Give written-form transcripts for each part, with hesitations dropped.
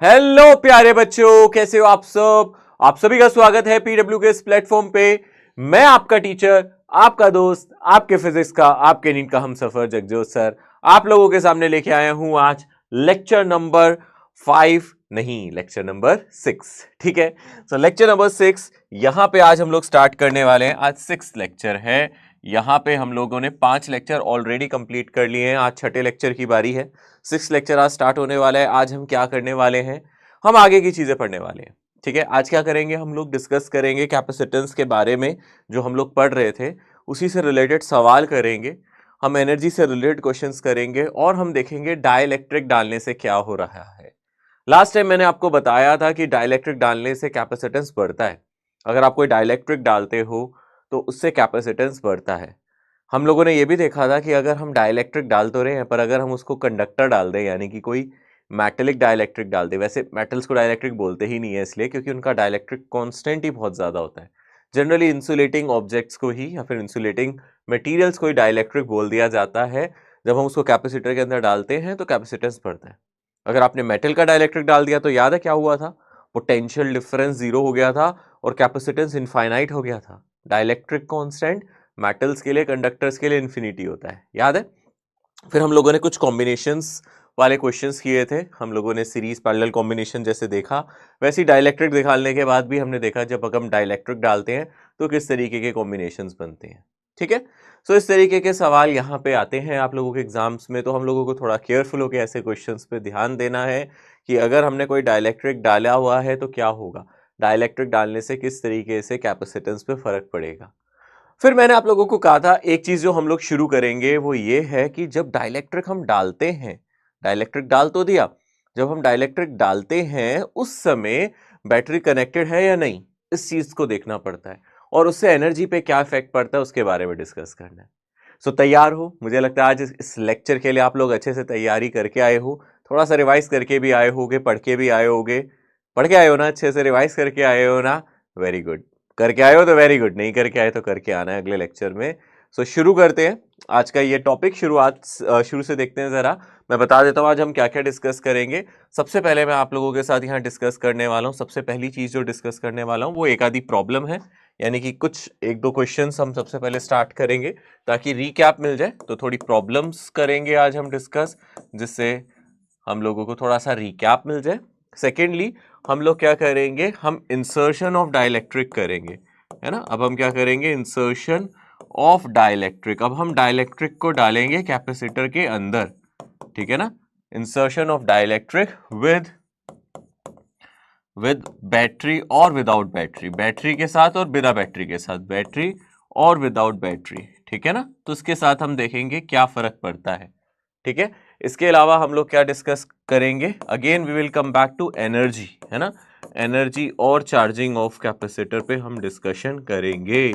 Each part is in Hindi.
हेलो प्यारे बच्चों, कैसे हो आप सब। आप सभी का स्वागत है पीडब्ल्यू के इस प्लेटफॉर्म पे। मैं आपका टीचर, आपका दोस्त, आपके फिजिक्स का, आपके नीट का हमसफर जगजोत सर आप लोगों के सामने लेके आया हूं आज लेक्चर नंबर 5 नहीं, लेक्चर नंबर 6। ठीक है, तो लेक्चर नंबर 6 यहां पे आज हम लोग स्टार्ट करने वाले हैं। आज 6th लेक्चर है। यहां पे हम लोगों ने 5 लेक्चर ऑलरेडी कंप्लीट कर लिए हैं। आज छठे लेक्चर की बारी है। 6th लेक्चर आज स्टार्ट होने वाला है। आज हम क्या करने वाले हैं, हम आगे की चीजें पढ़ने वाले हैं। ठीक है, आज क्या करेंगे, हम लोग डिस्कस करेंगे कैपेसिटेंस के बारे में। जो हम लोग पढ़ रहे थे उसी से रिलेटेड सवाल करेंगे। हम एनर्जी से रिलेटेड क्वेश्चंस करेंगे और हम देखेंगे डाइलेक्ट्रिक डालने से क्या हो रहा है। लास्ट टाइम मैंने आपको बताया था कि डाइलेक्ट्रिक डालने से कैपेसिटेंस बढ़ता है। अगर आप कोई डाइलेक्ट्रिक डालते हो तो उससे कैपेसिटेंस बढ़ता है। हम लोगों ने यह भी देखा था कि अगर हम डाइलेक्ट्रिक डाल तो रहे हैं, पर अगर हम उसको कंडक्टर डाल दें, यानी कि कोई मेटेलिक डाइलेक्ट्रिक डाल दें। वैसे मेटल्स को डाइलेक्ट्रिक बोलते ही नहीं है, इसलिए क्योंकि उनका डाइलेक्ट्रिक कांस्टेंट ही बहुत ज्यादा होता है। जनरली इंसुलेटिंग ऑब्जेक्ट्स को ही या फिर इंसुलेटिंग मटेरियल्स को ही डाइलेक्ट्रिक बोल दिया जाता है। जब हम उसको कैपेसिटर के अंदर डालते हैं तो कैपेसिटेंस बढ़ता है। अगर आपने मेटल का डाइलेक्ट्रिक डाल दिया तो याद है क्या हुआ था, पोटेंशियल डिफरेंस जीरो हो गया था और कैपेसिटेंस इनफाइनाइट हो गया था। डाइलेक्ट्रिक कांस्टेंट मेटल्स के लिए, कंडक्टर्स के लिए इन्फिनिटी होता है, याद है। फिर हम लोगों ने कुछ कॉम्बिनेशंस वाले क्वेश्चंस किए थे। हम लोगों ने सीरीज पैरेलल कॉम्बिनेशन जैसे देखा, वैसे ही डाइलेक्ट्रिक दिखाने के बाद भी हमने देखा जब हम डाइलेक्ट्रिक डालते हैं तो किस तरीके के कॉम्बिनेशंस बनते हैं। ठीक है, सो इस तरीके के सवाल यहाँ पे आते हैं आप लोगों के एग्जाम्स में। तो हम लोगों को थोड़ा केयरफुल होकर ऐसे क्वेश्चंस पे ध्यान देना है कि अगर हमने कोई डाइलेक्ट्रिक डाला हुआ है तो क्या होगा, डाइलेक्ट्रिक डालने से किस तरीके से कैपेसिटेंस पे फर्क पड़ेगा। फिर मैंने आप लोगों को कहा था एक चीज जो हम लोग शुरू करेंगे वो ये है कि जब डाइलेक्ट्रिक हम डालते हैं, डाइलेक्ट्रिक डाल तो दिया, जब हम डाइलेक्ट्रिक डालते हैं उस समय बैटरी कनेक्टेड है या नहीं, इस चीज को देखना पड़ता है और उससे एनर्जी पे क्या इफेक्ट पड़ता है उसके बारे में डिस्कस करना है। सो तैयार हो, मुझे लगता है आज इस लेक्चर के लिए आप लोग अच्छे से तैयारी करके आए हो। थोड़ा सा रिवाइज करके भी आए होगे, पढ़ के भी आए होगे। पढ़ के आए हो ना, अच्छे से रिवाइज करके आए हो ना, वेरी गुड। करके आए हो तो वेरी गुड, नहीं करके आए तो करके आना है अगले लेक्चर में। सो शुरू करते हैं आज का ये टॉपिक। शुरू से देखते हैं जरा। मैं बता देता हूँ आज हम क्या क्या डिस्कस करेंगे। सबसे पहले मैं आप लोगों के साथ यहाँ डिस्कस करने वाला हूँ, सबसे पहली चीज जो डिस्कस करने वाला हूँ वो एक आधी प्रॉब्लम है, यानी कि कुछ एक दो क्वेश्चंस हम सबसे पहले स्टार्ट करेंगे ताकि रीकैप मिल जाए। तो थोड़ी प्रॉब्लम्स करेंगे आज हम डिस्कस, जिससे हम लोगों को थोड़ा सा रिकैप मिल जाए। सेकेंडली हम लोग क्या करेंगे, हम इंसर्शन ऑफ डाइलेक्ट्रिक करेंगे, है ना। अब हम क्या करेंगे, इंसर्शन ऑफ डाइलेक्ट्रिक। अब हम डाइलेक्ट्रिक को डालेंगे कैपेसिटर के अंदर, ठीक है ना। Insertion of dielectric with battery और विदाउट बैटरी, बैटरी के साथ और बिना बैटरी के साथ, बैटरी और विदाउट बैटरी, ठीक है ना। तो उसके साथ हम देखेंगे क्या फर्क पड़ता है। ठीक है, इसके अलावा हम लोग क्या डिस्कस करेंगे, again we will come back to energy, है ना। एनर्जी और चार्जिंग ऑफ कैपेसिटर पे हम डिस्कशन करेंगे,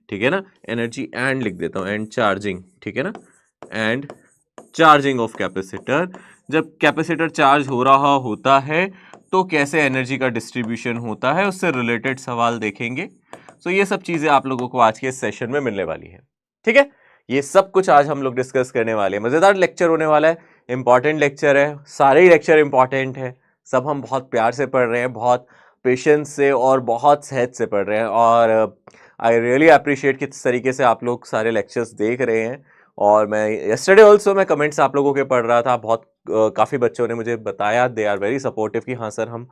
ठीक है ना। एनर्जी एंड लिख देता हूं, एंड चार्जिंग, ठीक है ना। एंड चार्जिंग ऑफ कैपेसिटर, जब कैपेसिटर चार्ज हो रहा होता है तो कैसे एनर्जी का डिस्ट्रीब्यूशन होता है, उससे रिलेटेड सवाल देखेंगे। तो ये सब चीजें आप लोगों को आज के सेशन में मिलने वाली है, ठीक है। ये सब कुछ आज हम लोग डिस्कस करने वाले हैं। मजेदार लेक्चर होने वाला है, इंपॉर्टेंट लेक्चर है, सारे ही लेक्चर इंपॉर्टेंट है। सब हम बहुत प्यार से पढ़ रहे हैं, बहुत पेशेंस से और बहुत सहज से पढ़ रहे हैं। और आई रियली अप्रिशिएट किस तरीके से आप लोग सारे लेक्चर्स देख रहे हैं। और मैं यस्टरडे ऑल्सो मैं कमेंट्स आप लोगों के पढ़ रहा था, बहुत काफ़ी बच्चों ने मुझे बताया, दे आर वेरी सपोर्टिव कि हाँ सर हम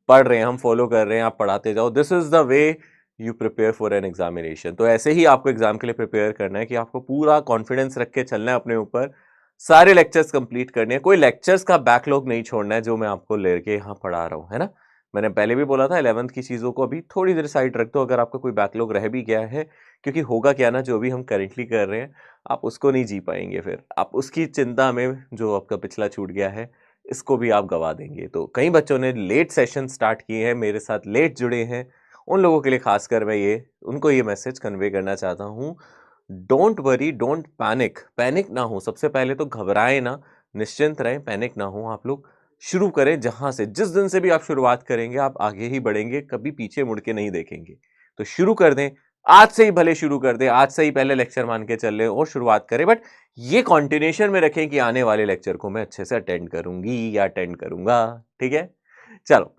पढ़ रहे हैं, हम फॉलो कर रहे हैं, आप पढ़ाते जाओ। This is the way you prepare for an examination. तो ऐसे ही आपको एग्जाम के लिए प्रिपेयर करना है कि आपको पूरा कॉन्फिडेंस रख के चलना है अपने ऊपर, सारे लेक्चर्स कंप्लीट करने हैं, कोई लेक्चर्स का बैकलॉग नहीं छोड़ना है जो मैं आपको लेके यहाँ पढ़ा रहा हूँ, है ना। मैंने पहले भी बोला था 11th की चीज़ों को अभी थोड़ी देर साइड रख दो, अगर आपका कोई बैकलॉग रह भी गया है, क्योंकि होगा क्या ना, जो भी हम करेंटली कर रहे हैं आप उसको नहीं जी पाएंगे, फिर आप उसकी चिंता में जो आपका पिछला छूट गया है इसको भी आप गवा देंगे। तो कई बच्चों ने लेट सेशन स्टार्ट किए हैं, मेरे साथ लेट जुड़े हैं, उन लोगों के लिए खासकर मैं उनको ये मैसेज कन्वे करना चाहता हूँ, don't worry, don't panic. Panic ना हो, सबसे पहले तो घबराएं ना, निश्चिंत रहें, पैनिक ना हो। आप लोग शुरू करें जहां से, जिस दिन से भी आप शुरुआत करेंगे आप आगे ही बढ़ेंगे, कभी पीछे मुड़ के नहीं देखेंगे। तो शुरू कर दें, आज से ही भले शुरू कर दें, आज से ही पहले लेक्चर मान के चल लें और शुरुआत करें, बट ये कॉन्टिन्यूशन में रखें कि आने वाले लेक्चर को मैं अच्छे से अटेंड करूंगी या अटेंड करूंगा, ठीक है। चलो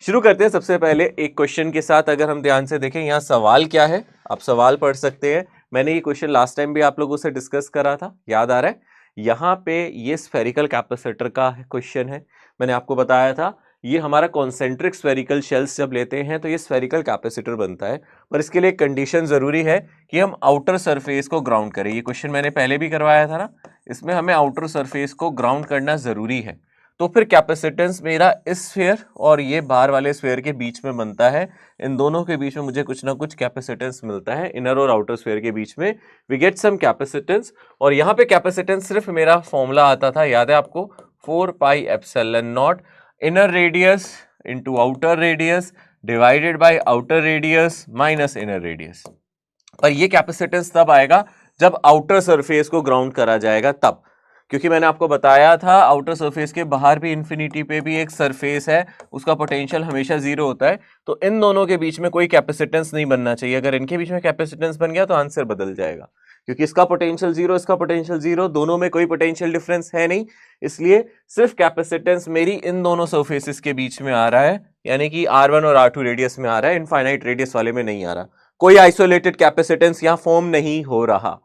शुरू करते हैं। सबसे पहले एक क्वेश्चन के साथ अगर हम ध्यान से देखें, यहाँ सवाल क्या है, आप सवाल पढ़ सकते हैं। मैंने ये क्वेश्चन लास्ट टाइम भी आप लोगों से डिस्कस करा था, याद आ रहा है? यहाँ पे ये स्फेरिकल कैपेसिटर का क्वेश्चन है। मैंने आपको बताया था ये हमारा कॉन्सेंट्रिक स्फेरिकल शेल्स जब लेते हैं तो ये स्फेरिकल कैपेसिटर बनता है, पर इसके लिए एक कंडीशन जरूरी है कि हम आउटर सरफेस को ग्राउंड करें। ये क्वेश्चन मैंने पहले भी करवाया था ना, इसमें हमें आउटर सरफेस को ग्राउंड करना जरूरी है। तो फिर कैपेसिटेंस मेरा इस स्फीयर और ये बाहर वाले स्फीयर के बीच में बनता है। इन दोनों के बीच में मुझे कुछ ना कुछ कैपेसिटेंस मिलता है, इनर और आउटर स्फीयर के बीच में वी गेट सम कैपेसिटेंस। और यहाँ पे कैपेसिटेंस सिर्फ मेरा फॉर्मूला आता था, याद है आपको, 4 pi epsilon not inner radius into outer radius divided by outer radius minus inner radius. पर ये कैपेसिटेंस तब आएगा जब आउटर सरफेस को ग्राउंड करा जाएगा तब, क्योंकि मैंने आपको बताया था आउटर सरफेस के बाहर भी इंफिनिटी पे भी एक सरफेस है, उसका पोटेंशियल हमेशा जीरो होता है। तो इन दोनों के बीच में कोई कैपेसिटेंस नहीं बनना चाहिए। अगर इनके बीच में कैपेसिटेंस बन गया तो आंसर बदल जाएगा, क्योंकि इसका पोटेंशियल जीरो, इसका पोटेंशियल जीरो, दोनों में कोई पोटेंशियल डिफरेंस है नहीं। इसलिए सिर्फ कैपेसिटेंस मेरी इन दोनों सरफेसेस के बीच में आ रहा है, यानी कि R1 और R2 रेडियस में आ रहा है, इनफाइनाइट रेडियस वाले में नहीं आ रहा। कोई आइसोलेटेड कैपेसिटेंस यहाँ फॉर्म नहीं हो रहा,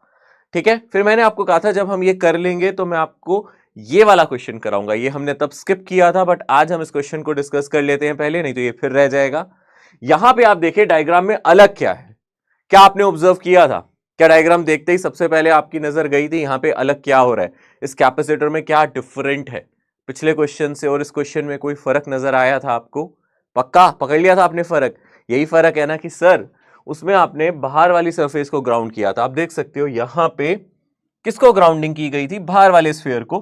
ठीक है। फिर मैंने आपको कहा था जब हम ये कर लेंगे तो मैं आपको ये वाला क्वेश्चन कराऊंगा। ये हमने तब स्किप किया था, बट आज हम इस क्वेश्चन को डिस्कस कर लेते हैं पहले, नहीं तो ये फिर रह जाएगा। यहां पे आप देखिए डायग्राम में अलग क्या है, क्या आपने ऑब्जर्व किया था? क्या डायग्राम देखते ही सबसे पहले आपकी नजर गई थी यहां पे अलग क्या हो रहा है, इस कैपेसिटर में क्या डिफरेंट है पिछले क्वेश्चन से और इस क्वेश्चन में? कोई फर्क नजर आया था आपको? पक्का पकड़ लिया था आपने फर्क? यही फर्क है ना कि सर उसमें आपने बाहर वाली सरफेस को ग्राउंड किया था। आप देख सकते हो यहां पे किसको ग्राउंडिंग की गई थी, बाहर वाले स्फीयर को।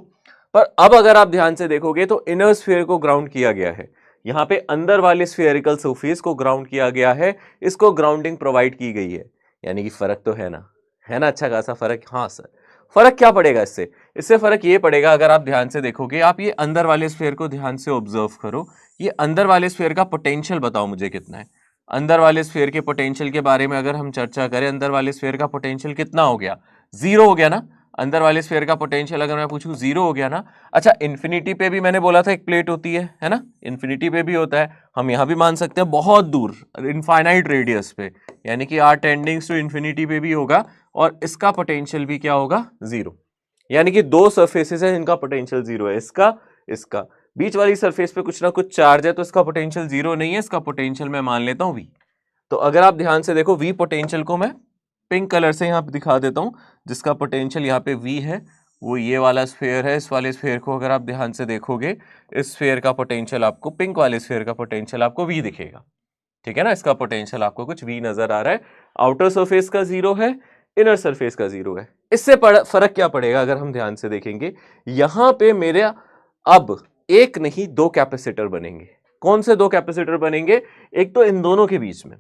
पर अब अगर आप ध्यान से देखोगे तो इनर स्फीयर को ग्राउंड किया गया है, यहां पे अंदर वाले स्फीयरिकल सरफेस को ग्राउंड किया गया है, इसको ग्राउंडिंग प्रोवाइड की गई है। यानी कि फर्क तो है ना, है ना, अच्छा खासा फर्क। हाँ सर, फर्क क्या पड़ेगा इससे? इससे फर्क ये पड़ेगा, अगर आप ध्यान से देखोगे, आप ये अंदर वाले स्फीयर को ध्यान से ऑब्जर्व करो, ये अंदर वाले स्फीयर का पोटेंशियल बताओ मुझे कितना है। अंदर वाले स्फीयर के पोटेंशियल के बारे में अगर हम चर्चा करें, अंदर वाले स्फीयर का पोटेंशियल कितना हो गया? जीरो हो गया ना। अंदर वाले स्फीयर का पोटेंशियल अगर मैं पूछूं जीरो हो गया ना। अच्छा, इन्फिनिटी पे भी मैंने बोला था एक प्लेट होती है ना, इन्फिनिटी पे भी होता है, हम यहां भी मान सकते हैं बहुत दूर इनफाइनाइट रेडियस पे, यानी कि आर टेंडिंग्स टू इन्फिनिटी पे भी होगा, और इसका पोटेंशियल भी क्या होगा? जीरो। यानी कि दो सरफेसेस है जिनका पोटेंशियल जीरो है, इसका बीच वाली सरफेस पे कुछ ना कुछ चार्ज है, तो इसका पोटेंशियल जीरो नहीं है, इसका पोटेंशियल मैं मान लेता हूं V। तो अगर आप ध्यान से देखो V पोटेंशियल को मैं पिंक कलर से यहाँ पे दिखा देता हूं, जिसका पोटेंशियल यहाँ पे V है, वो ये वाला स्फीयर है। इस वाले स्फीयर को अगर आप ध्यान से देखोगे, इस स्फीयर का पोटेंशियल आपको, पिंक वाले स्फीयर का पोटेंशियल आपको V दिखेगा, ठीक है ना। इसका पोटेंशियल आपको कुछ V नजर आ रहा है। आउटर सरफेस का जीरो है, इनर सरफेस का जीरो है। इससे फर्क क्या पड़ेगा अगर हम ध्यान से देखेंगे, यहां पे मेरे अब एक नहीं दो कैपेसिटर बनेंगे। कौन से दो कैपेसिटर बनेंगे? एक तो इन दोनों के बीच में,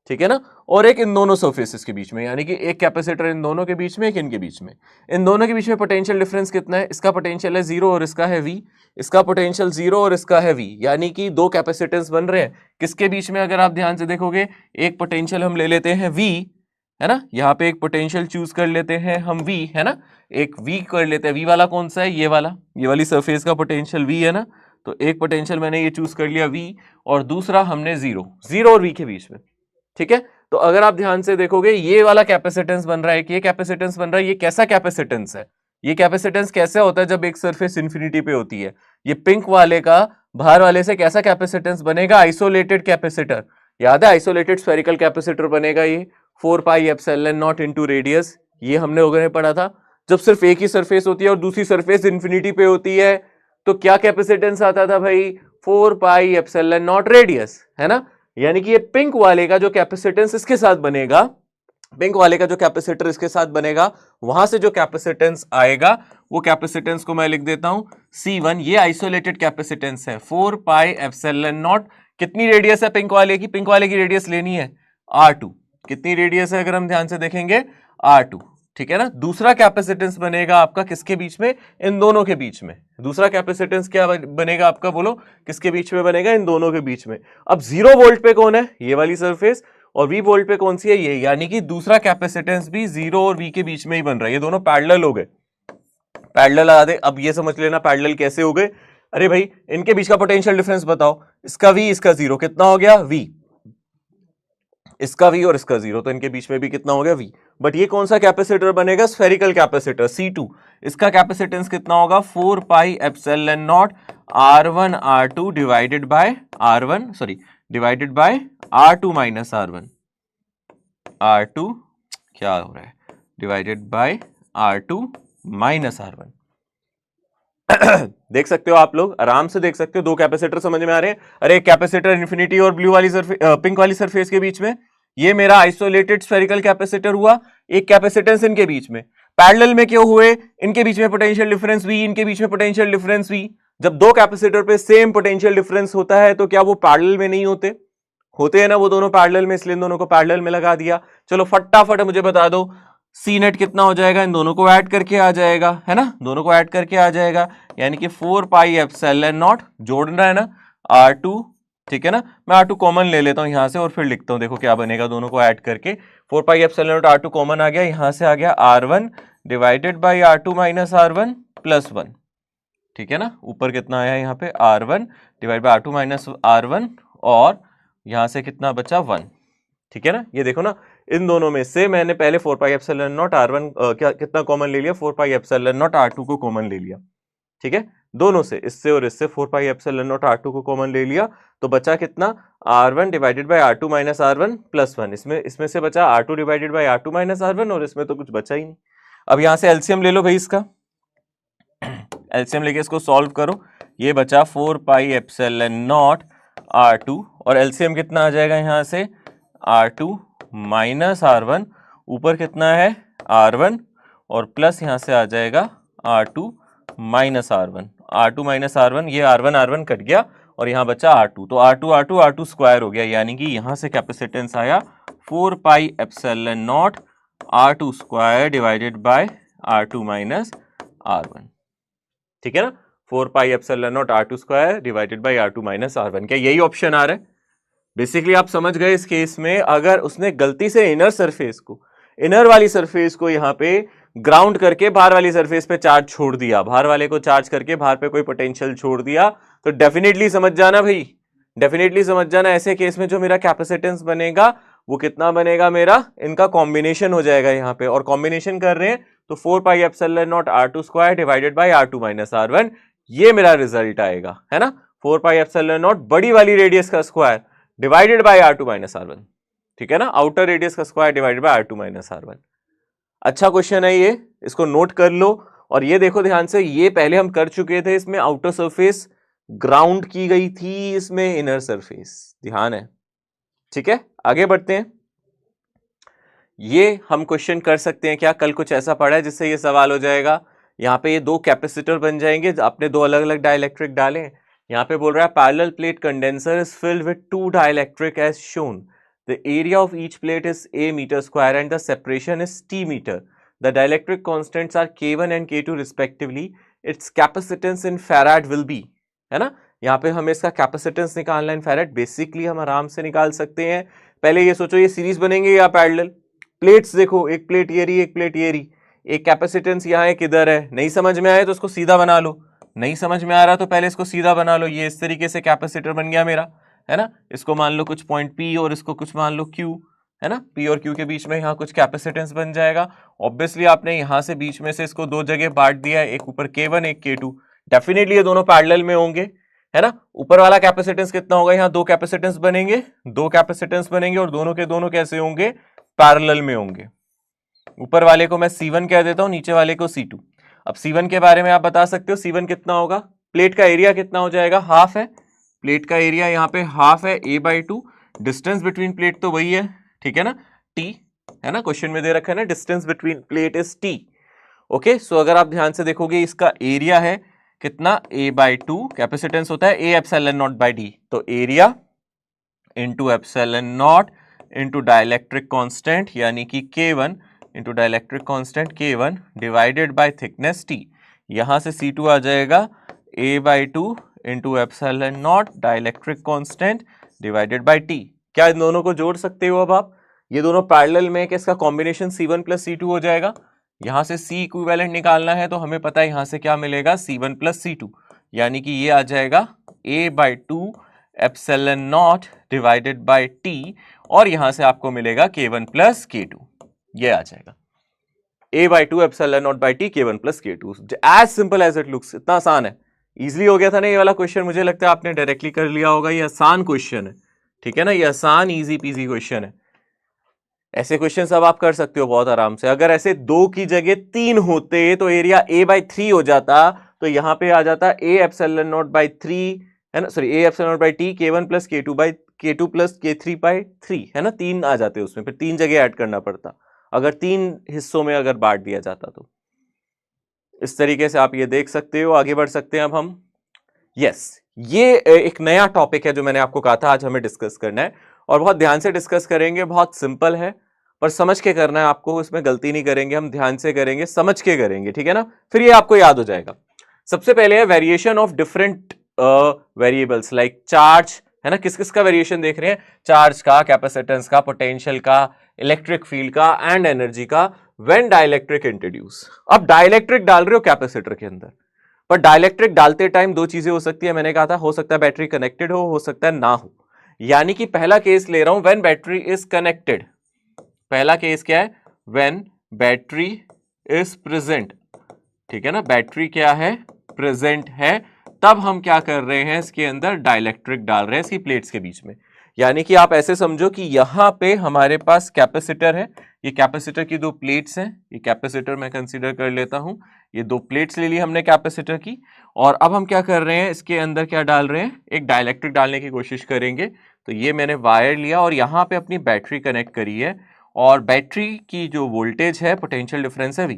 ठीक है ना, और एक इन दोनों सरफेसेस के बीच में, यानी कि एक कैपेसिटर इन दोनों के बीच में, एक इनके बीच में। इन दोनों के बीच में पोटेंशियल डिफरेंस कितना है? इसका पोटेंशियल है जीरो और इसका है V, इसका पोटेंशियल जीरो और इसका है V, यानी कि दो कैपेसिटेंस बन रहे हैं किसके बीच में? अगर आप ध्यान से देखोगे, एक पोटेंशियल हम ले लेते हैं V, है ना, यहाँ पे एक पोटेंशियल चूज कर लेते हैं हम V, है ना, एक V कर लेते हैं। V वाला कौन सा है? ये वाली सरफेस का पोटेंशियल V है ना। तो एक पोटेंशियल मैंने ये चूज कर लिया V, और दूसरा हमने जीरो और V के बीच में, ठीक है। तो अगर आप ध्यान से देखोगे, ये वाला कैपेसिटेंस बन रहा है कि ये कैपेसिटेंस बन रहा है, ये कैसा कैपेसिटेंस है? ये कैपेसिटेंस कैसे होता है जब एक सरफेस इंफिनिटी पे होती है? ये पिंक वाले का बाहर वाले से कैसा कैपेसिटेंस बनेगा? आइसोलेटेड कैपेसिटर, याद है, आइसोलेटेड स्फेरिकल कैपेसिटर बनेगा ये 4 pi epsilon not into radius. ये हमने वगैरह पढ़ा था। जब सिर्फ एक ही सरफेस होती है और दूसरी सरफेस इंफिनिटी पे होती है, तो क्या कैपेसिटेंस आता था भाई? 4 पाई एप्सिलॉन नॉट रेडियस, है ना। यानी कि ये पिंक वाले का जो कैपेसिटेंस इसके साथ बनेगा, पिंक वाले का जो कैपेसिटर इसके साथ बनेगा, वहां से जो कैपेसिटेंस आएगा वो कैपेसिटेंस को मैं लिख देता हूं C1। ये आइसोलेटेड कैपेसिटेंस है 4 पाई एप्सिलॉन नॉट। कितनी रेडियस है पिंक वाले की? पिंक वाले की रेडियस लेनी है R2। कितनी रेडियस है अगर हम ध्यान से देखेंगे? R2, ठीक है ना। दूसरा कैपेसिटेंस बनेगा आपका किसके बीच में? इन दोनों के बीच में। दूसरा कैपेसिटेंस क्या बनेगा आपका, बोलो किसके बीच में बनेगा? इन दोनों के बीच में। अब 0 वोल्ट पे कौन है? ये वाली सरफेस, और V वोल्ट पे कौन सी है? ये, यानी कि दूसरा कैपेसिटेंस भी 0 और V के बीच में ही बन रहा है। ये दोनों पैरेलल हो गए, पैरेलल आ गए। अब ये समझ लेना पैरेलल कैसे हो गए। अरे भाई इनके बीच का पोटेंशियल डिफरेंस बताओ, इसका V इसका 0, कितना हो गया V, इसका V और इसका 0, तो इनके बीच में भी कितना हो गया V। बट ये कौन सा कैपेसिटर बनेगा, स्फेरिकल कैपेसिटर C2, इसका कैपेसिटेंस कितना होगा 4 pi epsilon not R1 R2 divided by R1 sorry divided by R2 minus R1, R2 क्या हो रहा है, divided by R2 minus R1। देख सकते हो आप लोग, आराम से देख सकते हो, दो कैपेसिटर समझ में आ रहे हैं। अरे एक कैपेसिटर इन्फिनिटी और ब्लू वाली पिंक वाली सरफेस के बीच में, ये मेरा आइसोलेटेड स्फेरिकल कैपेसिटर हुआ, एक कैपेसिटेंस इनके बीच में, पैरेलल में क्यों हुए, इनके बीच में पोटेंशियल डिफरेंस V, इनके बीच में पोटेंशियल डिफरेंस V। जब दो कैपेसिटर पे सेम पोटेंशियल डिफरेंस होता है तो क्या वो पैरेलल में नहीं होते, होते हैं ना वो दोनों पैरेलल में, इसलिए इन दोनों को पैरेलल में लगा दिया। चलो फटाफट मुझे बता दो सी नेट कितना हो जाएगा, इन दोनों को ऐड करके आ जाएगा, है ना, दोनों को ऐड करके आ जाएगा, यानी कि 4 पाई एप्सिलॉन नॉट, जोड़ना है ना R2, ठीक है ना, मैं R2 कॉमन ले लेता हूं यहां से और फिर लिखता हूं, देखो क्या बनेगा, दोनों को ऐड करके 4 pi epsilon naught R2 common आ गया, यहां से आ गया R1 divided by R2 minus R1 plus 1, ठीक है ना, ऊपर कितना आया यहाँ पे R1 divide by R2 minus R1 और यहां से कितना बचा 1, ठीक है ना। ये देखो ना, इन दोनों में से मैंने पहले 4 पाई एप्सिलॉन नॉट R1 क्या कितना कॉमन ले लिया, 4 पाई एप्सिलॉन नॉट R2 को कॉमन ले लिया, ठीक है, दोनों से, इससे और इससे 4 पाई एप्सिलॉन नॉट R2 को कॉमन ले लिया, तो बचा कितना R1 divided by R2 minus R1 plus 1, इसमें से बचा R2 divided by R2 minus R1 और इसमें तो कुछ बचा ही नहीं। अब यहां से एलसीएम ले लो भाई, इसका एलसीएम लेके इसको सॉल्व करो, ये बचा 4 पाई एप्सिलॉन नॉट R2 और एलसीएम कितना आ जाएगा यहाँ से R2 माइनस R1, ऊपर कितना है R1 और प्लस यहां से आ जाएगा R2 minus R1, R2 minus R1, ये R1 कट गया और यहां बचा R2, तो R2 स्क्वायर हो गया, यानी कि यहां से कैपेसिटेंस आया 4 pi epsilon naught R2 square divided by R2 minus R1, ठीक है ना, 4 pi epsilon naught R2 square divided by R2 minus R1, क्या यही ऑप्शन आ रहा है। बेसिकली आप समझ गए इस केस में, अगर उसने गलती से इनर वाली सरफेस को यहाँ पे ग्राउंड करके बाहर वाली सरफेस पे चार्ज छोड़ दिया, बाहर वाले को चार्ज करके बाहर पे कोई पोटेंशियल छोड़ दिया, तो डेफिनेटली समझ जाना भाई, डेफिनेटली समझ जाना, ऐसे केस में जो मेरा कैपेसिटेंस बनेगा वो कितना बनेगा, मेरा इनका कॉम्बिनेशन हो जाएगा यहाँ पे, और कॉम्बिनेशन कर रहे हैं तो 4 pi epsilon naught R2 square divided by R2 minus R1, ये मेरा रिजल्ट आएगा, है ना, 4 पाई एप्सिलॉन नॉट बड़ी वाली रेडियस का square divided by R2 minus R1, ठीक है ना, आउटर रेडियस का square divided by R2 minus R1। अच्छा क्वेश्चन है ये, इसको नोट कर लो, और ये देखो ध्यान से, ये पहले हम कर चुके थे, इसमें आउटर सरफेस ग्राउंड की गई थी, इसमें इनर सरफेस, ध्यान है, ठीक है। आगे बढ़ते हैं, ये हम क्वेश्चन कर सकते हैं क्या, कल कुछ ऐसा पढ़ा है जिससे ये सवाल हो जाएगा, यहाँ पे ये दो कैपेसिटर बन जाएंगे, आपने दो अलग अलग डाइलेक्ट्रिक डाले, यहाँ पे बोल रहा है parallel plate condenser is filled with 2 dielectric as shown, the area of each plate is a metre square and the separation is t metre, the dielectric constants are k1 and k2 respectively, its capacitance in farad will be, है ना, यहाँ पे हमें इसका कैपेसिटेंस निकालना इन फैराड, बेसिकली हम आराम से निकाल सकते हैं। पहले ये सोचो, ये सीरीज बनेंगे या पैरेलल, प्लेट्स देखो, एक प्लेट ये रही, एक प्लेट ये रही, एक कैपेसिटेंस यहाँ है, किधर है, नहीं समझ में आए तो उसको सीधा बना लो, नहीं समझ में आ रहा तो पहले इसको सीधा बना लो, ये इस तरीके से कैपेसिटर बन गया मेरा, है ना, इसको मान लो कुछ पॉइंट P और इसको कुछ मान लो Q, है ना, P और Q के बीच में यहाँ कुछ कैपेसिटेंस बन जाएगा। ऑब्वियसली आपने यहाँ से बीच में से इसको दो जगह बांट दिया है, एक ऊपर K1 एक K2, डेफिनेटली ये दोनों पैरेलल में होंगे, है ना। ऊपर वाला कैपेसिटेंस कितना होगा, यहाँ दो कैपेसिटेंस बनेंगे और दोनों के दोनों कैसे होंगे, पैरेलल में होंगे। ऊपर वाले को मैं C1 कह देता हूं, नीचे वाले को C2। अब C1 के बारे में आप बता सकते हो, C1 कितना होगा, प्लेट का एरिया कितना हो जाएगा, हाफ है, प्लेट का एरिया यहाँ पे हाफ है, a/2, डिस्टेंस बिटवीन प्लेट तो वही है, ठीक है ना, t, है ना, क्वेश्चन में दे रखा है ना, distance between plate is t, okay. So अगर आप ध्यान से देखोगे, इसका एरिया है कितना, a/2, कैपेसिटेंस होता है a epsilon naught by d, तो area into epsilon naught into dielectric constant यानी कि K1 into dielectric constant K1 divided by thickness T, यहां से C2 आ जाएगा a/2 into epsilon naught dielectric constant divided by T। क्या इन दोनों को जोड़ सकते हो अब आप, ये दोनों पैरेलल में, कि इसका कॉम्बिनेशन C1 प्लस C2 हो जाएगा, यहां से C इक्विवेलेंट निकालना है तो हमें पता है यहां से क्या मिलेगा, C1 प्लस C2, यानी कि ये आ जाएगा a/2 epsilon not divided by t, और यहां से आपको मिलेगा k1 प्लस k2, ये आ जाएगा a/2 epsilon naught by t k1 plus k2। As simple as it looks, इतना आसान है, इजीली हो गया था ना ये वाला क्वेश्चन। मुझे लगता है आपने डायरेक्टली कर लिया होगा, ये आसान क्वेश्चन है, ठीक है ना, ये आसान इजी पीजी क्वेश्चन है। ऐसे क्वेश्चन सब आप कर सकते हो बहुत आराम से। अगर ऐसे 2 की जगह 3 होते तो एरिया a/3 हो जाता, तो यहां पे आ जाता a एप्सिलॉन नॉट बाय 3, है ना, sorry a epsilon naught by t k1 plus k2 by k2 plus k3 by 3, है ना, 3 आ जाते उसमें, फिर 3 जगह ऐड करना पड़ता अगर 3 हिस्सों में अगर बांट दिया जाता तो। इस तरीके से आप ये देख सकते हो। आगे बढ़ सकते हैं अब हम। यस, ये एक नया टॉपिक है जो मैंने आपको कहा था आज हमें डिस्कस करना है, और बहुत ध्यान से डिस्कस करेंगे। बहुत सिंपल है पर समझ के करना है आपको, इसमें गलती नहीं करेंगे हम, ध्यान से करेंगे, समझ के करेंगे, ठीक है ना, फिर ये आपको याद हो जाएगा। सबसे पहले है variation of different variables like charge, है ना, किस किस का वेरिएशन देख रहे हैं, चार्ज का, कैपेसिटेंस का, पोटेंशियल का, इलेक्ट्रिक फील्ड का एंड एनर्जी का व्हेन डाइलेक्ट्रिक इंट्रोड्यूस। अब डाइलेक्ट्रिक डाल रहे हो कैपेसिटर के अंदर, पर डाइलेक्ट्रिक डालते टाइम दो चीजें हो सकती है, मैंने कहा था, हो सकता है बैटरी कनेक्टेड हो सकता है ना हो। यानी कि पहला केस ले रहा हूं व्हेन बैटरी इज कनेक्टेड। पहला केस क्या है, व्हेन बैटरी इज प्रेजेंट, ठीक है ना, बैटरी क्या है, प्रेजेंट है, तब हम क्या कर रहे हैं, इसके अंदर डाइलेक्ट्रिक डाल रहे हैं इसकी प्लेट्स के बीच में। यानी कि आप ऐसे समझो कि यहां पे हमारे पास कैपेसिटर है, ये कैपेसिटर की 2 प्लेट्स हैं, ये कैपेसिटर मैं कंसीडर कर लेता हूं, ये 2 प्लेट्स ले ली हमने कैपेसिटर की, और अब हम क्या कर रहे हैं, इसके अंदर क्या डाल रहे हैं, एक डाइलेक्ट्रिक डालने की कोशिश करेंगे। तो ये मैंने वायर लिया और यहां पे अपनी बैटरी कनेक्ट करी है, और बैटरी की जो वोल्टेज है, पोटेंशियल डिफरेंस है V।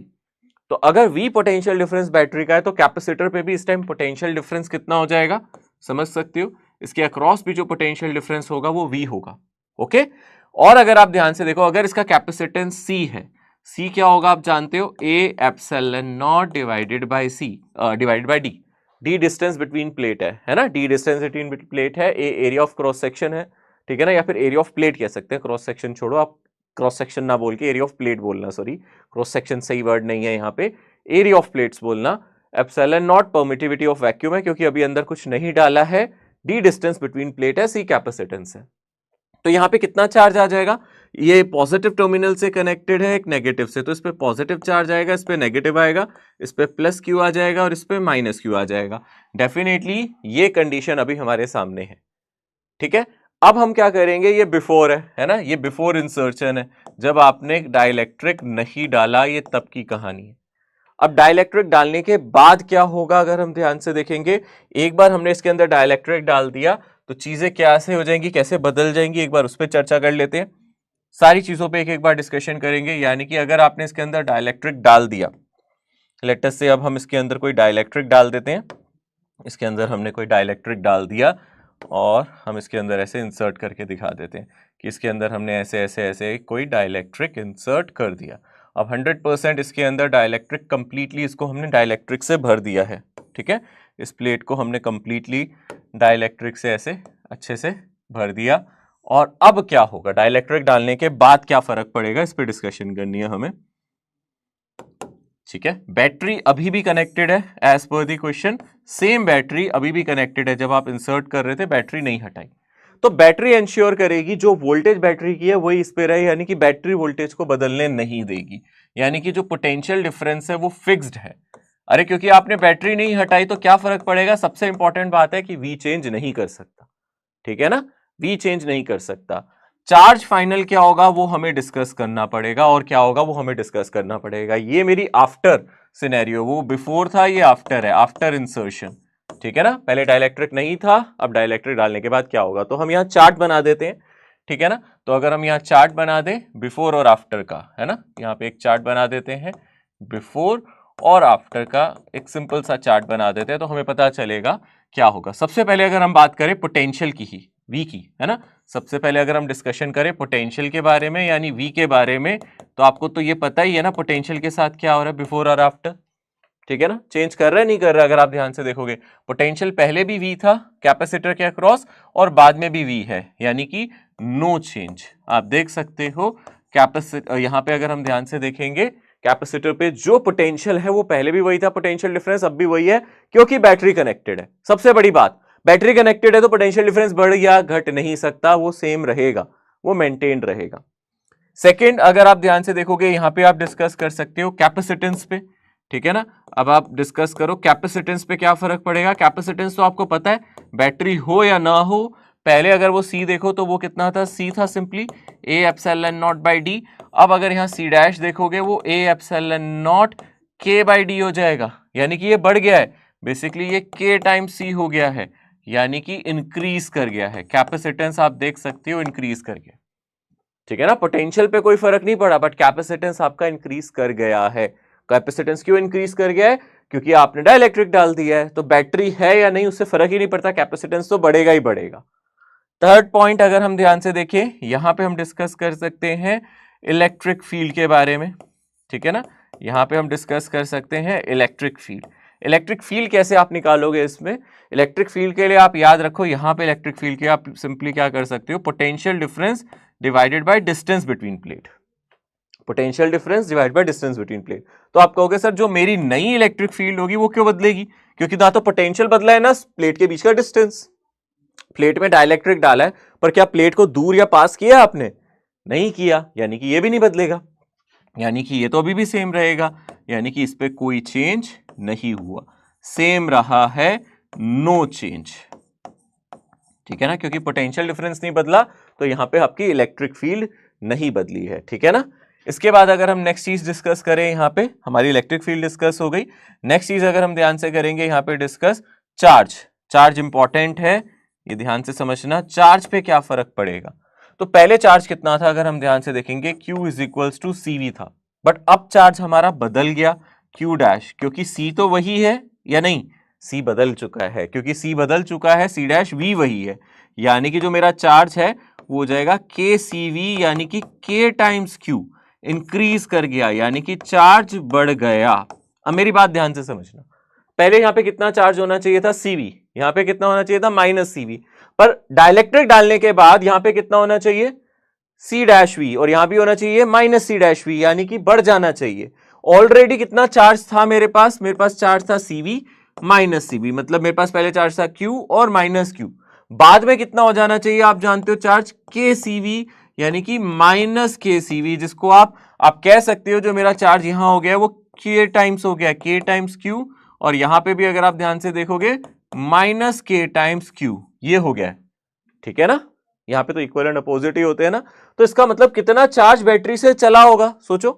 तो अगर V पोटेंशियल डिफरेंस बैटरी का है तो कैपेसिटर पे भी इस टाइम पोटेंशियल डिफरेंस कितना हो जाएगा, समझ सकते हो, इसके अक्रॉस भी जो पोटेंशियल डिफरेंस होगा वो V होगा। ओके, और अगर आप ध्यान से देखो, अगर इसका कैपेसिटेंस C है, C क्या होगा आप जानते हो, A epsilon not divided by C divided by D। D distance between plate है ना, D डिस्टेंस बिटवीन प्लेट है, A area of cross section है, ठीक है ना, या फिर एरिया ऑफ प्लेट कह सकते हैं, क्रॉस सेक्शन छोड़ो, आप क्रॉस सेक्शन ना बोल के एरिया ऑफ प्लेट बोलना, सॉरी क्रॉस सेक्शन सही वर्ड नहीं है यहाँ पे, एरिया ऑफ प्लेट्स बोलना। Epsilon not permittivity of vacuum है क्योंकि अभी अंदर कुछ नहीं डाला है, डी डिस्टेंस बिटवीन प्लेट है, सी कैपेसिटेंस है। तो यहाँ पे कितना चार्ज आ जाएगा, ये पॉजिटिव टर्मिनल से कनेक्टेड है एक नेगेटिव से, तो इस पे पॉजिटिव चार्ज आएगा, इस पे नेगेटिव आएगा, इस पे प्लस क्यू आ जाएगा और इस पे माइनस क्यू आ जाएगा। डेफिनेटली ये कंडीशन अभी हमारे सामने है, ठीक है। अब हम क्या करेंगे, ये बिफोर है ना, ये बिफोर इंसर्शन है, जब आपने डाइलेक्ट्रिक नहीं डाला, ये तब की कहानी है। अब डाइलेक्ट्रिक डालने के बाद क्या होगा, अगर हम ध्यान से देखेंगे, एक बार हमने इसके अंदर डाइलेक्ट्रिक डाल दिया तो चीजें कैसे हो जाएंगी, कैसे बदल जाएंगी, एक बार उस पर चर्चा कर लेते हैं। सारी चीजों पे एक एक बार डिस्कशन करेंगे। यानी कि अगर आपने इसके अंदर डाइलेक्ट्रिक डाल दिया, लेट अस से अब हम इसके अंदर कोई डाइलेक्ट्रिक डाल देते हैं, इसके अंदर हमने कोई डाइलेक्ट्रिक डाल दिया और हम इसके अंदर ऐसे इंसर्ट करके दिखा देते हैं कि इसके अंदर हमने ऐसे ऐसे ऐसे कोई डाइलेक्ट्रिक इंसर्ट कर दिया। अब 100% इसके अंदर डाइलेक्ट्रिक कंप्लीटली, इसको हमने डाइलेक्ट्रिक से भर दिया है, ठीक है, इस प्लेट को हमने कंप्लीटली डाइलेक्ट्रिक से ऐसे अच्छे से भर दिया। और अब क्या होगा, डाइलेक्ट्रिक डालने के बाद क्या फर्क पड़ेगा, इस पर डिस्कशन करनी है हमें, ठीक है। बैटरी अभी भी कनेक्टेड है as per the question, same battery अभी भी कनेक्टेड है, जब आप इंसर्ट कर रहे थे बैटरी नहीं हटाई। तो बैटरी इंश्योर करेगी जो वोल्टेज बैटरी की है वही इस पे रहे, यानी कि बैटरी वोल्टेज को बदलने नहीं देगी, यानी कि जो पोटेंशियल डिफरेंस है वो फिक्स्ड है। अरे क्योंकि आपने बैटरी नहीं हटाई तो क्या फर्क पड़ेगा, सबसे इंपॉर्टेंट बात है कि वी चेंज नहीं कर सकता, ठीक है ना, वी चेंज नहीं कर सकता। चार्ज फाइनल क्या होगा वो हमें डिस्कस करना पड़ेगा, और क्या होगा वो हमें डिस्कस करना पड़ेगा। ये मेरी आफ्टर सिनेरियो, वो बिफोर था, ये आफ्टर है, आफ्टर इंसर्शन, ठीक है ना। पहले डाइलेक्ट्रिक नहीं था, अब डाइलेक्ट्रिक डालने के बाद क्या होगा, तो हम यहाँ चार्ट बना देते हैं, ठीक है ना। तो अगर हम यहाँ चार्ट बना दें बिफोर और आफ्टर का, है ना, यहाँ पे एक चार्ट बना देते हैं, बिफोर और आफ्टर का एक सिंपल सा चार्ट बना देते हैं, तो हमें पता चलेगा क्या होगा। सबसे पहले अगर हम बात करें पोटेंशियल की ही, वी की, है ना, सबसे पहले अगर हम डिस्कशन करें पोटेंशियल के बारे में यानी वी के बारे में, तो आपको तो ये पता ही है ना पोटेंशियल के साथ क्या हो रहा है बिफोर और आफ्टर, ठीक है ना, चेंज कर रहा है नहीं कर रहा। अगर आप ध्यान से देखोगे पोटेंशियल पहले भी वी था कैपेसिटर के अक्रॉस और बाद में भी वी है, यानी कि नो चेंज। आप देख सकते हो कैपेसिटर, यहाँ पे अगर हम ध्यान से देखेंगे कैपेसिटर पे जो पोटेंशियल है वो पहले भी वही था, पोटेंशियल डिफरेंस अब भी वही है, क्योंकि बैटरी कनेक्टेड है। सबसे बड़ी बात, बैटरी कनेक्टेड है तो पोटेंशियल डिफरेंस बढ़ या घट नहीं सकता, वो सेम रहेगा, वो मेंटेन रहेगा। सेकंड, अगर आप ध्यान से देखोगे यहां पे आप डिस्कस कर सकते हो कैपेसिटेंस पे, ठीक है ना। अब आप डिस्कस करो कैपेसिटेंस पे क्या फर्क पड़ेगा। कैपेसिटेंस तो आपको पता है, बैटरी हो या ना हो, पहले अगर वो सी देखो तो वो कितना था, सी था simply A epsilon not by D. अब अगर यहाँ सी डैश देखोगे वो ए एप्सिलॉन नॉट के बाई डी हो जाएगा, यानी कि ये बढ़ गया है, बेसिकली ये के टाइम सी हो गया है, यानी कि इंक्रीज कर गया है। कैपेसिटेंस आप देख सकते हो इंक्रीज कर गया, ठीक है ना। पोटेंशियल पे कोई फर्क नहीं पड़ा, बट कैपेसिटेंस आपका इंक्रीज कर गया है। कैपेसिटेंस क्यों इंक्रीज कर गया है, क्योंकि आपने डाइलेक्ट्रिक डाल दिया है, तो बैटरी है या नहीं उससे फर्क ही नहीं पड़ता, कैपेसिटेंस तो बढ़ेगा ही बढ़ेगा। थर्ड पॉइंट अगर हम ध्यान से देखें, यहां पे हम डिस्कस कर सकते हैं इलेक्ट्रिक फील्ड के बारे में, ठीक है ना। यहां पे हम डिस्कस कर सकते हैं इलेक्ट्रिक फील्ड। इलेक्ट्रिक फील्ड कैसे आप निकालोगे इसमें, इलेक्ट्रिक फील्ड के लिए आप याद रखो, यहां पे इलेक्ट्रिक फील्ड के आप सिंपली क्या कर सकते हो, potential difference divided by distance between plate, potential difference divided by distance between plate. तो आप कहोगे सर जो मेरी नई इलेक्ट्रिक फील्ड होगी वो क्यों बदलेगी, क्योंकि ना तो पोटेंशियल बदला है ना प्लेट के बीच का डिस्टेंस। प्लेट में डाइलेक्ट्रिक डाला है, पर क्या प्लेट को दूर या पास किया आपने, नहीं किया, यानी कि ये भी नहीं बदलेगा, यानी कि ये तो अभी भी सेम रहेगा, यानी कि इस पे कोई चेंज नहीं हुआ, सेम रहा है, नो चेंज, ठीक है ना, क्योंकि पोटेंशियल डिफरेंस नहीं बदला तो यहां पे आपकी इलेक्ट्रिक फील्ड नहीं बदली है, ठीक है ना। इसके बाद अगर हम नेक्स्ट चीज डिस्कस करें, यहां पे हमारी इलेक्ट्रिक फील्ड डिस्कस हो गई। नेक्स्ट चीज अगर हम ध्यान से करेंगे यहां पे डिस्कस चार्ज। चार्ज इंपॉर्टेंट है, ये ध्यान से समझना, चार्ज पे क्या फर्क पड़ेगा। तो पहले चार्ज कितना था अगर हम ध्यान से देखेंगे, Q is equals to CV था, बट अब चार्ज हमारा बदल गया Q डैश, क्योंकि C तो वही है या नहीं, C बदल चुका है, क्योंकि C बदल चुका है, C डैश V वही है, यानी कि जो मेरा चार्ज है वो हो जाएगा KCV, यानी कि K टाइम्स Q, इंक्रीज कर गया, यानी कि चार्ज बढ़ गया। अब मेरी बात ध्यान से समझना, पहले यहां पे कितना चार्ज होना चाहिए था, CV, यहां पे कितना होना चाहिए था, -CV, पर डाइलेक्ट्रिक डालने के बाद यहां पे कितना होना चाहिए, C डैश V, और यहां भी होना चाहिए -C डैश V, यानी कि बढ़ जाना चाहिए। ऑलरेडी कितना चार्ज था मेरे पास चार्ज था CV -CV, मतलब मेरे पास पहले चार्ज था Q और -Q, बाद में कितना हो जाना चाहिए आप जानते हो, चार्ज KCV, यानी कि -KCV, जिसको आप कह सकते हो जो मेरा चार्ज यहां हो गया वो K टाइम्स हो गया, K टाइम्स Q, और यहां पे भी अगर आप ध्यान से देखोगे -K टाइम्स Q, ये हो गया, ठीक है ना। यहां पे तो इक्वल एंड अपोजिट ही होते हैं ना, तो इसका मतलब कितना चार्ज बैटरी से चला होगा, सोचो,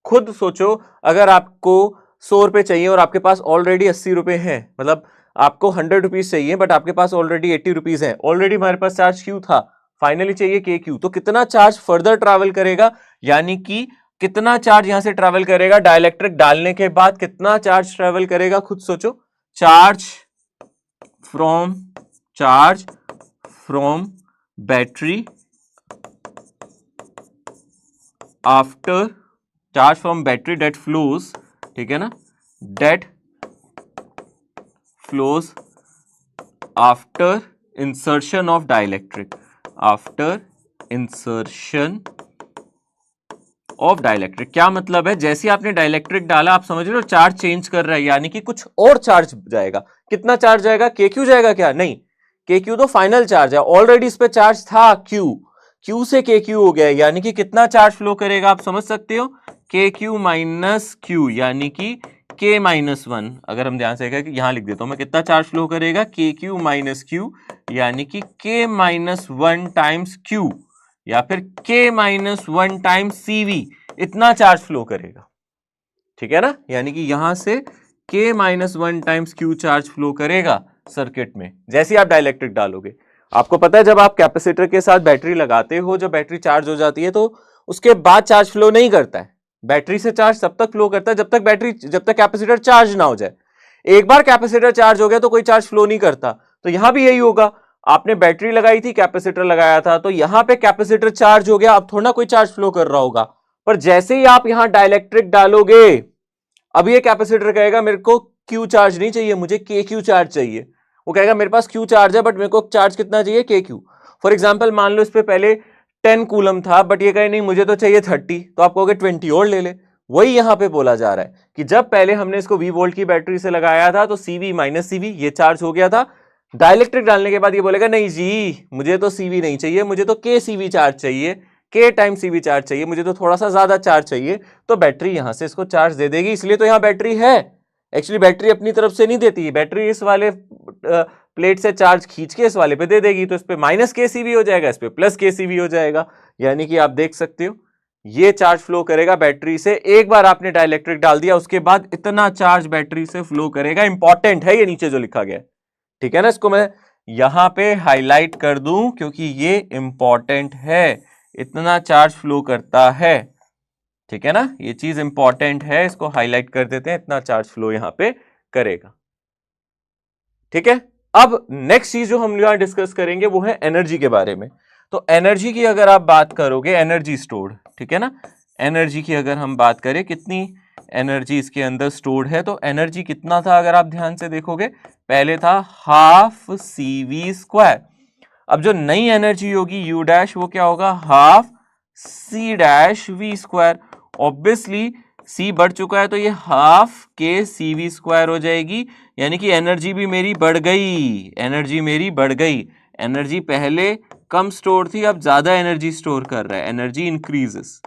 खुद सोचो। अगर आपको 100 रुपए चाहिए और आपके पास ऑलरेडी 80 रुपए हैं, मतलब आपको 100 रुपीज चाहिए बट आपके पास ऑलरेडी 80 रुपीज है, ऑलरेडी हमारे पास चार्ज Q था, फाइनली चाहिए KQ, तो कितना चार्ज फर्दर ट्रैवल करेगा, यानी कि कितना चार्ज यहां से ट्रैवल करेगा, डाइलेक्ट्रिक डालने के बाद कितना चार्ज ट्रैवल करेगा, खुद सोचो। Charge from battery after, charge from battery that flows, ठीक है ना, that flows after insertion of dielectric, after insertion of dielectric. क्या मतलब है, जैसे आपने डाइलेक्ट्रिक डाला आप समझ रहे हो चार्ज चेंज कर रहा है, यानी कि कुछ और चार्ज जाएगा। कितना चार्ज जाएगा, KQ जाएगा क्या, नहीं, KQ तो फाइनल चार्ज है, ऑलरेडी इस पे चार्ज था Q से KQ हो गया, यानी कि कितना चार्ज फ्लो करेगा आप समझ सकते हो, KQ माइनस Q, यानी कि K -1। अगर हम ध्यान से देखें, यहां लिख देता हूं मैं, कितना चार्ज फ्लो करेगा, KQ माइनस Q, यानी कि K -1 टाइम्स Q, या फिर K -1 टाइम्स CV, इतना चार्ज फ्लो करेगा, ठीक है ना, यानी कि यहां से K -1 times Q charge flow करेगा सर्किट में, जैसे आप डाइलेक्ट्रिक डालोगे। आपको पता है जब आप कैपेसिटर के साथ बैटरी लगाते हो, जब बैटरी चार्ज हो जाती है तो उसके बाद चार्ज फ्लो नहीं करता है, बैटरी से चार्ज तब तक फ्लो करता है जब तक कैपेसिटर चार्ज ना हो जाए। एक बार कैपेसिटर चार्ज हो गया तो कोई चार्ज फ्लो नहीं करता, तो यहां भी यही होगा, आपने बैटरी लगाई थी, कैपेसिटर लगाया था, तो यहां पे कैपेसिटर चार्ज हो गया, अब थोड़ा ना कोई चार्ज फ्लो कर रहा होगा, पर जैसे ही आप यहां डाइलेक्ट्रिक डालोगे, अब ये कैपेसिटर कहेगा मेरे को Q चार्ज नहीं चाहिए, मुझे KQ चार्ज चाहिए। वो कहेगा मेरे पास Q चार्ज है बट मेरे को चार्ज कितना चाहिए, KQ। फॉर एग्जांपल मान लो इस पे पहले 10 कूलम था, बट ये कहे नहीं मुझे तो चाहिए 30, तो आप कहोगे 20 और ले ले, वही यहां पे बोला जा रहा है कि जब पहले हमने इसको V वोल्ट की बैटरी से लगाया था तो CV माइनस CV ये चार्ज हो गया था, डाइलेक्ट्रिक डालने के बाद ये बोलेगा नहीं जी मुझे तो CV नहीं चाहिए, मुझे तो KCV चार्ज चाहिए, K टाइम CV चार्ज चाहिए, मुझे तो थोड़ा सा ज्यादा चार्ज चाहिए, तो बैटरी यहां से इसको चार्ज दे देगी। इसलिए तो यहां बैटरी है। एक्चुअली बैटरी अपनी तरफ से नहीं देती, बैटरी इस वाले प्लेट से चार्ज खींच के इस वाले पे दे देगी, तो इस पे माइनस KCV हो जाएगा, इस पे प्लस KCV हो जाएगा। यानी कि आप देख सकते हो ये चार्ज फ्लो करेगा बैटरी से। एक बार आपने डाइलेक्ट्रिक डाल दिया उसके बाद इतना चार्ज बैटरी से फ्लो करेगा। इंपॉर्टेंट है ये नीचे जो लिखा गया है, ठीक है ना। इसको मैं यहां पे हाईलाइट कर दूं क्योंकि ये इंपॉर्टेंट है, इतना चार्ज फ्लो करता है, ठीक है ना। ये चीज इंपॉर्टेंट है, इसको हाईलाइट कर देते हैं, इतना चार्ज फ्लो यहां पे करेगा, ठीक है। अब नेक्स्ट चीज जो हम यहां डिस्कस करेंगे वो है एनर्जी के बारे में। तो एनर्जी की अगर आप बात करोगे, एनर्जी स्टोर्ड, ठीक है ना, एनर्जी की अगर हम बात करें कितनी एनर्जी इसके अंदर स्टोर्ड है, तो एनर्जी कितना था अगर आप ध्यान से देखोगे, पहले था हाफ CV स्क्वायर। अब जो नई एनर्जी होगी U डैश वो क्या होगा, half C dash V square. Obviously C बढ़ चुका है तो ये हाफ KCV स्क्वायर हो जाएगी, यानी कि एनर्जी भी मेरी बढ़ गई, एनर्जी मेरी बढ़ गई। एनर्जी पहले कम स्टोर थी, अब ज्यादा एनर्जी स्टोर कर रहा है, एनर्जी इंक्रीजेस।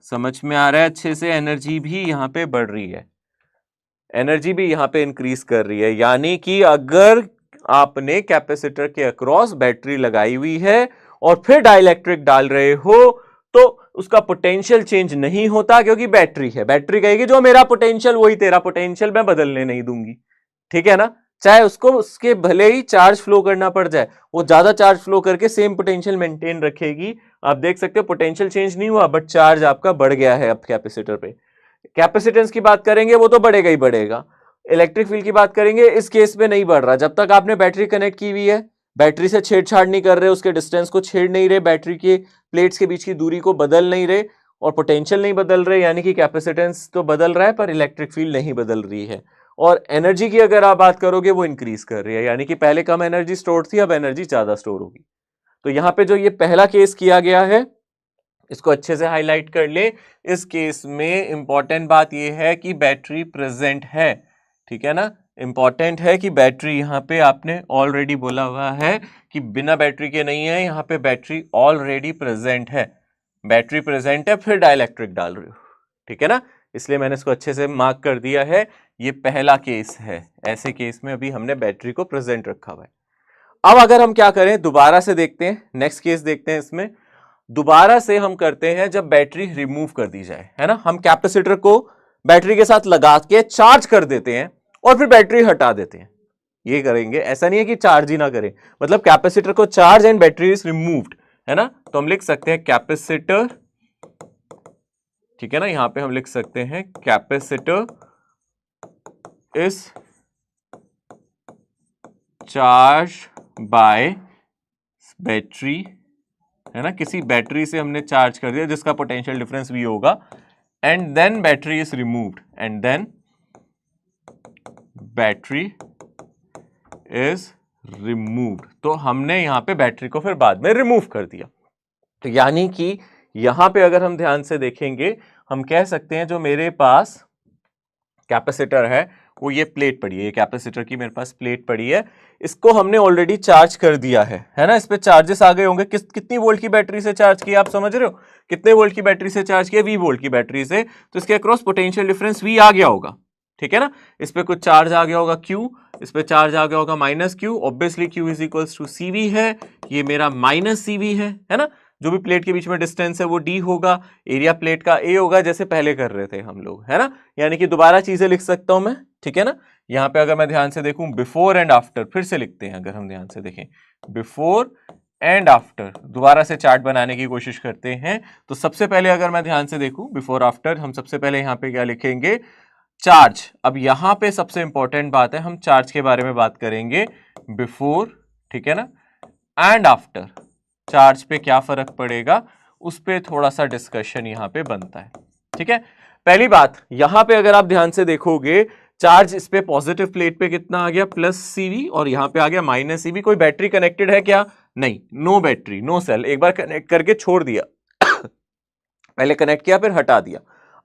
समझ में आ रहा है अच्छे से, एनर्जी भी यहां पे बढ़ रही है, एनर्जी भी यहां पे इंक्रीज कर रही है। यानी कि अगर आपने कैपेसिटर के अक्रॉस बैटरी लगाई हुई है और फिर डाइलेक्ट्रिक डाल रहे हो तो उसका पोटेंशियल चेंज नहीं होता, क्योंकि बैटरी है, बैटरी कहेगी जो मेरा पोटेंशियल वही तेरा पोटेंशियल, मैं बदलने नहीं दूंगी, ठीक है ना। चाहे उसको उसके भले ही चार्ज फ्लो करना पड़ जाए, वो ज्यादा चार्ज फ्लो करके सेम पोटेंशियल मेंटेन रखेगी। आप देख सकते हो पोटेंशियल चेंज नहीं हुआ बट चार्ज आपका बढ़ गया है अब कैपेसिटर पे। कैपेसिटेंस की बात करेंगे वो तो बढ़ेगा ही बढ़ेगा। इलेक्ट्रिक फील्ड की बात करेंगे, इस केस में नहीं बढ़ रहा, जब तक आपने बैटरी कनेक्ट की हुई है, बैटरी से छेड़छाड़ नहीं कर रहे, उसके डिस्टेंस को छेड़ नहीं रहे, बैटरी के प्लेट्स के बीच की दूरी को बदल नहीं रहे और पोटेंशियल नहीं बदल रहे, यानी कि कैपेसिटेंस तो बदल रहा है पर इलेक्ट्रिक फील्ड नहीं बदल रही है। और एनर्जी की अगर आप बात करोगे वो इंक्रीज कर रही है, यानी कि पहले कम एनर्जी स्टोर थी, अब एनर्जी ज्यादा स्टोर होगी। तो यहां पे जो ये पहला केस किया गया है इसको अच्छे से हाईलाइट कर ले। इस केस में इंपॉर्टेंट बात यह है कि बैटरी प्रेजेंट है, ठीक है ना। इंपॉर्टेंट है कि बैटरी यहां पे आपने ऑलरेडी बोला हुआ है कि बिना बैटरी के नहीं है, यहां पे बैटरी ऑलरेडी प्रेजेंट है, बैटरी प्रेजेंट है फिर डाइलेक्ट्रिक डाल रही हो, ठीक है ना। इसलिए मैंने इसको अच्छे से मार्क कर दिया है, ये पहला केस है, ऐसे केस में अभी हमने बैटरी को प्रेजेंट रखा हुआ है। अब अगर हम क्या करें, दोबारा से देखते हैं, नेक्स्ट केस देखते हैं। इसमें दोबारा से हम करते हैं जब बैटरी रिमूव कर दी जाए, है ना। हम कैपेसिटर को बैटरी के साथ लगा के चार्ज कर देते हैं और फिर बैटरी हटा देते हैं, ये करेंगे। ऐसा नहीं है कि चार्ज ही ना करें, मतलब कैपेसिटर को charge and battery is removed, है ना। तो हम लिख सकते हैं कैपेसिटर, ठीक है ना, यहां पे हम लिख सकते हैं capacitor is charged bye battery, है ना। किसी बैटरी से हमने चार्ज कर दिया जिसका पोटेंशियल डिफरेंस भी होगा, and then battery is removed, and then battery is removed. तो हमने यहां पे बैटरी को फिर बाद में रिमूव कर दिया। तो यानी कि यहां पे अगर हम ध्यान से देखेंगे, हम कह सकते हैं जो मेरे पास कैपेसिटर है वो ये प्लेट पड़ी है, ये कैपेसिटर की मेरे पास प्लेट पड़ी है, इसको हमने ऑलरेडी चार्ज कर दिया है ना। इस पे चार्जेस आ गए होंगे, कितनी वोल्ट की बैटरी से चार्ज किया, आप समझ रहे हो, कितने वोल्ट की बैटरी से चार्ज किया, V वोल्ट की बैटरी से, तो इसके अक्रॉस पोटेंशियल डिफरेंस V आ गया होगा, ठीक है ना। इस पे कुछ चार्ज आ गया होगा Q, इस पे चार्ज आ गया होगा minus Q, obviously Q is equals to CV है, ये मेरा माइनस CV है ना। जो भी प्लेट के बीच में डिस्टेंस है वो D होगा, एरिया प्लेट का A होगा, जैसे पहले कर रहे थे हम लोग, है ना। यानी कि दोबारा चीजें लिख सकता हूं मैं, ठीक है ना। यहां पे अगर मैं ध्यान से देखूं बिफोर एंड आफ्टर, फिर से लिखते हैं, अगर हम ध्यान से देखें बिफोर एंड आफ्टर, दोबारा से चार्ट बनाने की कोशिश करते हैं। तो सबसे पहले अगर मैं ध्यान से देखूं बिफोर आफ्टर, हम सबसे पहले यहां पे क्या लिखेंगे, चार्ज। अब यहां पे सबसे इंपॉर्टेंट बात है, हम चार्ज के बारे में बात करेंगे बिफोर, ठीक है ना, एंड आफ्टर। चार्ज पे क्या फर्क पड़ेगा उस पे थोड़ा सा डिस्कशन यहां पे बनता है, ठीक है। पहली बात, यहां पे अगर आप ध्यान से देखोगे, चार्ज इस पे पॉजिटिव प्लेट पे कितना आ गया, प्लस CV, और यहां पे आ गया माइनस CV। कोई बैटरी कनेक्टेड है क्या, नहीं, नो बैटरी, नो सेल, एक बार कनेक्ट करके छोड़ दिया पहले कनेक्ट किया फिर हटा दिया।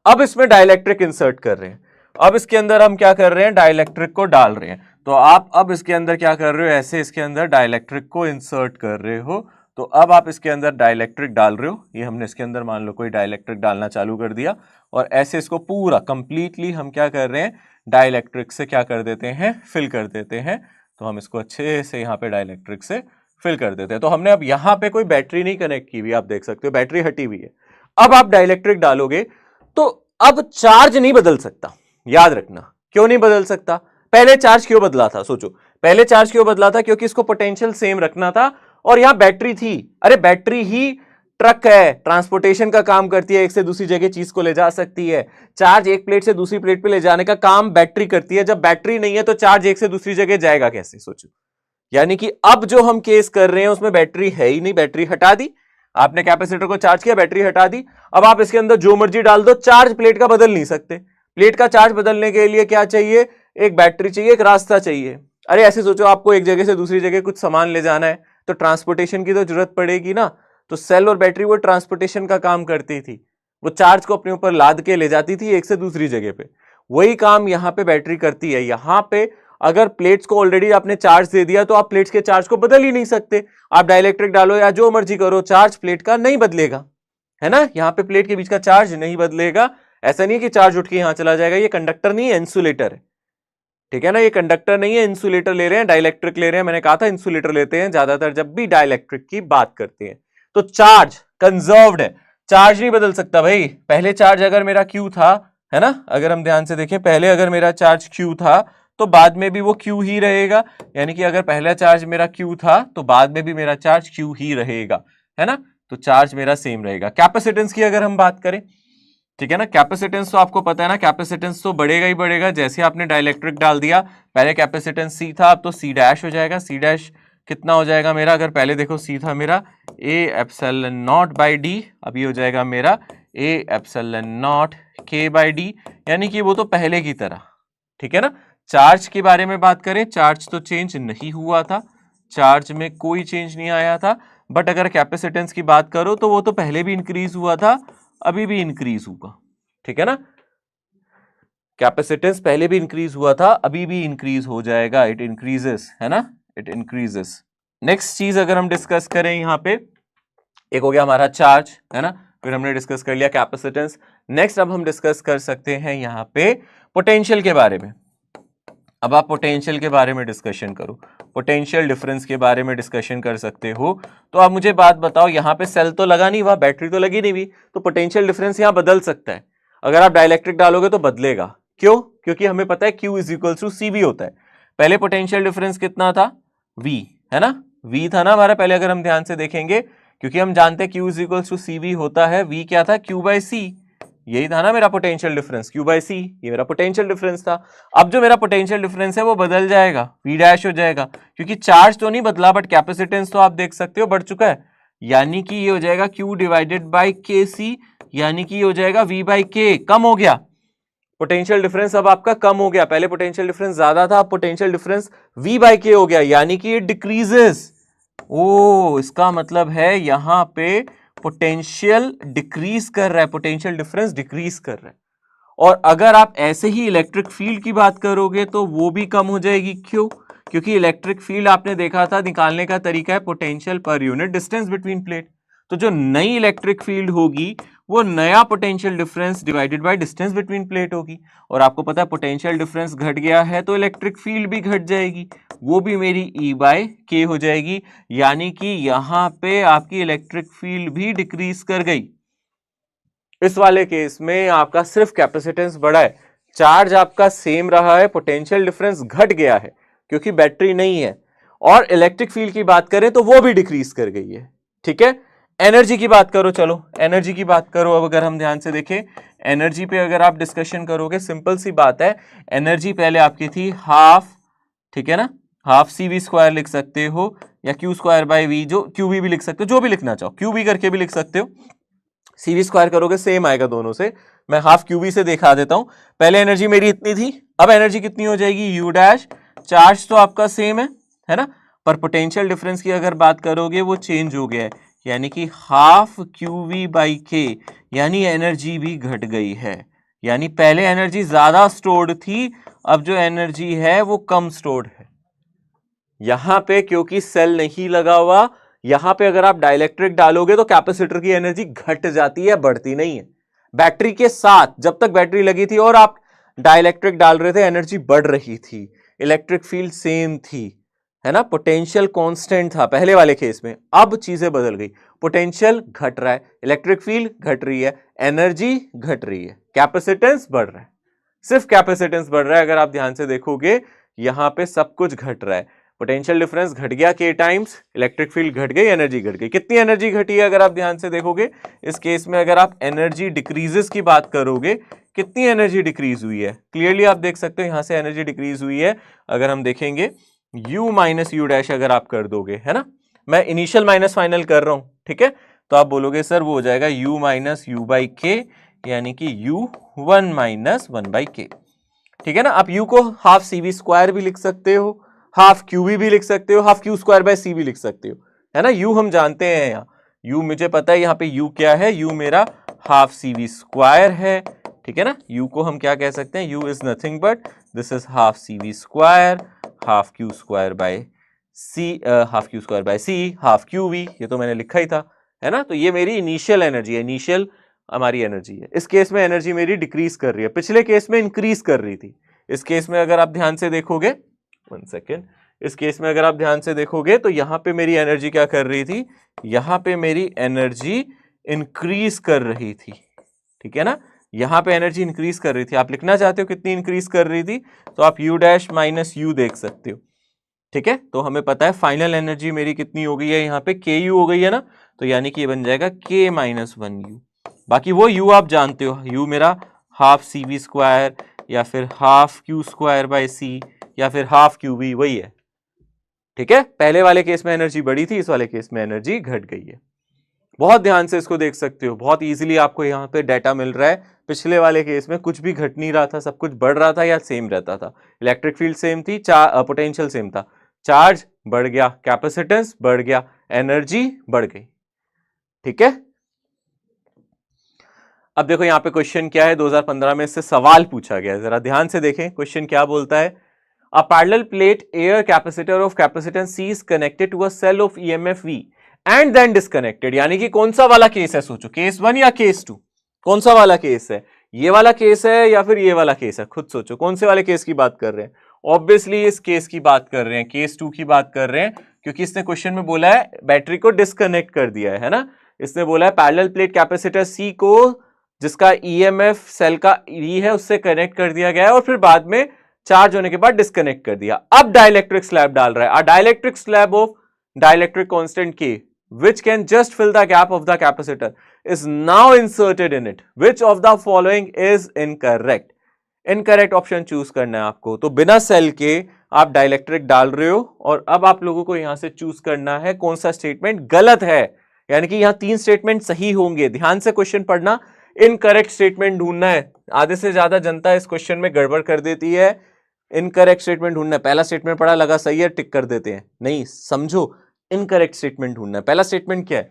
अब इसमें डाइलेक्ट्रिक इंसर्ट कर रहे हैं। अब इसके अंदर हम क्या कर रहे हैं, डाइलेक्ट्रिक को डाल रहे हैं। तो आप अब इसके अंदर क्या कर रहे हो, ऐसे इसके अंदर डाइलेक्ट्रिक को इंसर्ट कर रहे हो। तो अब आप इसके अंदर डाइलेक्ट्रिक डाल रहे हो, ये हमने इसके अंदर मान लो कोई डाइलेक्ट्रिक डालना चालू कर दिया, और ऐसे इसको पूरा कंप्लीटली हम क्या कर रहे हैं, डाइलेक्ट्रिक से क्या कर देते हैं, फिल कर देते हैं। तो हम इसको अच्छे से यहाँ पे डाइलेक्ट्रिक से फिल कर देते हैं। तो हमने अब यहाँ पे कोई बैटरी नहीं कनेक्ट की हुई, आप देख सकते हो बैटरी हटी हुई है। अब आप डाइलेक्ट्रिक डालोगे तो अब चार्ज नहीं बदल सकता, याद रखना। क्यों नहीं बदल सकता, पहले चार्ज क्यों बदला था, सोचो पहले चार्ज क्यों बदला था, क्योंकि इसको पोटेंशियल सेम रखना था और यहां बैटरी थी। अरे बैटरी ही ट्रक है, ट्रांसपोर्टेशन का काम करती है, एक से दूसरी जगह चीज को ले जा सकती है। चार्ज एक प्लेट से दूसरी प्लेट पे ले जाने का काम बैटरी करती है। जब बैटरी नहीं है तो चार्ज एक से दूसरी जगह जाएगा कैसे, सोचो। यानी कि अब जो हम केस कर रहे हैं उसमें बैटरी है ही नहीं, बैटरी हटा दी आपने, कैपेसिटर को चार्ज किया, बैटरी हटा दी। अब आप इसके अंदर जो मर्जी डाल दो, चार्ज प्लेट का बदल नहीं सकते। प्लेट का चार्ज बदलने के लिए क्या चाहिए, एक बैटरी चाहिए, एक रास्ता चाहिए। अरे ऐसे सोचो, आपको एक जगह से दूसरी जगह कुछ सामान ले जाना है तो ट्रांसपोर्टेशन की तो जरूरत पड़ेगी ना। तो सेल और बैटरी वो ट्रांसपोर्टेशन का काम करती थी, वो चार्ज को अपने ऊपर लाद के ले जाती थी एक से दूसरी जगह पे। वही काम यहाँ पे बैटरी करती है। यहाँ पे अगर प्लेट्स को ऑलरेडी आपने चार्ज दे दिया तो आप प्लेट्स के चार्ज को बदल ही नहीं सकते। आप डाइलेक्ट्रिक डालो या जो मर्जी करो, चार्ज प्लेट का नहीं बदलेगा, है ना। यहाँ पे प्लेट के बीच का चार्ज नहीं बदलेगा। ऐसा नहीं है कि चार्ज उठ के यहां चला जाएगा। ये कंडक्टर नहीं है, इंसुलेटर है, ठीक है ना। ये कंडक्टर नहीं है, इंसुलेटर ले रहे हैं, डाइलेक्ट्रिक ले रहे हैं। मैंने कहा था इंसुलेटर लेते हैं ज्यादातर जब भी डाइलेक्ट्रिक की बात करते हैं। तो चार्ज कंजर्व्ड है, चार्ज नहीं बदल सकता भाई। पहले चार्ज अगर मेरा Q था, है ना, अगर हम ध्यान से देखें, पहले अगर मेरा चार्ज Q था तो बाद में भी वो Q ही रहेगा। यानी कि अगर पहला चार्ज मेरा Q था तो बाद में भी मेरा चार्ज Q ही रहेगा, है ना। तो चार्ज मेरा सेम रहेगा। कैपेसिटेंस की अगर हम बात करें, ठीक है ना, कैपेसिटेंस तो आपको पता है ना, कैपेसिटेंस तो बढ़ेगा ही बढ़ेगा। जैसे आपने डाइलेक्ट्रिक डाल दिया, पहले कैपेसिटेंस C था, अब तो C डैश हो जाएगा। C डैश कितना हो जाएगा मेरा, अगर पहले देखो C था मेरा A epsilon not by D, अभी हो जाएगा मेरा A epsilon not K by D, यानी कि वो तो पहले की तरह, ठीक है ना। चार्ज के बारे में बात करें, चार्ज तो चेंज नहीं हुआ था, चार्ज में कोई चेंज नहीं आया था। बट अगर कैपेसिटेंस की बात करो तो वो तो पहले भी इंक्रीज हुआ था, अभी भी इंक्रीज होगा, ठीक है ना। कैपेसिटेंस पहले भी इंक्रीज हुआ था, अभी भी इंक्रीज हो जाएगा, इट इंक्रीजेस, है ना, इट इंक्रीजेस। नेक्स्ट चीज अगर हम डिस्कस करें, यहाँ पे एक हो गया हमारा चार्ज, है ना, फिर हमने डिस्कस कर लिया कैपेसिटेंस। नेक्स्ट अब हम डिस्कस कर सकते हैं यहाँ पे पोटेंशियल के बारे में। अब आप पोटेंशियल के बारे में डिस्कशन करो, पोटेंशियल डिफरेंस के बारे में डिस्कशन कर सकते हो। तो आप मुझे बात बताओ, यहाँ पे सेल तो लगा नहीं हुआ, बैटरी तो लगी नहीं हुई, तो पोटेंशियल डिफरेंस यहाँ बदल सकता है। अगर आप डाइलेक्ट्रिक डालोगे तो बदलेगा, क्यों, क्योंकि हमें पता है Q is equal to CV होता है। पहले पोटेंशियल डिफरेंस कितना था, V, है ना, V था ना हमारा पहले, अगर हम ध्यान से देखेंगे, क्योंकि हम जानते हैं Q is equal to CV होता है। V क्या था, Q बाई C, यही था ना मेरा potential difference, Q by C, ये मेरा पोटेंशियल डिफरेंस था। अब जो मेरा पोटेंशियल डिफरेंस है वो बदल जाएगा, V डैश हो जाएगा, क्योंकि चार्ज तो नहीं बदला बट कैपेसिटेंस तो आप देख सकते हो बढ़ चुका है। यानी कि ये हो जाएगा Q डिवाइडेड बाई KC, यानी कि ये हो जाएगा V बाई K, कम हो गया पोटेंशियल डिफरेंस, अब आपका कम हो गया। पहले पोटेंशियल डिफरेंस ज्यादा था, अब potential difference V by K हो गया, यानी कि ये डिक्रीजेस। ओ, इसका मतलब है यहां पे पोटेंशियल डिक्रीज कर रहा है, पोटेंशियल डिफरेंस डिक्रीज कर रहा है। और अगर आप ऐसे ही इलेक्ट्रिक फील्ड की बात करोगे तो वो भी कम हो जाएगी। क्यों, क्योंकि इलेक्ट्रिक फील्ड आपने देखा था, निकालने का तरीका है potential per unit distance between plate. तो जो नई इलेक्ट्रिक फील्ड होगी वो नया potential difference divided by distance between plate होगी। और आपको पता है पोटेंशियल डिफरेंस घट गया है तो इलेक्ट्रिक फील्ड भी घट जाएगी, वो भी मेरी E बाय K हो जाएगी। यानी कि यहां पे आपकी इलेक्ट्रिक फील्ड भी डिक्रीज कर गई। इस वाले केस में आपका सिर्फ कैपेसिटेंस बढ़ा है, चार्ज आपका सेम रहा है, पोटेंशियल डिफरेंस घट गया है क्योंकि बैटरी नहीं है। और इलेक्ट्रिक फील्ड की बात करें तो वो भी डिक्रीज कर गई है, ठीक है। एनर्जी की बात करो, चलो एनर्जी की बात करो। अब अगर हम ध्यान से देखें, एनर्जी पे अगर आप डिस्कशन करोगे, सिंपल सी बात है, एनर्जी पहले आपकी थी हाफ, ठीक है ना, हाफ CV स्क्वायर लिख सकते हो या Q स्क्वायर बाई V, जो QV भी लिख सकते हो, जो भी लिखना चाहो QV करके भी लिख सकते हो। CV स्क्वायर करोगे सेम आएगा दोनों से, मैं हाफ QV से दिखा देता हूं। पहले एनर्जी मेरी इतनी थी, अब एनर्जी कितनी हो जाएगी, U डैश। चार्ज तो आपका सेम है ना, पर पोटेंशियल डिफरेंस की अगर बात करोगे वो चेंज हो गया है, यानी कि हाफ QV बाई K, यानी एनर्जी भी घट गई है। यानी पहले एनर्जी ज्यादा स्टोर्ड थी, अब जो एनर्जी है वो कम स्टोर्ड है। यहां पे क्योंकि सेल नहीं लगा हुआ, यहां पे अगर आप डाइलेक्ट्रिक डालोगे तो कैपेसिटर की एनर्जी घट जाती है, बढ़ती नहीं है। बैटरी के साथ जब तक बैटरी लगी थी और आप डाइलेक्ट्रिक डाल रहे थे, एनर्जी बढ़ रही थी, इलेक्ट्रिक फील्ड सेम थी, है ना, पोटेंशियल कांस्टेंट था पहले वाले केस में। अब चीजें बदल गई, पोटेंशियल घट रहा है, इलेक्ट्रिक फील्ड घट रही है, एनर्जी घट रही है, कैपेसिटेंस बढ़ रहा है, सिर्फ कैपेसिटेंस बढ़ रहा है। अगर आप ध्यान से देखोगे यहां पे सब कुछ घट रहा है, पोटेंशियल डिफरेंस घट गया के टाइम्स, इलेक्ट्रिक फील्ड घट गई, एनर्जी घट गई। कितनी एनर्जी घटी है अगर आप ध्यान से देखोगे इस केस में, अगर आप एनर्जी डिक्रीजेस की बात करोगे, कितनी एनर्जी डिक्रीज हुई है, क्लियरली आप देख सकते हो यहां से एनर्जी डिक्रीज हुई है। अगर हम देखेंगे u माइनस यू डैश अगर आप कर दोगे, है ना, मैं इनिशियल माइनस फाइनल कर रहा हूं, ठीक है, तो आप बोलोगे सर वो हो जाएगा u माइनस यू बाई के, यानी कि u 1 माइनस 1 बाई के, ठीक है ना। आप u को हाफ सी वी स्क्वायर भी लिख सकते हो, हाफ क्यू भी लिख सकते हो, हाफ क्यू स्क्वायर बाय सी भी लिख सकते हो, है ना। u हम जानते हैं, यहाँ u मुझे पता है, यहाँ पे u क्या है, u मेरा हाफ सी वी स्क्वायर है, ठीक है ना। u को हम क्या कह सकते हैं, u is nothing but this is half C V square, half Q square by C, half Q square by C, half Q V, ये तो मैंने लिखा ही था, है ना। तो ये मेरी इनिशियल एनर्जी है, इनिशियल हमारी एनर्जी है। इस केस में एनर्जी मेरी डिक्रीज कर रही है, पिछले केस में इंक्रीज कर रही थी। इस केस में अगर आप ध्यान से देखोगे, 1 सेकेंड, इस केस में अगर आप ध्यान से देखोगे तो यहां पे मेरी एनर्जी क्या कर रही थी, यहां पे मेरी एनर्जी इंक्रीज कर रही थी, ठीक है ना। यहां पे एनर्जी इंक्रीज कर रही थी, आप लिखना चाहते हो कितनी इंक्रीज कर रही थी, तो आप u डैश माइनस यू देख सकते हो, ठीक है। तो हमें पता है फाइनल एनर्जी मेरी कितनी हो गई है, यहाँ पे के यू हो गई है ना, तो यानी कि ये बन जाएगा के माइनस 1 यू। बाकी वो u आप जानते हो, u मेरा हाफ सी वी स्क्वायर या फिर हाफ क्यू स्क्वायर बाय सी या फिर हाफ क्यू वी, वही है, ठीक है। पहले वाले केस में एनर्जी बढ़ी थी, इस वाले केस में एनर्जी घट गई है। बहुत ध्यान से इसको देख सकते हो, बहुत इजीली आपको यहाँ पे डाटा मिल रहा है। पिछले वाले केस में कुछ भी घट नहीं रहा था, सब कुछ बढ़ रहा था या सेम रहता था। इलेक्ट्रिक फील्ड सेम थी, पोटेंशियल सेम था, चार्ज बढ़ गया, कैपेसिटेंस बढ़ गया, एनर्जी बढ़ गई, ठीक है। अब देखो यहाँ पे क्वेश्चन क्या है, 2015 में इससे सवाल पूछा गया है, जरा ध्यान से देखें क्वेश्चन क्या बोलता है। A parallel plate air capacitor of capacitance C is connected to a cell of EMF V and then disconnected। यानी कि कौन सा वाला केस है, सोचो केस 1 या केस 2, कौन सा वाला केस है, ये वाला केस है या फिर ये वाला केस है, खुद सोचो कौन से वाले केस की बात कर रहे हैं। ऑब्वियसली इस केस की बात कर रहे हैं, केस 2 की बात कर रहे हैं, क्योंकि इसने क्वेश्चन में बोला है बैटरी को डिस्कनेक्ट कर दिया है ना। इसने बोला है पैरेलल प्लेट कैपेसिटर सी को, जिसका ईएमएफ सेल का ई है, उससे कनेक्ट कर दिया गया है और फिर बाद में चार्ज होने के बाद डिस्कनेक्ट कर दिया। अब डाइलेक्ट्रिक स्लैब डाल रहा है, अ dielectric slab of dielectric constant के which can just fill the gap of the capacitor is now inserted in it, which of the following is incorrect। Incorrect option choose करना है आपको। तो बिना सेल के आप डाइलेक्ट्रिक डाल रहे हो और अब आप लोगों को यहां से चूज करना है कौन सा स्टेटमेंट गलत है, यानी कि यहां 3 स्टेटमेंट सही होंगे। ध्यान से क्वेश्चन पढ़ना, इनकरेक्ट स्टेटमेंट ढूंढना है। आधे से ज्यादा जनता इस क्वेश्चन में गड़बड़ कर देती है, इनकरेक्ट स्टेटमेंट ढूंढना है। पहला स्टेटमेंट पढ़ा, लगा सही है, टिक कर देते हैं, नहीं, समझो इनकरेक्ट स्टेटमेंट ढूंढना है। पहला स्टेटमेंट क्या है,